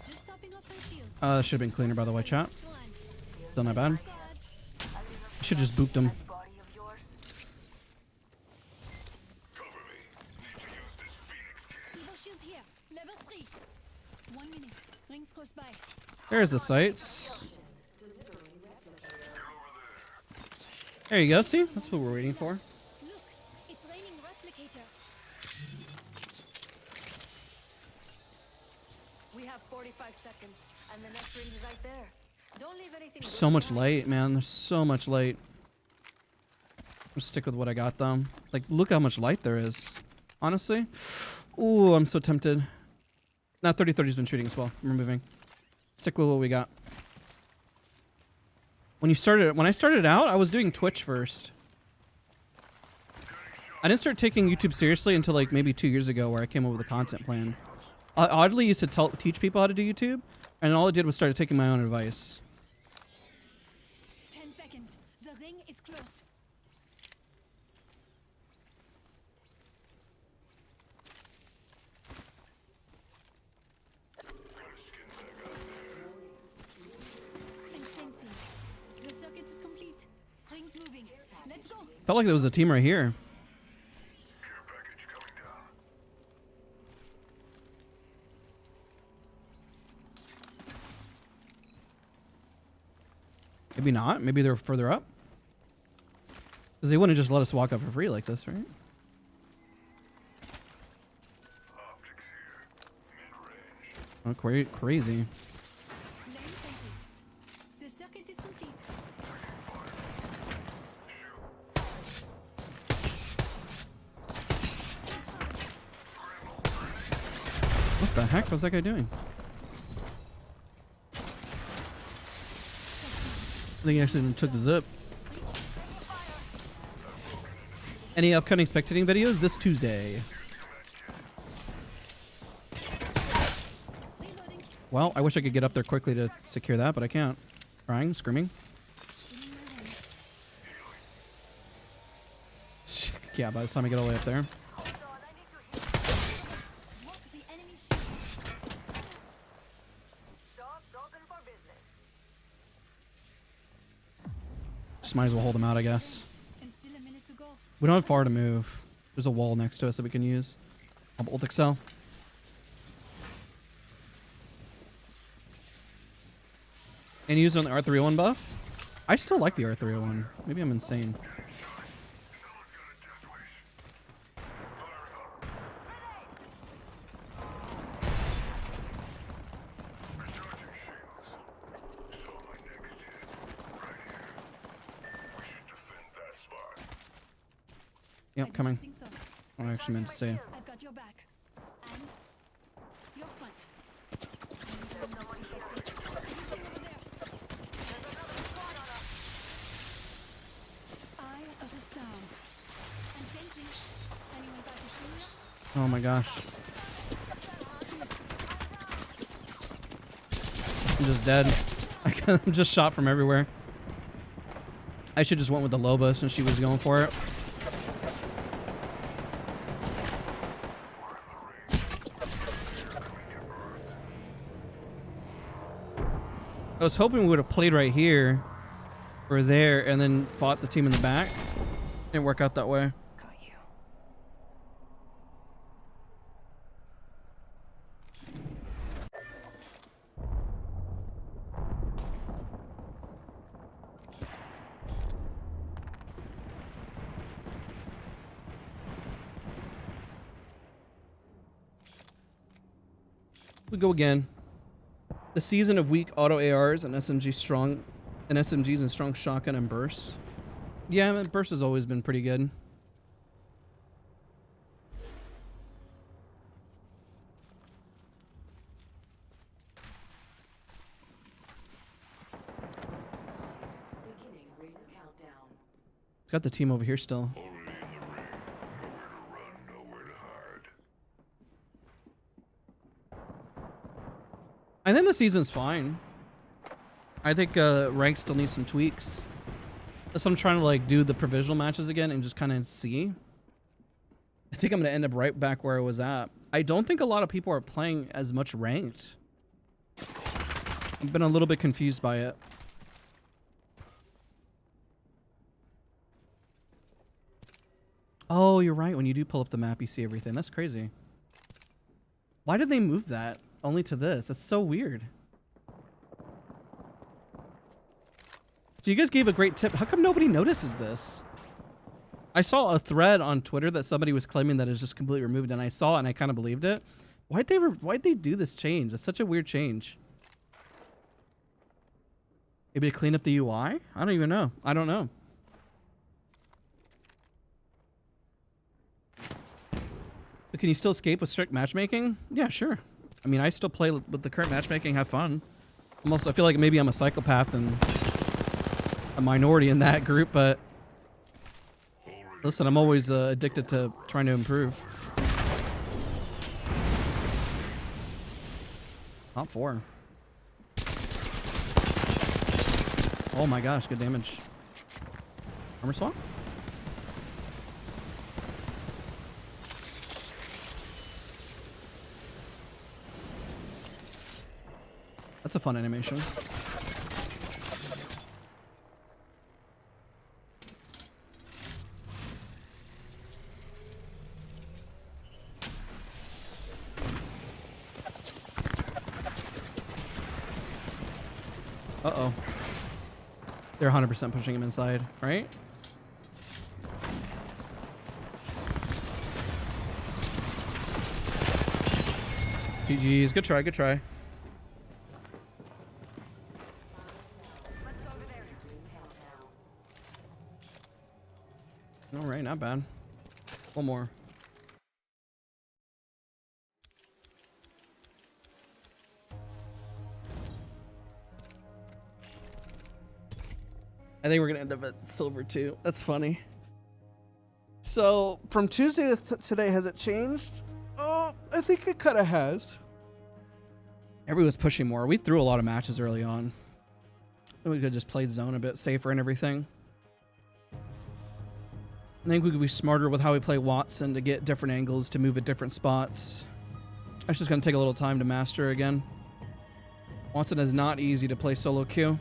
Speaker 6: Just topping off my shields.
Speaker 1: Should have been cleaner, by the way, chat.
Speaker 6: Next one.
Speaker 1: Still not bad.
Speaker 6: Squad.
Speaker 1: Should just booped him.
Speaker 3: That body of yours.
Speaker 5: Cover me. Need to use this Phoenix kit.
Speaker 6: Evo shield here. Level 3. 1 minute. Rings close by.
Speaker 1: There's the sights. There you go. See? That's what we're waiting for.
Speaker 6: Look.
Speaker 8: Don't leave anything
Speaker 1: So much light, man. There's so much light. I'll stick with what I got though. Like, look how much light there is. Honestly. Ooh, I'm so tempted. Now 30-30's been shooting as well. We're moving. Stick with what we got. When I started out, I was doing Twitch first. I didn't start taking YouTube seriously until like maybe 2 years ago, where I came up with a content plan. I oddly used to teach people how to do YouTube, and all I did was started taking my own advice.
Speaker 6: 10 seconds. The ring is close. I'm fencing. The circuit is complete. Ring's moving. Let's go.
Speaker 1: Felt like there was a team right here.
Speaker 5: Care package coming down.
Speaker 1: Maybe not. Maybe they're further up. Because they wouldn't just let us walk up for free like this, right?
Speaker 5: Optics here. Mid-range.
Speaker 1: Oh, crazy.
Speaker 6: Lane fences. The circuit is complete.
Speaker 1: What the heck was that guy doing? I think he actually took the zip. Any upcoming spectating videos this Tuesday?
Speaker 6: Reloading.
Speaker 1: Well, I wish I could get up there quickly to secure that, but I can't. Crying, screaming. Yeah, by the time I get all the way up there.
Speaker 6: Walk the enemy shield.
Speaker 3: Stop, open for business.
Speaker 1: Just might as well hold him out, I guess.
Speaker 6: And still a minute to go.
Speaker 1: We don't have far to move. There's a wall next to us that we can use. I'll ult excel. Any use on the R301 buff? I still like the R301. Maybe I'm insane. Yep, coming.
Speaker 6: Think so.
Speaker 1: I actually meant to say.
Speaker 6: I've got your back. And your front. Eye of the storm. I'm fencing. Anyone passes through here?
Speaker 1: Oh my gosh. I'm just dead. I'm just shot from everywhere. I should just went with the Loba since she was going for it. I was hoping we would have played right here or there and then fought the team in the back. Didn't work out that way.
Speaker 8: Got you.
Speaker 1: We go again. The season of weak auto ARs and SMGs and strong shotgun and bursts. Yeah, I mean, burst has always been pretty good.
Speaker 8: Beginning ring countdown.
Speaker 1: It's got the team over here still.
Speaker 5: Already in the ring. Nowhere to run, nowhere to hide.
Speaker 1: I think the season's fine. I think rank still needs some tweaks. So I'm trying to like do the provisional matches again and just kind of see. I think I'm gonna end up right back where I was at. I don't think a lot of people are playing as much ranked. I've been a little bit confused by it. Oh, you're right. When you do pull up the map, you see everything. That's crazy. Why did they move that only to this? That's so weird. So you guys gave a great tip. How come nobody notices this? I saw a thread on Twitter that somebody was claiming that it's just completely removed, and I saw it and I kind of believed it. Why'd they do this change? It's such a weird change. Maybe to clean up the UI? I don't even know. I don't know. But can you still escape with strict matchmaking? Yeah, sure. I mean, I still play with the current matchmaking, have fun. I feel like maybe I'm a psychopath and a minority in that group, but listen, I'm always addicted to trying to improve. Top 4. Oh my gosh, good damage. Armor swap? That's a fun animation. Uh-oh. They're 100% pushing him inside, right? GG's. Good try, good try. All right, not bad. One more. I think we're gonna end up at silver too. That's funny. So from Tuesday to today, has it changed? Oh, I think it kind of has. Everyone's pushing more. We threw a lot of matches early on. We could have just played zone a bit safer and everything. I think we could be smarter with how we play Wattson to get different angles, to move at different spots. It's just going to take a little time to master again. Wattson is not easy to play solo queue.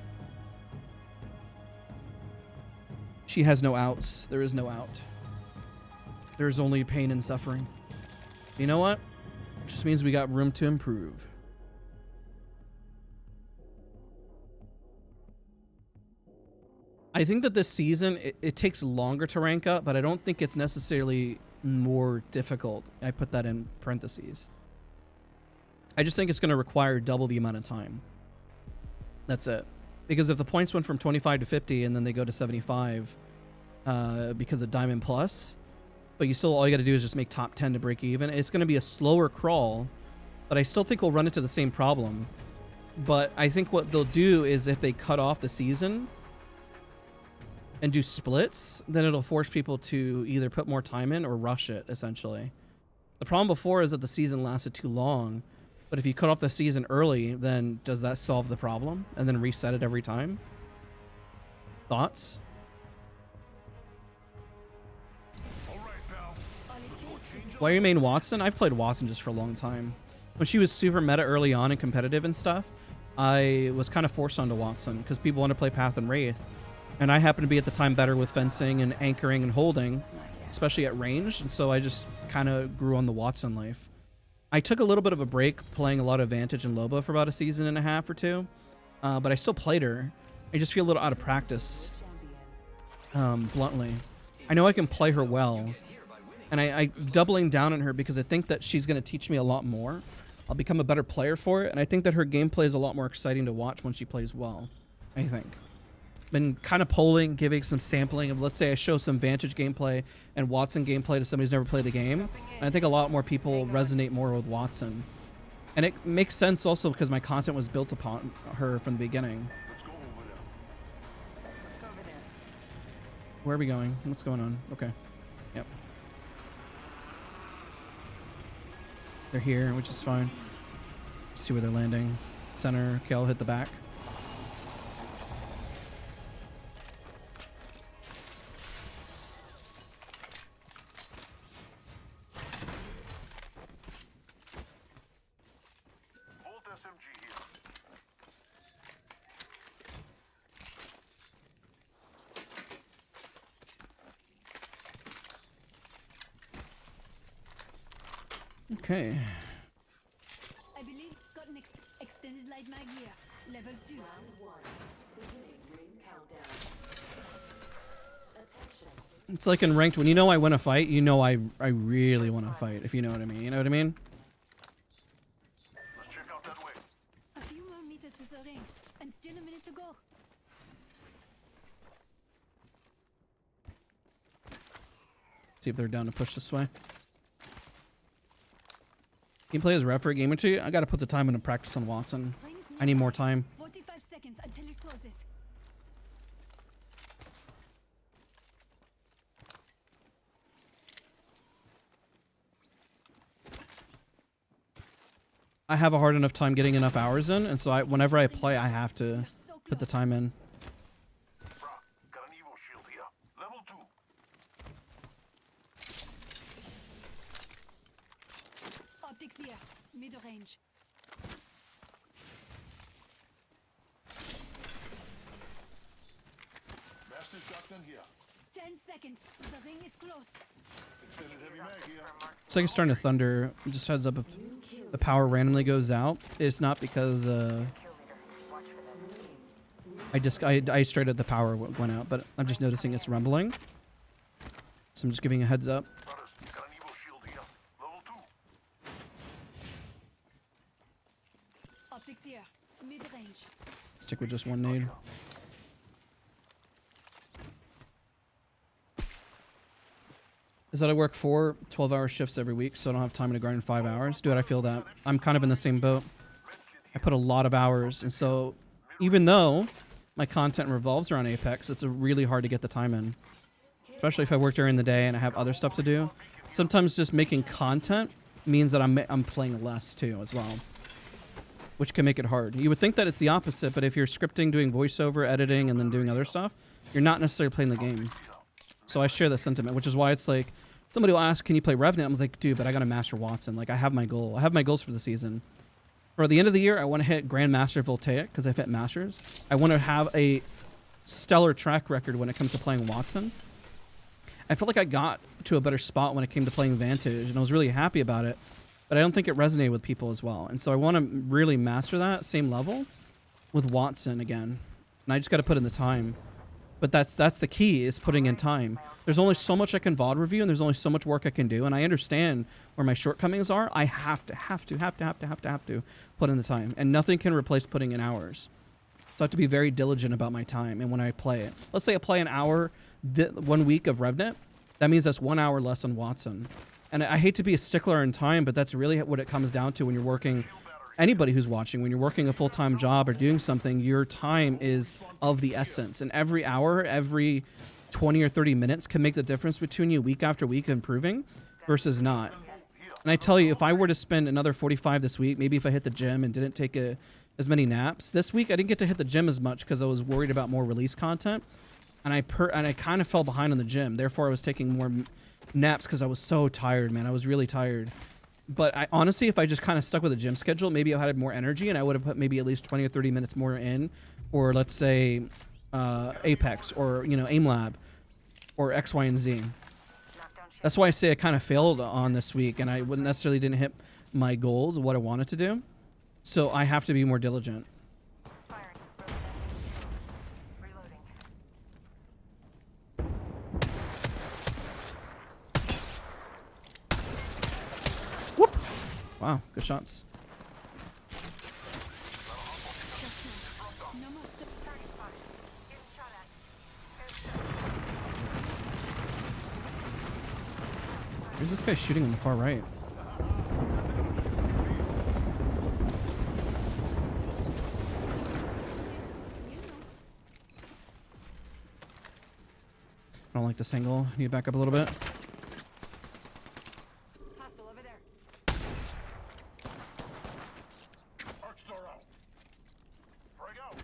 Speaker 1: She has no outs. There is no out. There is only pain and suffering. You know what? It just means we got room to improve. I think that this season, it takes longer to rank up, but I don't think it's necessarily more difficult. I put that in parentheses. I just think it's going to require double the amount of time. That's it. Because if the points went from 25 to 50 and then they go to 75 because of Diamond Plus, but all you got to do is just make top 10 to break even, it's going to be a slower crawl, but I still think we'll run into the same problem. But I think what they'll do is if they cut off the season and do splits, then it'll force people to either put more time in or rush it, essentially. The problem before is that the season lasted too long, but if you cut off the season early, then does that solve the problem? And then reset it every time? Thoughts? Why are you main Wattson? I've played Wattson just for a long time. When she was super meta early on and competitive and stuff, I was kind of forced onto Wattson because people want to play Path and Wraith. And I happened to be at the time better with fencing and anchoring and holding, especially at range. And so I just kind of grew on the Wattson life. I took a little bit of a break playing a lot of Vantage and Loba for about a season and a half or two. But I still played her. I just feel a little out of practice, bluntly. I know I can play her well. And I'm doubling down on her because I think that she's going to teach me a lot more. I'll become a better player for it. And I think that her gameplay is a lot more exciting to watch when she plays well, I think. Been kind of polling, giving some sampling of, let's say I show some Vantage gameplay and Wattson gameplay to somebody who's never played the game. And I think a lot more people resonate more with Wattson. And it makes sense also because my content was built upon her from the beginning.
Speaker 5: Let's go over there.
Speaker 4: Let's go over there.
Speaker 1: Where are we going? What's going on? Okay. Yep. They're here, which is fine. See where they're landing. Center, okay, I'll hit the back.
Speaker 5: Volt SMG here.
Speaker 1: Okay.
Speaker 6: I believe got an extended light mag here. Level 2.
Speaker 8: Round 1. Beginning ring countdown. Attention.
Speaker 1: It's like in ranked, when you know I win a fight, you know I really want to fight, if you know what I mean. You know what I mean?
Speaker 5: Let's check out that way.
Speaker 6: A few more meters to the ring, and still a minute to go.
Speaker 1: See if they're down to push this way. Can you play as ref for a game or two? I gotta put the time into practice on Wattson.
Speaker 6: Ring is
Speaker 1: I need more
Speaker 6: nearby.
Speaker 1: time.
Speaker 6: 45 seconds until it closes.
Speaker 1: I have a hard enough time getting enough hours in, and so whenever I play, I have to
Speaker 6: You're so
Speaker 1: put the
Speaker 6: close.
Speaker 1: time in.
Speaker 5: Bra, got an Evo shield here. Level 2.
Speaker 6: Optics here. Middle range.
Speaker 5: Master shotgun here.
Speaker 6: 10 seconds. The ring is close.
Speaker 5: Extended heavy mag here.
Speaker 1: It's like it's starting to thunder. Just heads up if the power randomly goes out. It's not because I straight up the power went out, but I'm just noticing it's rumbling. So I'm just giving a heads up.
Speaker 5: Brothers, got an Evo shield here. Level 2.
Speaker 6: Optics here. Mid range.
Speaker 1: Stick with just one nade. Is that I work 4 12-hour shifts every week, so I don't have time to grind 5 hours. Dude, I feel that. I'm kind of in the same boat. I put a lot of hours, and so even though my content revolves around Apex, it's really hard to get the time in. Especially if I work during the day and I have other stuff to do. Sometimes just making content means that I'm playing less too as well, which can make it hard. You would think that it's the opposite, but if you're scripting, doing voiceover, editing, and then doing other stuff, you're not necessarily playing the game. So I share the sentiment, which is why it's like, somebody will ask, can you play Revenant? I'm like, dude, but I got to master Wattson. Like, I have my goal. I have my goals for the season. For the end of the year, I want to hit Grandmaster Voltaic because I've hit Masters. I want to have a stellar track record when it comes to playing Wattson. I felt like I got to a better spot when it came to playing Vantage, and I was really happy about it. But I don't think it resonated with people as well. And so I want to really master that same level with Wattson again. And I just got to put in the time. But that's the key, is putting in time. There's only so much I can VOD review, and there's only so much work I can do, and I understand where my shortcomings are. I have to put in the time, and nothing can replace putting in hours. So I have to be very diligent about my time and when I play it. Let's say I play an hour 1 week of Revenant. That means that's 1 hour less on Wattson. And I hate to be a stickler in time, but that's really what it comes down to when you're working. Anybody who's watching, when you're working a full-time job or doing something, your time is of the essence. And every hour, every 20 or 30 minutes can make the difference between you week after week improving versus not. And I tell you, if I were to spend another 45 this week, maybe if I hit the gym and didn't take as many naps. This week, I didn't get to hit the gym as much because I was worried about more release content. And I kind of fell behind on the gym. Therefore, I was taking more naps because I was so tired, man. I was really tired. But I honestly, if I just kind of stuck with a gym schedule, maybe I had more energy and I would have put maybe at least 20 or 30 minutes more in, or let's say Apex or, you know, Aim Lab or X, Y, and Z. That's why I say I kind of failed on this week, and I wouldn't necessarily didn't hit my goals of what I wanted to do. So I have to be more diligent.
Speaker 3: Firing. Reloading.
Speaker 1: Whoop! Wow, good shots.
Speaker 6: No more stuff.
Speaker 3: 35. Getting shot at.
Speaker 1: Where's this guy shooting on the far right?
Speaker 6: You know.
Speaker 1: I don't like this angle. Need to back up a little bit.
Speaker 3: Hostile over there.
Speaker 5: Arc star out. Frag out.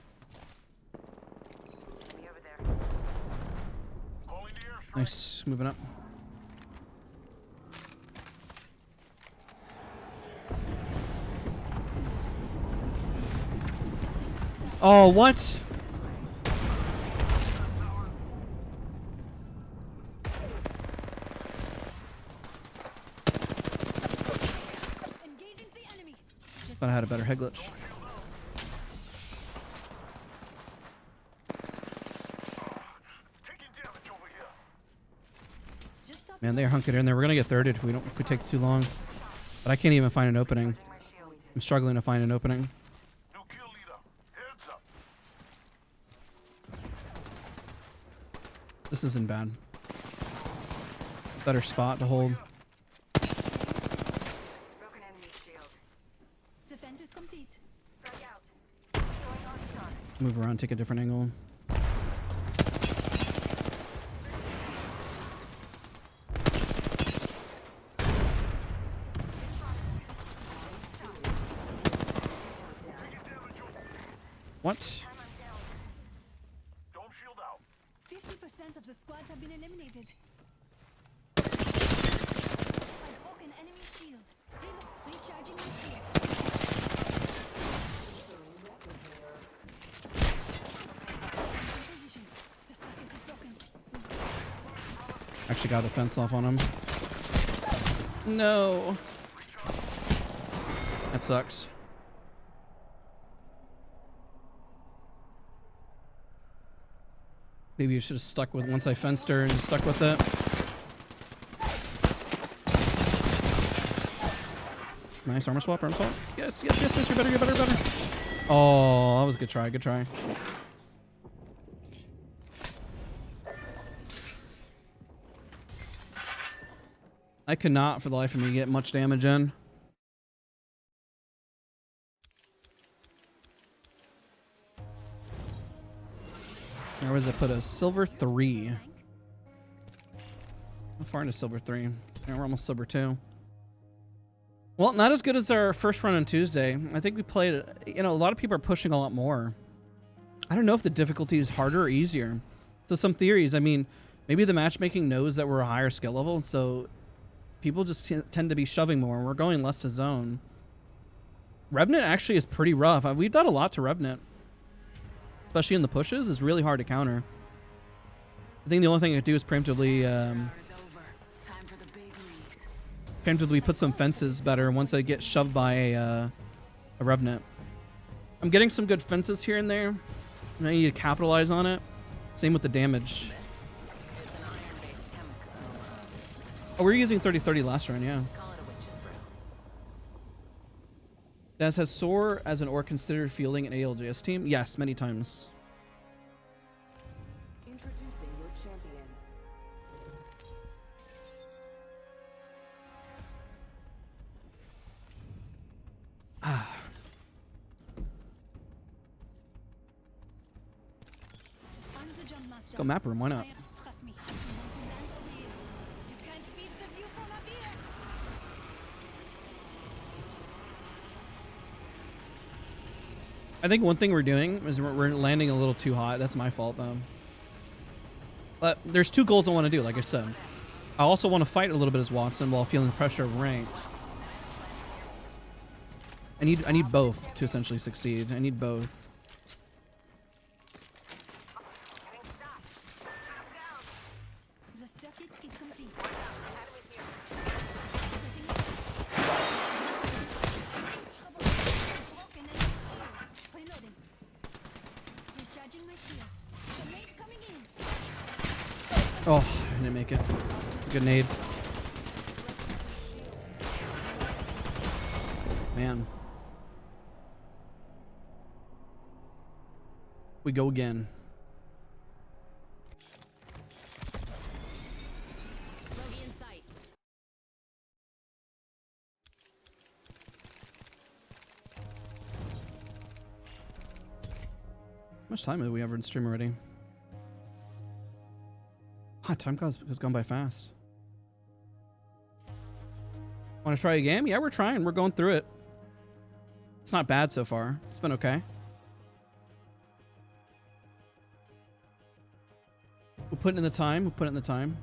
Speaker 3: Enemy over there.
Speaker 5: Calling the airstrike.
Speaker 1: Nice, moving up. Oh, what?
Speaker 6: Engaging the enemy.
Speaker 1: Thought I had a better head glitch.
Speaker 5: Taking damage over here.
Speaker 6: Just stop.
Speaker 1: Man, they're hunkered in there. We're gonna get thirded if we take too long. But I can't even find an opening.
Speaker 3: My shields.
Speaker 1: I'm struggling to find an opening.
Speaker 5: New kill leader. Heads up.
Speaker 1: This isn't bad. better spot to hold.
Speaker 3: Broken enemy shield.
Speaker 6: The fence is complete.
Speaker 3: Frag out. Going on stun.
Speaker 1: Move around, take a different angle. What?
Speaker 5: Dome shield out.
Speaker 6: 50% of the squads have been eliminated. I broke an enemy shield. Recharging my shield. Position. The circuit is broken.
Speaker 1: Actually got the fence off on him. No. That sucks. Maybe you should have stuck with once I fenced her and just stuck with it. Nice armor swap, armor swap. Yes, yes, yes, yes. You're better, you're better, you're better. Oh, that was a good try, good try. I could not, for the life of me, get much damage in. Where was it? Put a silver 3. How far into silver 3? Yeah, we're almost silver 2. Well, not as good as our first run on Tuesday. I think we played, you know, a lot of people are pushing a lot more. I don't know if the difficulty is harder or easier. So some theories, I mean, maybe the matchmaking knows that we're a higher skill level, so people just tend to be shoving more. We're going less to zone. Revenant actually is pretty rough. We've done a lot to Revenant. Especially in the pushes, is really hard to counter. I think the only thing I could do is preemptively put some fences better once I get shoved by a Revenant. I'm getting some good fences here and there, and I need to capitalize on it. Same with the damage. Oh, we were using 30-30 last run, yeah. Has Soar as an orc considered fielding an ALJS team? Yes, many times.
Speaker 8: Introducing your champion.
Speaker 6: On the jump, master.
Speaker 1: Let's go map room, why not?
Speaker 6: Trust me. You want to land over here. You can't beat the view from up here.
Speaker 1: I think one thing we're doing is we're landing a little too high. That's my fault, though. But there's two goals I want to do, like I said. I also want to fight a little bit as Wattson while feeling the pressure of ranked. I need both to essentially succeed. I need both.
Speaker 6: The circuit is complete. Broken enemy shield. Reloading. Recharging my shields. Grenade coming in.
Speaker 1: Oh, I didn't make it. It's a good nade. Man. We go again.
Speaker 2: Bogey in sight.
Speaker 1: How much time have we ever in stream already? Time has gone by fast. Want to try a game? Yeah, we're trying. We're going through it. It's not bad so far. It's been okay. We'll put in the time. We'll put it in the time.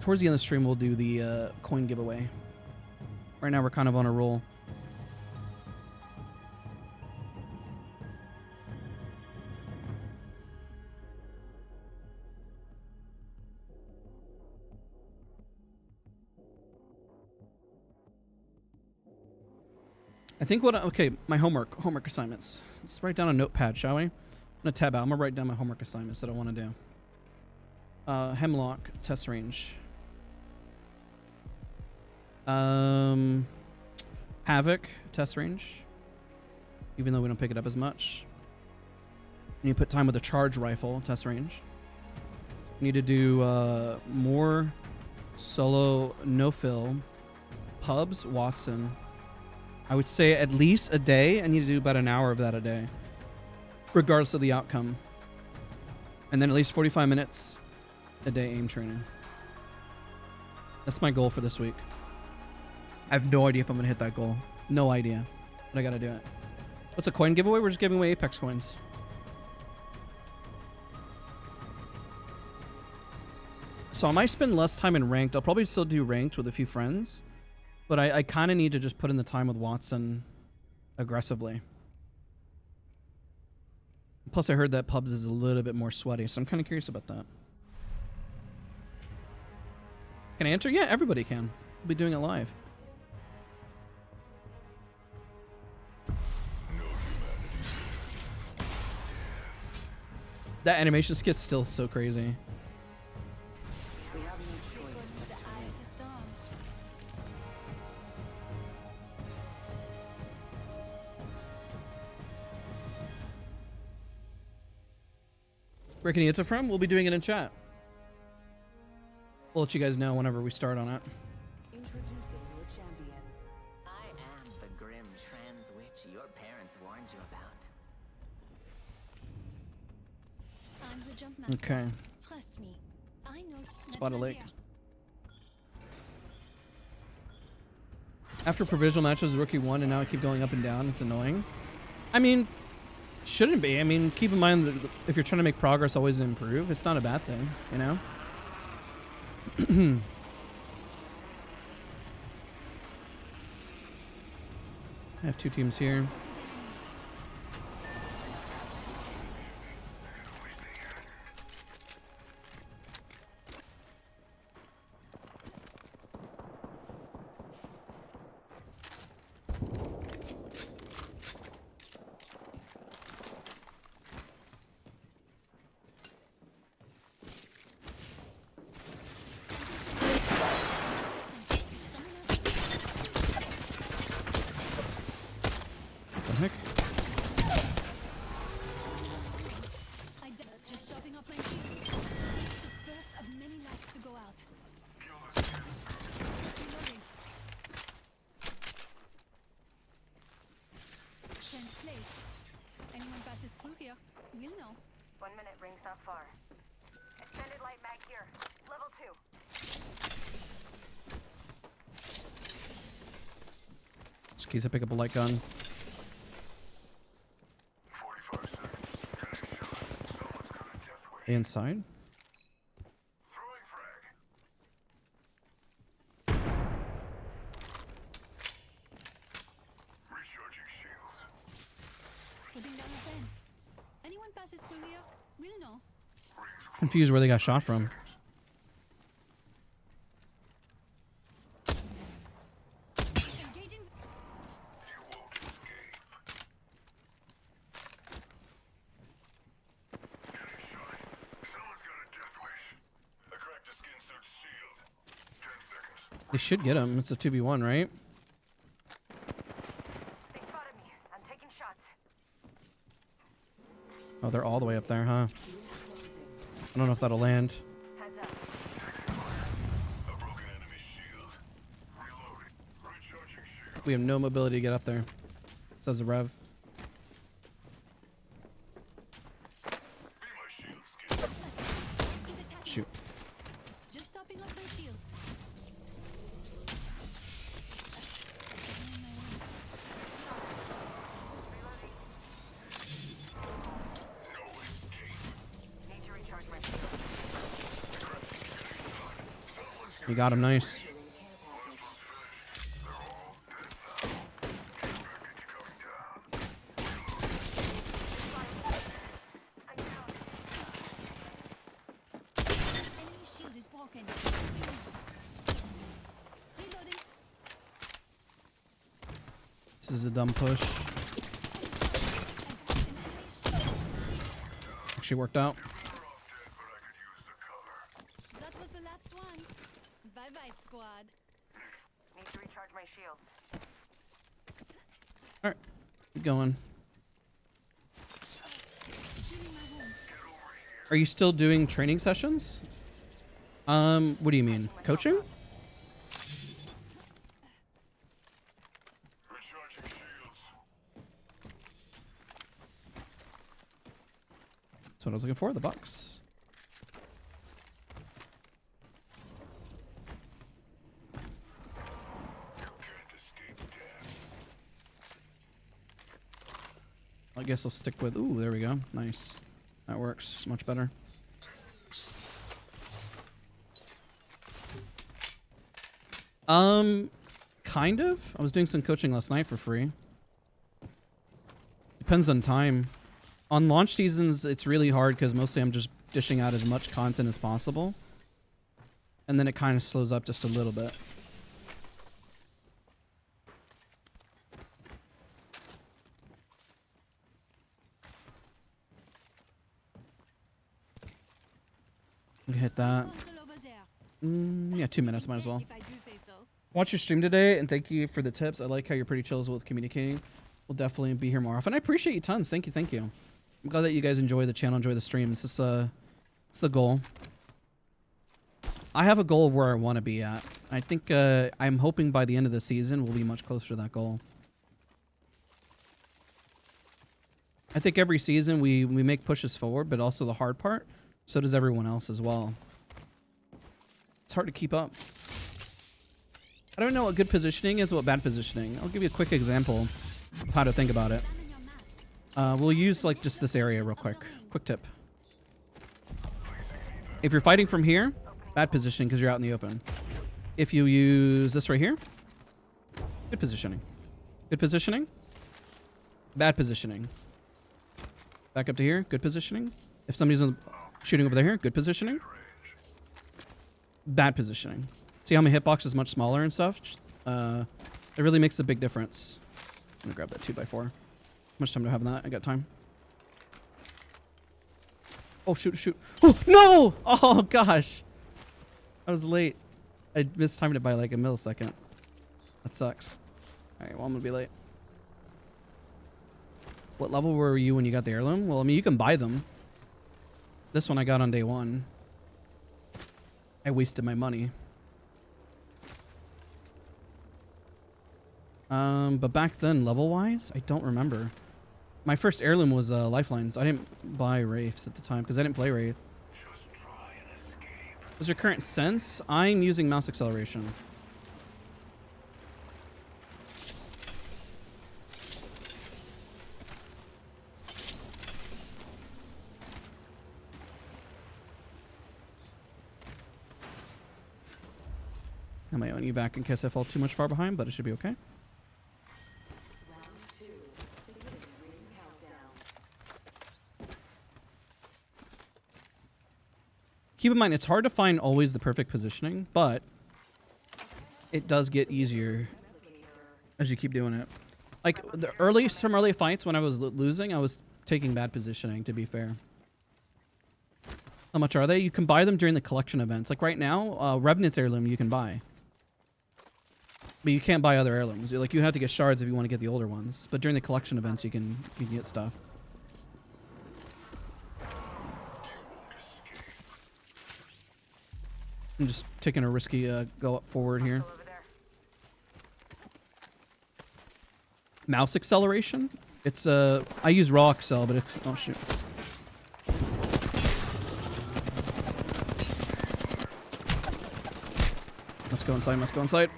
Speaker 1: Towards the end of the stream, we'll do the coin giveaway. Right now, we're kind of on a roll. I think okay, my homework assignments. Let's write down a notepad, shall we? I'm gonna tab out. I'm gonna write down my homework assignments that I want to do. Hemlock test range. Havoc test range. even though we don't pick it up as much. And you put time with a charge rifle, test range. You need to do more solo no-fill, pubs, Wattson. I would say at least a day. I need to do about an hour of that a day, regardless of the outcome. And then at least 45 minutes a day aim training. That's my goal for this week. I have no idea if I'm going to hit that goal. No idea. But I got to do it. What's a coin giveaway? We're just giving away Apex coins. So I might spend less time in ranked. I'll probably still do ranked with a few friends. But I kind of need to just put in the time with Wattson aggressively. Plus, I heard that pubs is a little bit more sweaty, so I'm kind of curious about that. Can I enter? Yeah, everybody can. We'll be doing it live. That animation skit's still so crazy.
Speaker 4: We have no choice.
Speaker 6: The eye of the storm.
Speaker 1: Where can you get it from? We'll be doing it in chat. We'll let you guys know whenever we start on it.
Speaker 8: Introducing your champion.
Speaker 9: I am the grim trans witch your parents warned you about.
Speaker 6: I'm the jump master.
Speaker 1: Okay.
Speaker 6: Trust me. I know.
Speaker 1: Spot a lake.
Speaker 6: idea.
Speaker 1: After provisional matches, rookie won, and now I keep going up and down. It's annoying. I mean, shouldn't be. I mean, keep in mind that if you're trying to make progress, always improve. It's not a bad thing, you know? I have two teams here. What the heck?
Speaker 6: Just topping up my shields. It's the first of many lights to go out. Reloading. Fence placed. Anyone passes through here, we'll know.
Speaker 3: 1 minute, ring's not far. Extended light mag here. Level 2.
Speaker 1: Skis, I pick up a light gun.
Speaker 5: 45 seconds. Getting shot. Someone's got a death wish.
Speaker 1: Inside?
Speaker 5: Throwing frag. Recharging shields.
Speaker 6: Putting down a fence. Anyone passes through here, we'll know.
Speaker 1: Confused where they got shot from.
Speaker 6: Engaging.
Speaker 5: You won't escape. Getting shot. Someone's got a death wish. I cracked a skin suit shield. 10 seconds.
Speaker 1: They should get him. It's a 2v1, right?
Speaker 3: They spotted me. I'm taking shots.
Speaker 1: Oh, they're all the way up there, huh? I don't know if that'll land.
Speaker 3: Heads up.
Speaker 5: A broken enemy shield. Reloading. Recharging shield.
Speaker 1: We have no mobility to get up there. Says the rev.
Speaker 5: Be my shield skin.
Speaker 1: Shoot.
Speaker 6: Just topping up my shields.
Speaker 5: No escape.
Speaker 3: Need to recharge my shield.
Speaker 1: You got him, nice.
Speaker 6: Enemy shield is broken. Reloading.
Speaker 1: This is a dumb push. Actually worked out.
Speaker 6: That was the last one. Bye bye, squad.
Speaker 3: Need to recharge my shield.
Speaker 1: Alright. Keep going. Are you still doing training sessions? What do you mean? Coaching?
Speaker 5: Recharging shields.
Speaker 1: That's what I was looking for, the box.
Speaker 5: You can't escape death.
Speaker 1: I guess I'll stick with... Ooh, there we go. Nice. That works much better. Kind of. I was doing some coaching last night for free. Depends on time. On launch seasons, it's really hard because mostly I'm just dishing out as much content as possible. And then it kind of slows up just a little bit. We hit that.
Speaker 6: Console over there.
Speaker 1: Yeah, 2 minutes, might as well.
Speaker 6: If I do say so.
Speaker 1: Watch your stream today, and thank you for the tips. I like how you're pretty chill with communicating. We'll definitely be here more often. I appreciate you tons. Thank you, thank you. I'm glad that you guys enjoy the channel, enjoy the streams. It's the goal. I have a goal of where I want to be at. I think I'm hoping by the end of the season we'll be much closer to that goal. I think every season we make pushes forward, but also the hard part, so does everyone else as well. It's hard to keep up. I don't know what good positioning is, what bad positioning. I'll give you a quick example of how to think about it.
Speaker 6: Examine your maps.
Speaker 1: We'll use like just this area real quick. Quick tip. If you're fighting from here, bad positioning because you're out in the open. If you use this right here, good positioning. Good positioning. Bad positioning. Back up to here, good positioning. If somebody's shooting over there, good positioning. Bad positioning. See how my hitbox is much smaller and stuff? It really makes a big difference. I'm gonna grab that 2x4. How much time do I have on that? I got time. Oh, shoot, shoot. Oh, no! Oh, gosh. I was late. I mistimed it by like a millisecond. That sucks. Alright, well, I'm gonna be late. What level were you when you got the heirloom? Well, I mean, you can buy them. This one I got on day 1. I wasted my money. But back then, level-wise, I don't remember. My first heirloom was lifelines. I didn't buy wraiths at the time because I didn't play wraith. What's your current sense? I'm using mouse acceleration. I might own you back in case I fall too much far behind, but it should be okay. Keep in mind, it's hard to find always the perfect positioning, but it does get easier as you keep doing it. Like some early fights when I was losing, I was taking bad positioning, to be fair. How much are they? You can buy them during the collection events. Like right now, Revenant's heirloom you can buy. But you can't buy other heirlooms. Like you have to get shards if you want to get the older ones. But during the collection events, you can get stuff. I'm just taking a risky go up forward here.
Speaker 3: Over there.
Speaker 1: Mouse acceleration? It's I use raw accel, but it's oh shoot. Let's go inside, let's go inside.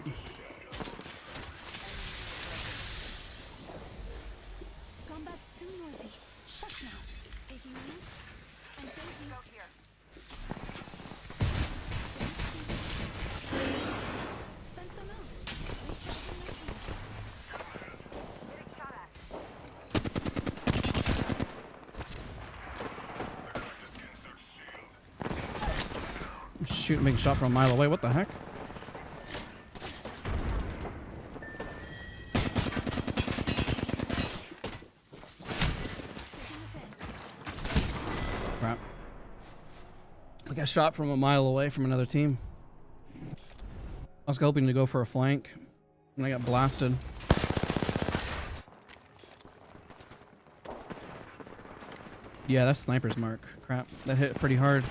Speaker 6: Combat's too noisy. Shut now. Taking you. And thank you.
Speaker 3: Go here.
Speaker 6: Spend some out. Recharging my shields.
Speaker 3: Getting shot at.
Speaker 1: Shoot, making a shot from a mile away. What the heck?
Speaker 6: Setting the fence.
Speaker 1: Crap. I got shot from a mile away from another team. I was hoping to go for a flank, and I got blasted. Yeah, that's sniper's mark. Crap, that hit pretty hard.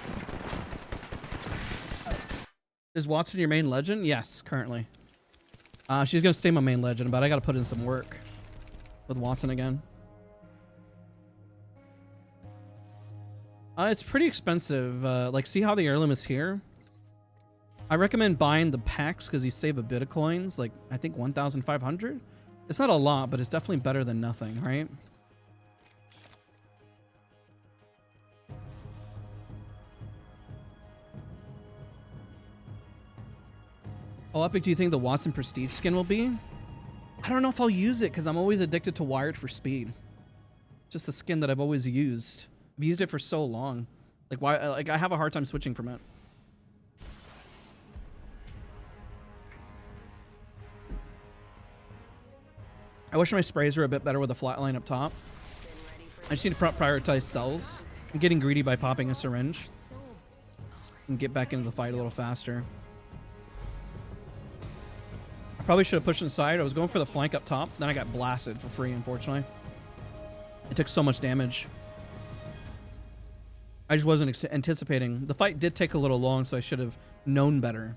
Speaker 1: Is Wattson your main legend? Yes, currently. She's gonna stay my main legend, but I gotta put in some work with Wattson again. It's pretty expensive. Like, see how the heirloom is here? I recommend buying the packs because you save a bit of coins. Like, I think 1,500. It's not a lot, but it's definitely better than nothing, right? How epic do you think the Wattson Prestige skin will be? I don't know if I'll use it because I'm always addicted to Wired for speed. Just the skin that I've always used. I've used it for so long. Like, why? Like, I have a hard time switching from it. I wish my sprays were a bit better with a flat line up top. I just need to prioritize cells. I'm getting greedy by popping a syringe. And get back into the fight a little faster. I probably should have pushed inside. I was going for the flank up top. Then I got blasted for free, unfortunately. It took so much damage. I just wasn't anticipating. The fight did take a little long, so I should have known better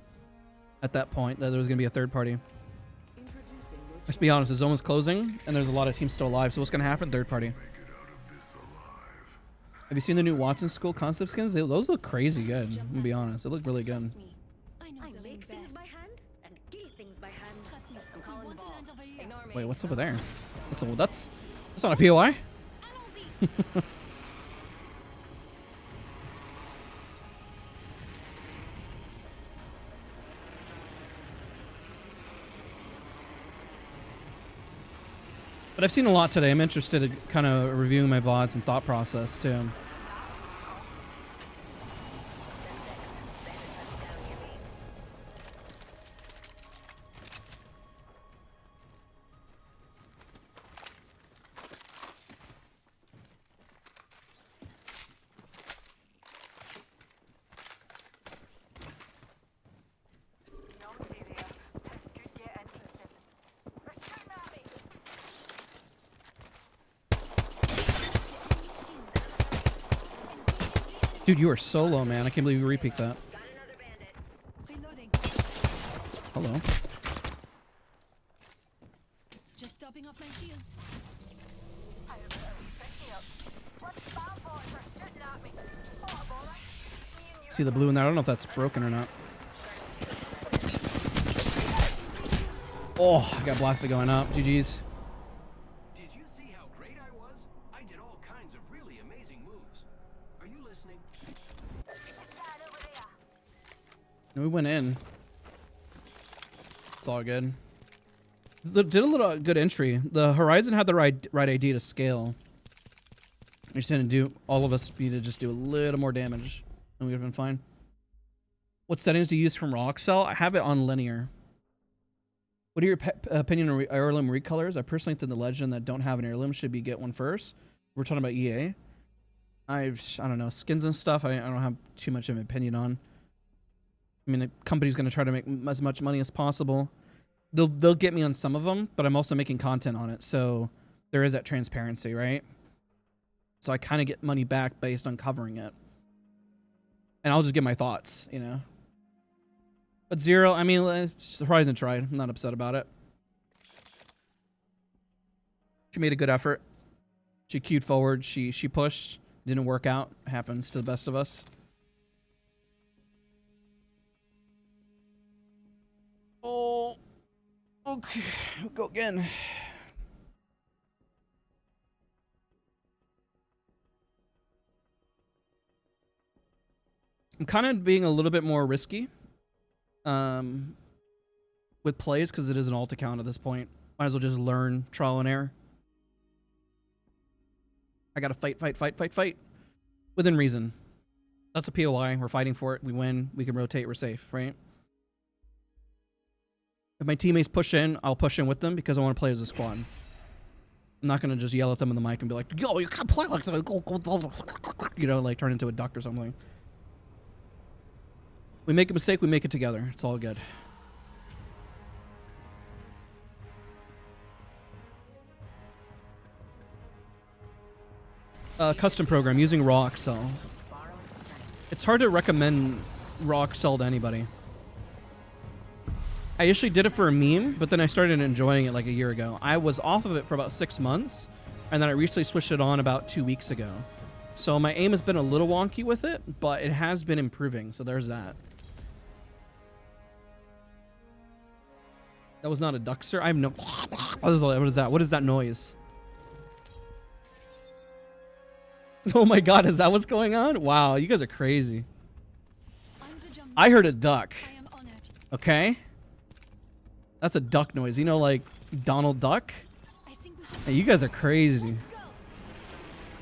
Speaker 1: at that point that there was going to be a third party. Let's be honest, the zone was closing, and there's a lot of teams still alive. So what's going to happen? Third party. Have you seen the new Wattson School concept skins? Those look crazy good. I'm gonna be honest. They look really good.
Speaker 2: Trust me. I know
Speaker 4: I
Speaker 2: the
Speaker 4: make things
Speaker 2: best.
Speaker 4: by hand and kill things by hand.
Speaker 2: Trust me.
Speaker 4: I'm
Speaker 2: We
Speaker 4: calling the
Speaker 2: want to
Speaker 4: ball.
Speaker 2: land over here.
Speaker 4: Ignore me.
Speaker 1: Wait, what's over there? That's not a POI?
Speaker 2: Allons-y.
Speaker 1: But I've seen a lot today. I'm interested in kind of reviewing my VODs and thought process too. Dude, you are so low, man. I can't believe you repeat that.
Speaker 2: Reloading.
Speaker 1: Hello.
Speaker 2: Just topping off my shields.
Speaker 1: See the blue in there? I don't know if that's broken or not. Oh, I got blasted going up. GG's.
Speaker 7: Did you see how great I was? I did all kinds of really amazing moves. Are you listening?
Speaker 1: And we went in. It's all good. Did a little good entry. The Horizon had the right ID to scale. We just didn't do, all of us need to just do a little more damage and we would have been fine. What settings do you use from Roxel? I have it on linear. What are your opinion on heirloom recolors? I personally think the legend that don't have an heirloom should be get one first. We're talking about EA. I don't know, skins and stuff. I don't have too much of an opinion on. I mean, the company's going to try to make as much money as possible. They'll get me on some of them, but I'm also making content on it, so there is that transparency, right? So I kind of get money back based on covering it, and I'll just give my thoughts, you know. But Zero, I mean, Horizon tried. I'm not upset about it. She made a good effort. She queued forward. She pushed. Didn't work out. Happens to the best of us. Oh, okay. We'll go again. I'm kind of being a little bit more risky with plays because it is an alt account at this point. Might as well just learn trial and error. I gotta fight within reason. That's a POI. We're fighting for it. We win. We can rotate. We're safe, right? If my teammates push in, I'll push in with them because I want to play as a squad. I'm not gonna just yell at them in the mic and be like, "Yo, you can't play like that." You know, like turn into a duck or something. We make a mistake, we make it together. It's all good. custom program using raw Excel.
Speaker 9: Borrowed strength.
Speaker 1: It's hard to recommend raw Excel to anybody. I initially did it for a meme, but then I started enjoying it like a year ago. I was off of it for about 6 months, and then I recently switched it on about 2 weeks ago. So my aim has been a little wonky with it, but it has been improving, so there's that. That was not a duck, sir. I have no... What is that? What is that noise? Oh my god, is that what's going on? Wow, you guys are crazy.
Speaker 6: I'm the jump.
Speaker 1: I heard a duck.
Speaker 6: I am honored.
Speaker 1: Okay? That's a duck noise. You know, like Donald Duck?
Speaker 6: I think we should
Speaker 1: Hey, you guys are crazy.
Speaker 6: go.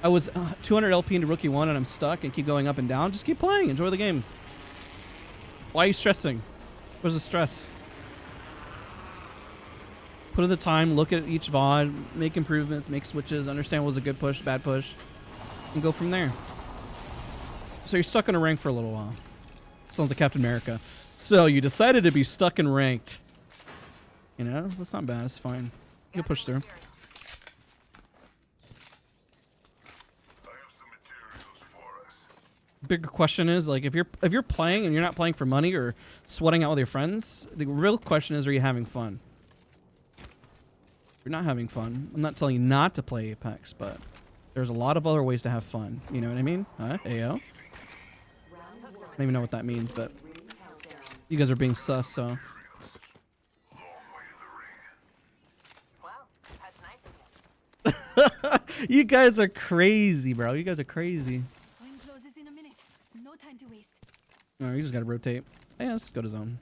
Speaker 1: I was 200 LP into Rookie 1 and I'm stuck and keep going up and down. Just keep playing. Enjoy the game. Why are you stressing? Where's the stress? Put in the time, look at each VOD, make improvements, make switches, understand what was a good push, bad push, and go from there. So you're stuck in a rank for a little while. Sounds like Captain America. So you decided to be stuck in ranked. You know, that's not bad. It's fine. You'll push through.
Speaker 5: I have some materials for us.
Speaker 1: Big question is, like, if you're playing and you're not playing for money or sweating out with your friends, the real question is, are you having fun? If you're not having fun, I'm not telling you not to play Apex, but there's a lot of other ways to have fun. You know what I mean? Huh? Ayo? I don't even know what that means, but you guys are being sus, so.
Speaker 5: Long way to the ring.
Speaker 9: Well, that's nice of you.
Speaker 1: You guys are crazy, bro. You guys are crazy.
Speaker 6: Ring closes in a minute. No time to waste.
Speaker 1: All right, you just gotta rotate. Yeah, let's go to zone.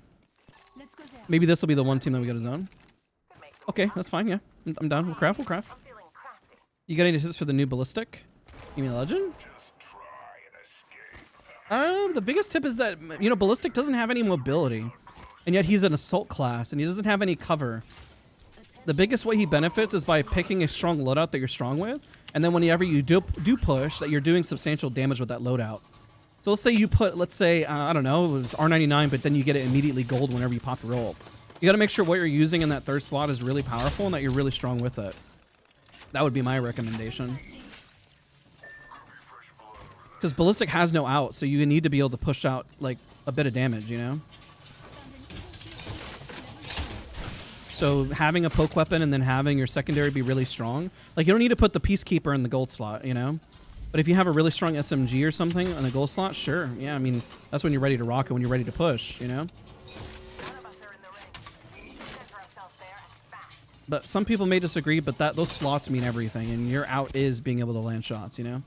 Speaker 6: Let's go there.
Speaker 1: Maybe this will be the one team that we go to zone.
Speaker 9: Could make some
Speaker 1: Okay, that's fine. Yeah, I'm down. We'll craft. We'll craft.
Speaker 9: I'm feeling crafty.
Speaker 1: You got any tips for the new ballistic? You mean legend?
Speaker 5: Just try and escape.
Speaker 1: The biggest tip is that, you know, ballistic doesn't have any mobility, and yet he's an assault class, and he doesn't have any cover. The biggest way he benefits is by picking a strong loadout that you're strong with, and then whenever you do push, that you're doing substantial damage with that loadout. So let's say you put, I don't know, it was R99, but then you get it immediately gold whenever you pop your ult. You got to make sure what you're using in that third slot is really powerful and that you're really strong with it. That would be my recommendation. Because ballistic has no out, so you need to be able to push out like a bit of damage, you know? So having a poke weapon and then having your secondary be really strong, like you don't need to put the Peacekeeper in the gold slot, you know? But if you have a really strong SMG or something in the gold slot, sure. Yeah, I mean, that's when you're ready to rock it, when you're ready to push, you know?
Speaker 9: None of us are in the ring. Center ourselves there and fast.
Speaker 1: But some people may disagree, but those slots mean everything, and your out is being able to land shots, you know?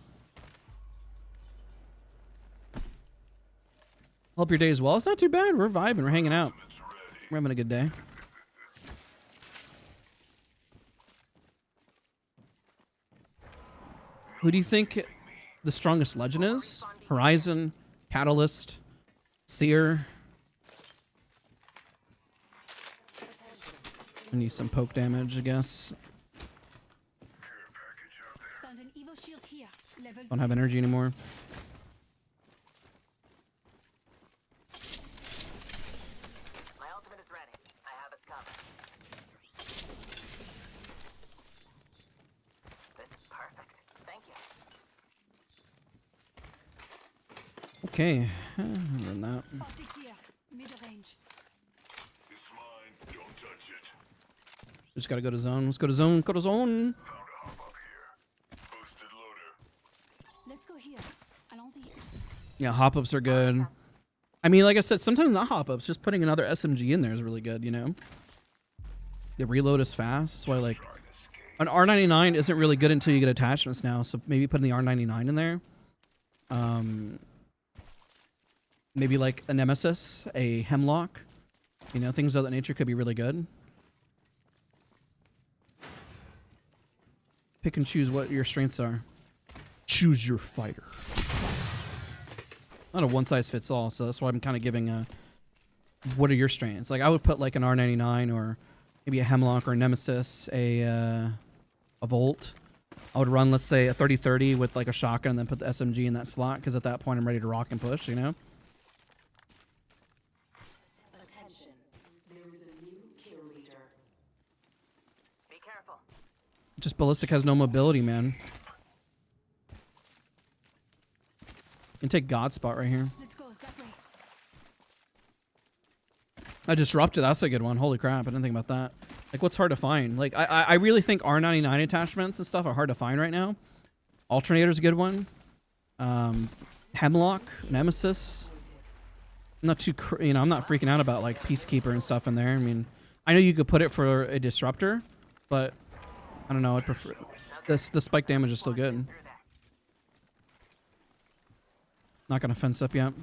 Speaker 1: Hope your day is well. It's not too bad. We're vibing. We're hanging out. We're having a good day. Who do you think the strongest legend is? Horizon, Catalyst, Seer. I need some poke damage, I guess.
Speaker 6: Found an Evo shield here. Level
Speaker 1: Don't have energy anymore.
Speaker 9: My ultimate is ready. I have it covered. This is perfect. Thank you.
Speaker 1: Okay. Run that.
Speaker 6: Optics here. Mid range.
Speaker 5: It's mine. Don't touch it.
Speaker 1: Just gotta go to zone. Let's go to zone. Go to zone.
Speaker 5: Found a hop up here. Boosted loader.
Speaker 6: Let's go here. Allons-y.
Speaker 1: Yeah, hop ups are good. I mean, like I said, sometimes not hop ups. Just putting another SMG in there is really good, you know? The reload is fast. That's why, like, an R99 isn't really good until you get attachments now. So maybe putting the R99 in there. Maybe like a Nemesis, a Hemlock. You know, things of that nature could be really good. Pick and choose what your strengths are. Choose your fighter. Not a one size fits all, so that's why I'm kind of giving a. What are your strengths? Like I would put like an R99 or maybe a Hemlock or a Nemesis, a Volt. I would run, let's say, a 30-30 with like a shotgun and then put the SMG in that slot because at that point I'm ready to rock and push, you know?
Speaker 8: Attention. There is a new kill leader.
Speaker 9: Be careful.
Speaker 1: Just ballistic has no mobility, man. can take God spot right here.
Speaker 6: Let's go that way.
Speaker 1: I disrupted. That's a good one. Holy crap! I didn't think about that. Like, what's hard to find? Like, I really think R99 attachments and stuff are hard to find right now. Alternator's a good one. Hemlock, Nemesis. I'm not too, I'm not freaking out about like Peacekeeper and stuff in there. I mean, I know you could put it for a disruptor, but I don't know. I'd prefer this. The spike damage is still good. Not gonna fence up yet.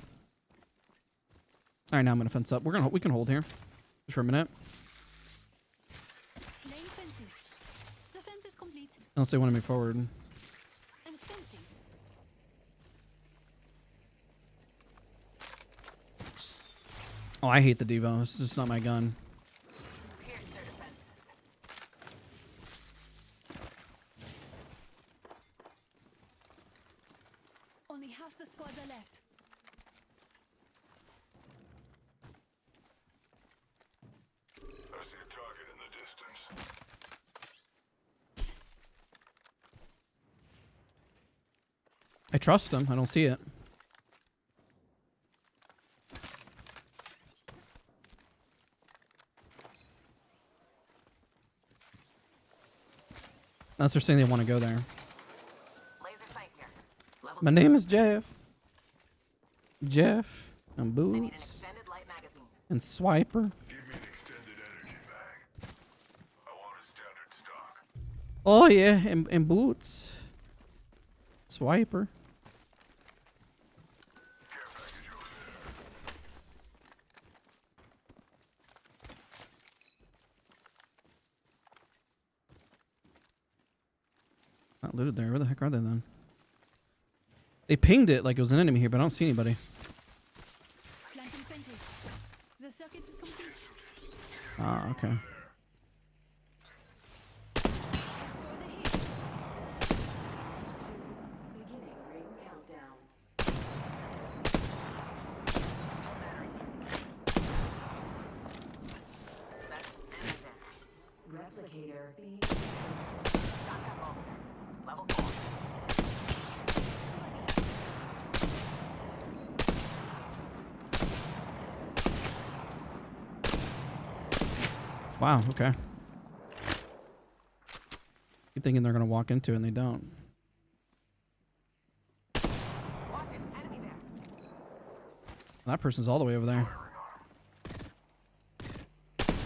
Speaker 1: All right, now I'm gonna fence up. We can hold here just for a minute.
Speaker 6: Laying fences. The fence is complete.
Speaker 1: Unless they want to move forward.
Speaker 6: And fencing.
Speaker 1: Oh, I hate the Devo. It's just not my gun.
Speaker 3: Pierce their defenses.
Speaker 6: Only half the squads are left.
Speaker 5: I see a target in the distance.
Speaker 1: I trust him. I don't see it. Unless they're saying they want to go there.
Speaker 3: Laser sight here. Level
Speaker 1: My name is Jeff. Jeff and
Speaker 3: I need an
Speaker 1: Boots
Speaker 3: extended light magazine.
Speaker 1: and Swiper.
Speaker 5: Give me an extended energy bag. I want a standard stock.
Speaker 1: Oh yeah, and Boots. Swiper.
Speaker 5: Care package over there.
Speaker 1: Not looted there. Where the heck are they then? They pinged it like it was an enemy here, but I don't see anybody.
Speaker 6: Planting fences. The circuit is complete.
Speaker 1: Ah, okay.
Speaker 6: Score the hit.
Speaker 8: Beginning ring countdown.
Speaker 3: That's anything.
Speaker 8: Replicator being
Speaker 3: Got that roll. Level 4.
Speaker 1: Wow, okay. Keep thinking they're gonna walk into it and they don't.
Speaker 3: Watch it. Enemy there.
Speaker 1: That person's all the way over there.
Speaker 5: Taking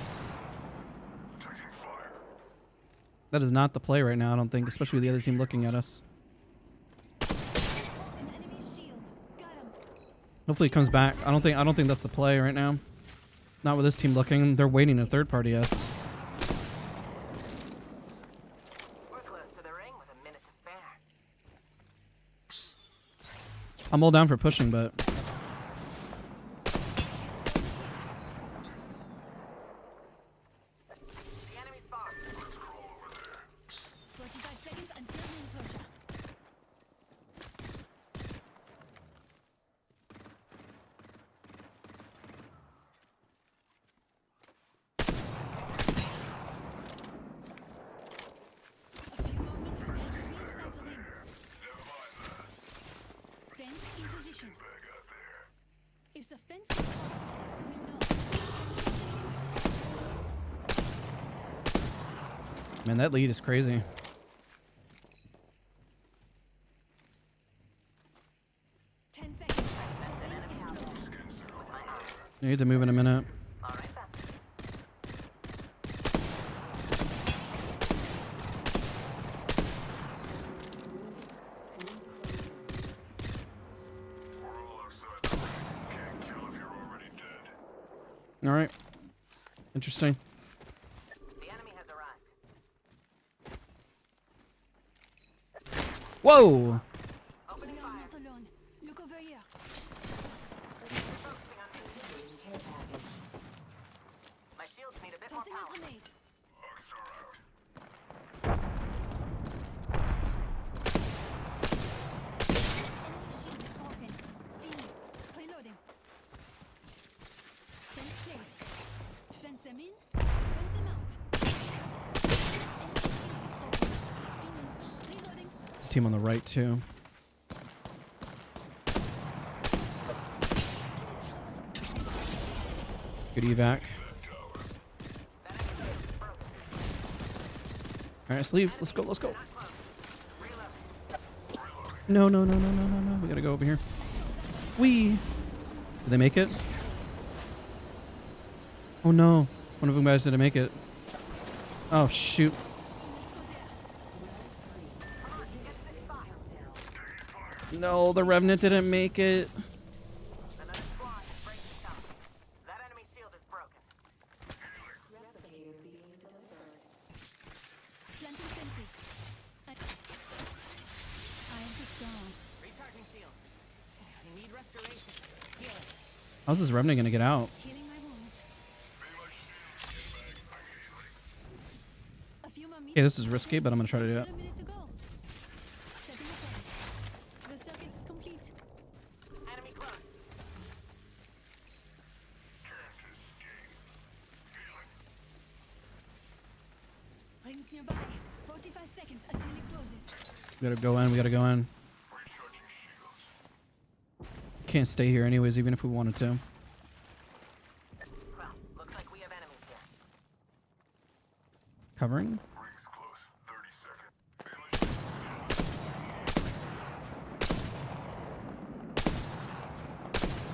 Speaker 5: fire.
Speaker 1: That is not the play right now, I don't think, especially with the other team looking at us.
Speaker 6: An enemy shield. Got him.
Speaker 1: Hopefully it comes back. I don't think that's the play right now. Not with this team looking. They're waiting to third party us.
Speaker 3: We're close to the ring with a minute to spare.
Speaker 1: I'm all down for pushing, but
Speaker 3: The enemy spot.
Speaker 6: 45 seconds until the enclosure. A few more meters and you'll be inside the ring. Fence in position. If the fence is crossed, we'll know.
Speaker 1: man, that lead is crazy.
Speaker 6: 10 seconds. The ring is closed.
Speaker 1: You need to move in a minute.
Speaker 3: All right, then.
Speaker 5: We're all outside the ring. Can't kill if you're already dead.
Speaker 1: All right. Interesting.
Speaker 3: The enemy has arrived.
Speaker 1: Whoa!
Speaker 3: Opening
Speaker 6: We are
Speaker 3: fire.
Speaker 6: not alone. Look over here.
Speaker 3: Focusing on me.
Speaker 8: care package.
Speaker 3: My shields need a bit more
Speaker 6: Tossing a
Speaker 3: power.
Speaker 6: grenade.
Speaker 5: Arcstar out.
Speaker 6: Enemy shield is broken. Feeling. Reloading. Fence placed. Fence them in. Fence them out. Enemy shield is broken. Feeling. Reloading.
Speaker 1: This team on the right too. Good evac. Alright, let's leave. Let's go, let's go. No, no, no, no, no, no, no. We gotta go over here. Wee! Did they make it? Oh no. One of them guys didn't make it. Oh shoot. No, the Revenant didn't make it.
Speaker 3: Another squad is breaking down. That enemy shield is broken.
Speaker 8: Replicator being delivered.
Speaker 6: Planting fences. Eyes are strong.
Speaker 3: Recharging shield. I need restoration. Healing.
Speaker 1: How's this Revenant gonna get out?
Speaker 6: Healing my wounds. A few more meters.
Speaker 1: Okay, this is risky, but I'm gonna try to do it.
Speaker 6: Still a minute to go. Setting a fence. The circuit is complete.
Speaker 3: Enemy close.
Speaker 6: Rings nearby. 45 seconds until it closes.
Speaker 1: We gotta go in, we gotta go in. Can't stay here anyways, even if we wanted to.
Speaker 3: Well, looks like we have enemies here.
Speaker 1: Covering?
Speaker 5: Rings close. 30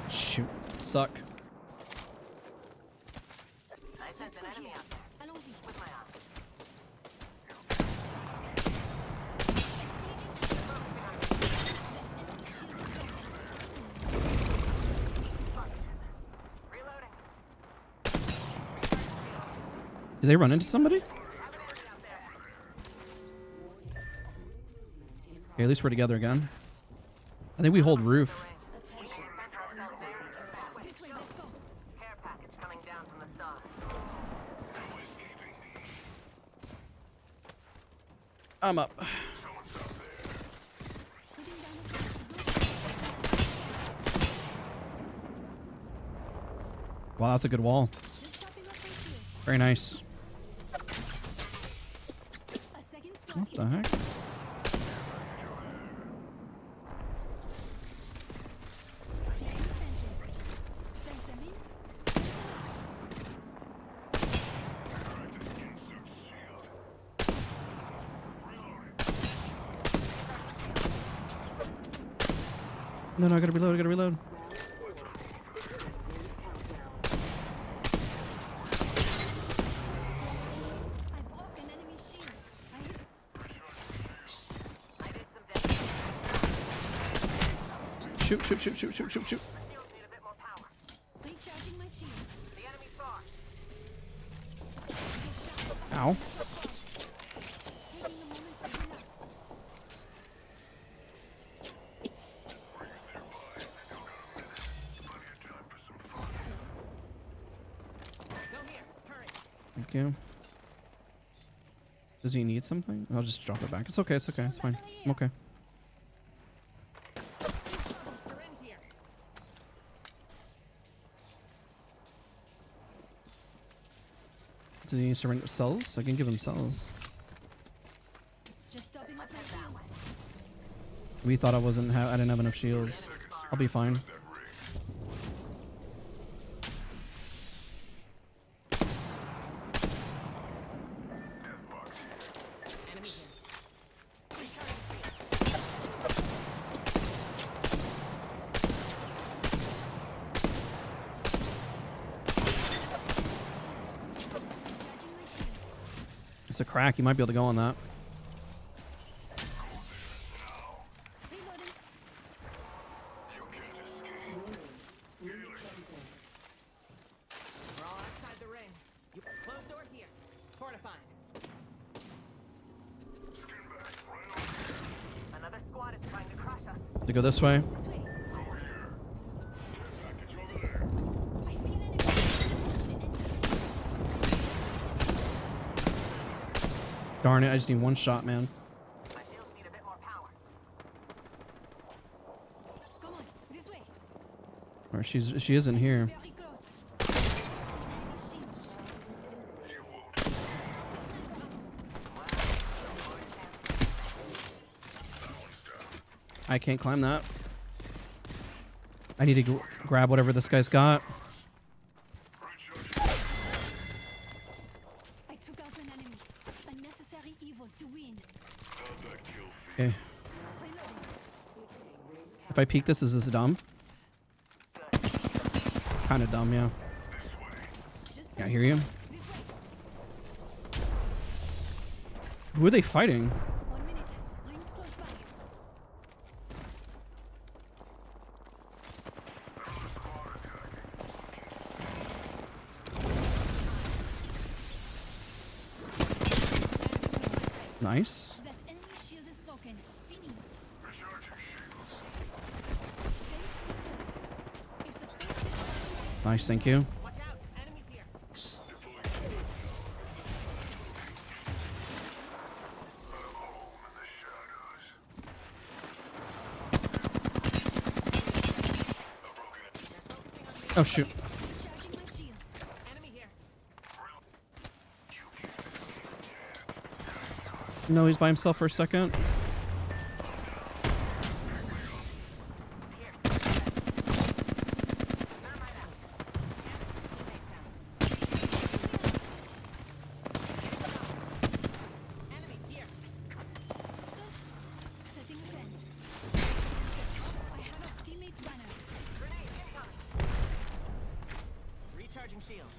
Speaker 5: seconds.
Speaker 1: Shoot. Suck.
Speaker 3: I sense an enemy out there.
Speaker 6: Allons-y.
Speaker 3: With my eye. Function. Reloading.
Speaker 1: Did they run into somebody?
Speaker 3: Have an enemy out there.
Speaker 1: Okay, at least we're together again. I think we hold roof.
Speaker 3: We can defend ourselves there. That way.
Speaker 6: This way, let's go.
Speaker 3: Care package coming down from the star.
Speaker 1: I'm up.
Speaker 6: Putting down a fence.
Speaker 1: Wow, that's a good wall.
Speaker 6: Just topping up my shields.
Speaker 1: Very nice.
Speaker 6: A second squad
Speaker 1: What
Speaker 6: hit.
Speaker 1: the heck?
Speaker 6: Clearing the fences. Fence them in. Fence them
Speaker 1: No, no, I gotta reload, I gotta reload.
Speaker 6: I broke an enemy shield.
Speaker 3: I did some damage.
Speaker 1: Shoot, shoot, shoot, shoot, shoot, shoot, shoot.
Speaker 3: Shields need a bit more power.
Speaker 6: Recharging my shields.
Speaker 3: The enemy's far.
Speaker 1: Ow.
Speaker 6: Taking a moment to relax.
Speaker 3: Go here. Hurry.
Speaker 1: Thank you. Does he need something? I'll just drop it back. It's okay, it's okay, it's fine. I'm okay.
Speaker 3: Syringe here.
Speaker 1: Does he need surrender cells? I can give him cells.
Speaker 6: Just topping up my shields.
Speaker 1: We thought I didn't have enough shields. I'll be fine.
Speaker 3: Enemy here. Recharging shield.
Speaker 6: Recharging my shields.
Speaker 1: It's a crack. You might be able to go on that.
Speaker 6: Reloading.
Speaker 3: We're all outside the ring. You closed door here. Fortified. Another squad is trying to crush us.
Speaker 1: To go this way.
Speaker 6: This way. I see an enemy.
Speaker 1: Darn it, I just need one shot, man.
Speaker 3: My shields need a bit more power.
Speaker 6: Come on, this way.
Speaker 1: Or she isn't here.
Speaker 6: Very close. Enemy shield.
Speaker 1: I can't climb that. I need to grab whatever this guy's got.
Speaker 6: have to win.
Speaker 5: How'd that kill feel?
Speaker 1: Okay. If I peek this, is this dumb? Kind of dumb, yeah.
Speaker 6: Just
Speaker 1: Yeah, I hear you.
Speaker 6: this way.
Speaker 1: Who are they fighting?
Speaker 6: 1 minute. Rings close by.
Speaker 1: Nice.
Speaker 6: That enemy shield is broken. Fini.
Speaker 5: Recharging shields.
Speaker 6: Thanks to Fluid. If the face gets
Speaker 1: Nice, thank you.
Speaker 4: Watch out! Enemies here.
Speaker 5: Deploying shield now. I'm home in the shadows. A broken
Speaker 1: Oh shoot.
Speaker 6: recharging my shields.
Speaker 4: Enemy here.
Speaker 1: No, he's by himself for a second.
Speaker 4: Enemy here.
Speaker 6: Setting the fence. I have a teammate's banner.
Speaker 4: Grenade incoming. Recharging shield.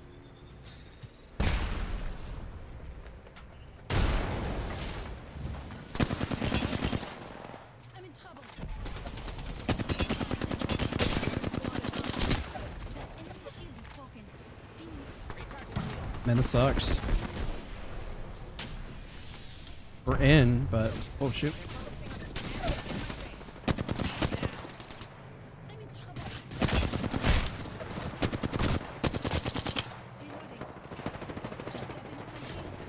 Speaker 6: I'm in trouble. That enemy shield is broken. Fini.
Speaker 1: Man, this sucks. We're in, but oh shoot.
Speaker 6: I'm in trouble. Reloading. Just topping up my shields.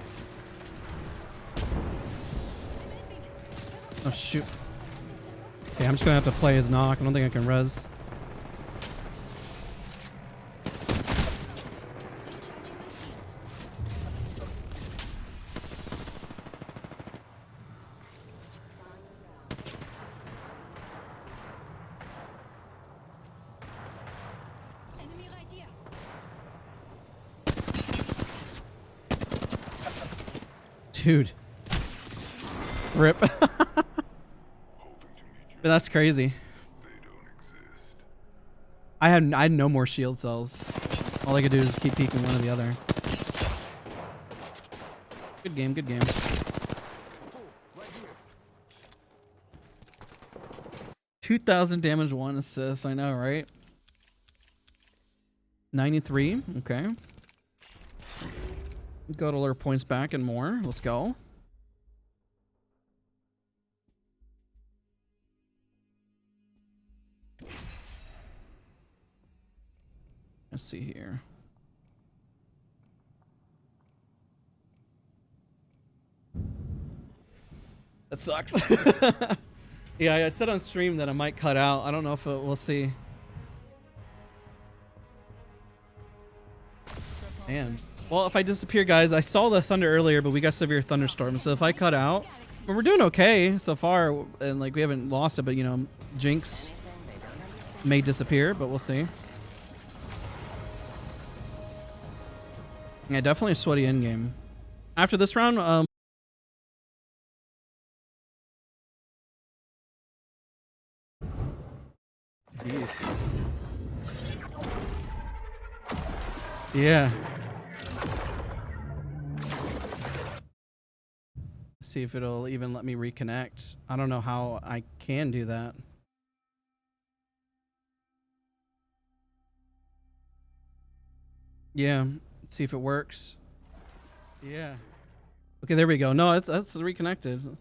Speaker 6: I'm helping.
Speaker 1: Oh shoot. Okay, I'm just gonna have to play his knock. I don't think I can res.
Speaker 6: Recharging my shields. Enemy right here.
Speaker 1: Dude. Rip.
Speaker 5: hoping to meet you.
Speaker 1: But that's crazy.
Speaker 5: They don't exist.
Speaker 1: I had no more shield cells. All I could do is keep peeking one or the other. Good game, good game.
Speaker 7: Fool, right here.
Speaker 1: 2,000 damage, 1 assist. I know, right? 93. Okay. Got all our points back and more. Let's go. Let's see here. That sucks. Yeah, I said on stream that I might cut out. I don't know if we'll see. Man. Well, if I disappear, guys, I saw the thunder earlier, but we got severe thunderstorms. So if I cut out, but we're doing okay so far, and like we haven't lost it, but you know, Jinx may disappear, but we'll see. Yeah, definitely a sweaty end game. After this round, jeez. Yeah. See if it'll even let me reconnect. I don't know how I can do that. Yeah. Let's see if it works. Yeah. Okay, there we go. No, that's reconnected.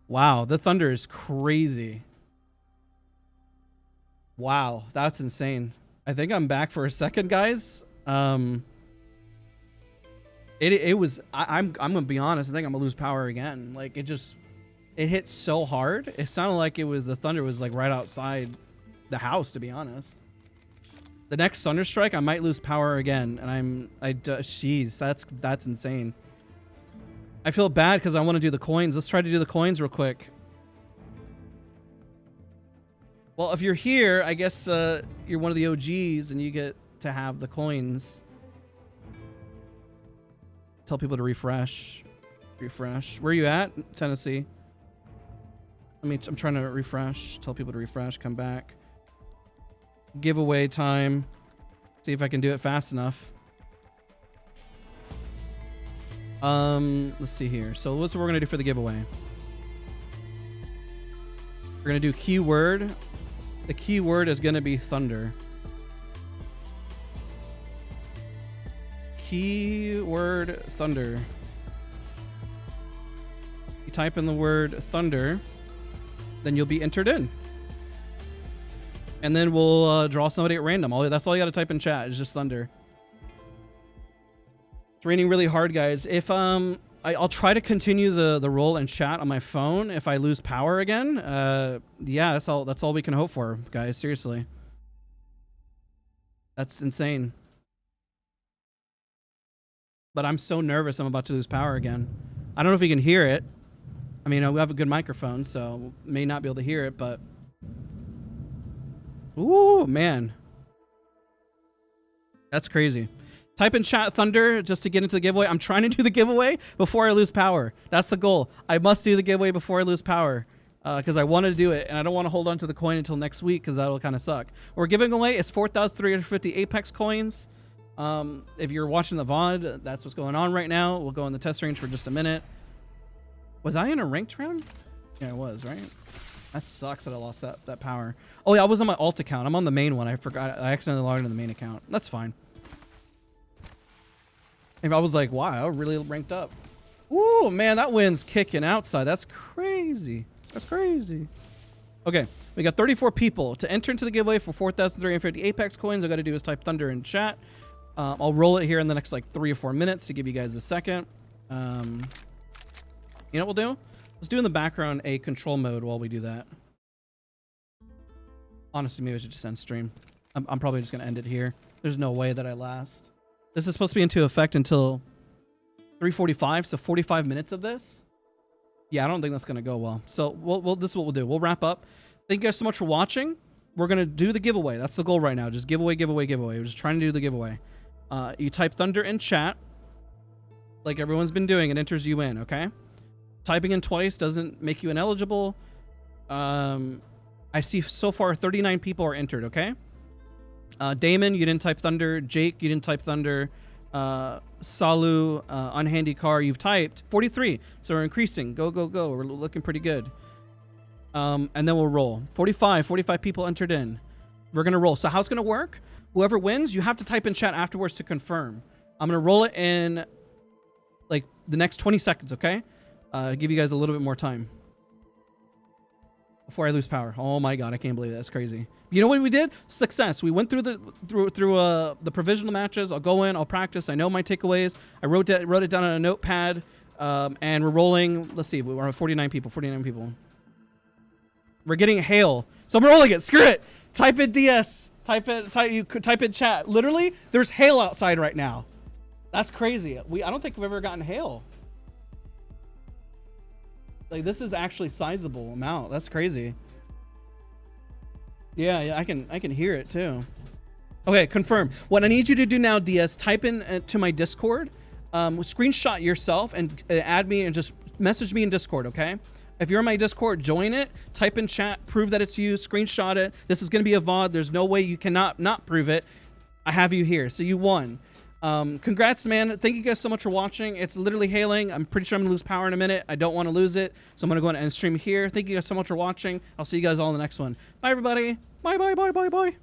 Speaker 1: Wow, the thunder is crazy. Wow, that's insane. I think I'm back for a second, guys. It was I'm gonna be honest, I think I'm gonna lose power again. Like it hit so hard. It sounded like it was the thunder was like right outside the house, to be honest. The next thunderstrike, I might lose power again, and jeez, that's insane. I feel bad because I want to do the coins. Let's try to do the coins real quick. Well, if you're here, I guess you're one of the OGs and you get to have the coins. Tell people to refresh. Refresh. Where are you at? Tennessee. I'm trying to refresh. Tell people to refresh. Come back. Giveaway time. See if I can do it fast enough. Let's see here. So what's what we're gonna do for the giveaway? We're gonna do keyword. The keyword is gonna be thunder. Keyword thunder. You type in the word thunder, then you'll be entered in. And then we'll draw somebody at random. That's all you gotta type in chat is just thunder. It's raining really hard, guys. If I'll try to continue the roll and chat on my phone if I lose power again. Yeah, that's all we can hope for, guys. Seriously. That's insane. But I'm so nervous I'm about to lose power again. I don't know if you can hear it. I mean, we have a good microphone, so may not be able to hear it, but ooh, man. That's crazy. Type in chat thunder just to get into the giveaway. I'm trying to do the giveaway before I lose power. That's the goal. I must do the giveaway before I lose power because I want to do it, and I don't want to hold on to the coin until next week because that'll kind of suck. We're giving away is 4,350 Apex coins. If you're watching the VOD, that's what's going on right now. We'll go in the test range for just a minute. Was I in a ranked round? Yeah, I was, right? That sucks that I lost that power. Oh, yeah, I was on my alt account. I'm on the main one. I forgot. I accidentally logged into the main account. That's fine. If I was like, wow, I really ranked up. Ooh, man, that wind's kicking outside. That's crazy. That's crazy. Okay, we got 34 people. To enter into the giveaway for 4,350 Apex coins, all I got to do is type thunder in chat. I'll roll it here in the next like 3 or 4 minutes to give you guys a second. You know what we'll do? Let's do in the background a control mode while we do that. Honestly, maybe I should just end stream. I'm probably just going to end it here. There's no way that I last. This is supposed to be into effect until 3:45, so 45 minutes of this. Yeah, I don't think that's going to go well. So this is what we'll do. We'll wrap up. Thank you guys so much for watching. We're going to do the giveaway. That's the goal right now. Just giveaway, giveaway, giveaway. We're just trying to do the giveaway. You type thunder in chat like everyone's been doing. It enters you in, okay? Typing in twice doesn't make you ineligible. I see so far 39 people are entered, okay? Damon, you didn't type thunder. Jake, you didn't type thunder. Salu, unhandy car, you've typed 43. So we're increasing. Go, go, go. We're looking pretty good. And then we'll roll. 45 people entered in. We're going to roll. So how it's going to work? Whoever wins, you have to type in chat afterwards to confirm. I'm going to roll it in like the next 20 seconds, okay? Give you guys a little bit more time before I lose power. Oh my god, I can't believe that. That's crazy. You know what we did? Success. We went through the provisional matches. I'll go in, I'll practice. I know my takeaways. I wrote it down on a notepad. And we're rolling. Let's see. We're at 49 people. We're getting hail. So I'm rolling it. Screw it. Type in DS. Type in chat. Literally, there's hail outside right now. That's crazy. I don't think we've ever gotten hail. Like, this is actually sizable amount. That's crazy. Yeah, I can hear it too. Okay, confirm. What I need you to do now, DS, type in to my Discord, screenshot yourself and add me and just message me in Discord, okay? If you're in my Discord, join it, type in chat, prove that it's you, screenshot it. This is going to be a VOD. There's no way you cannot not prove it. I have you here, so you won. Congrats, man. Thank you guys so much for watching. It's literally hailing. I'm pretty sure I'm gonna lose power in a minute. I don't want to lose it, so I'm gonna go ahead and end stream here. Thank you guys so much for watching. I'll see you guys all in the next one. Bye, everybody. Bye.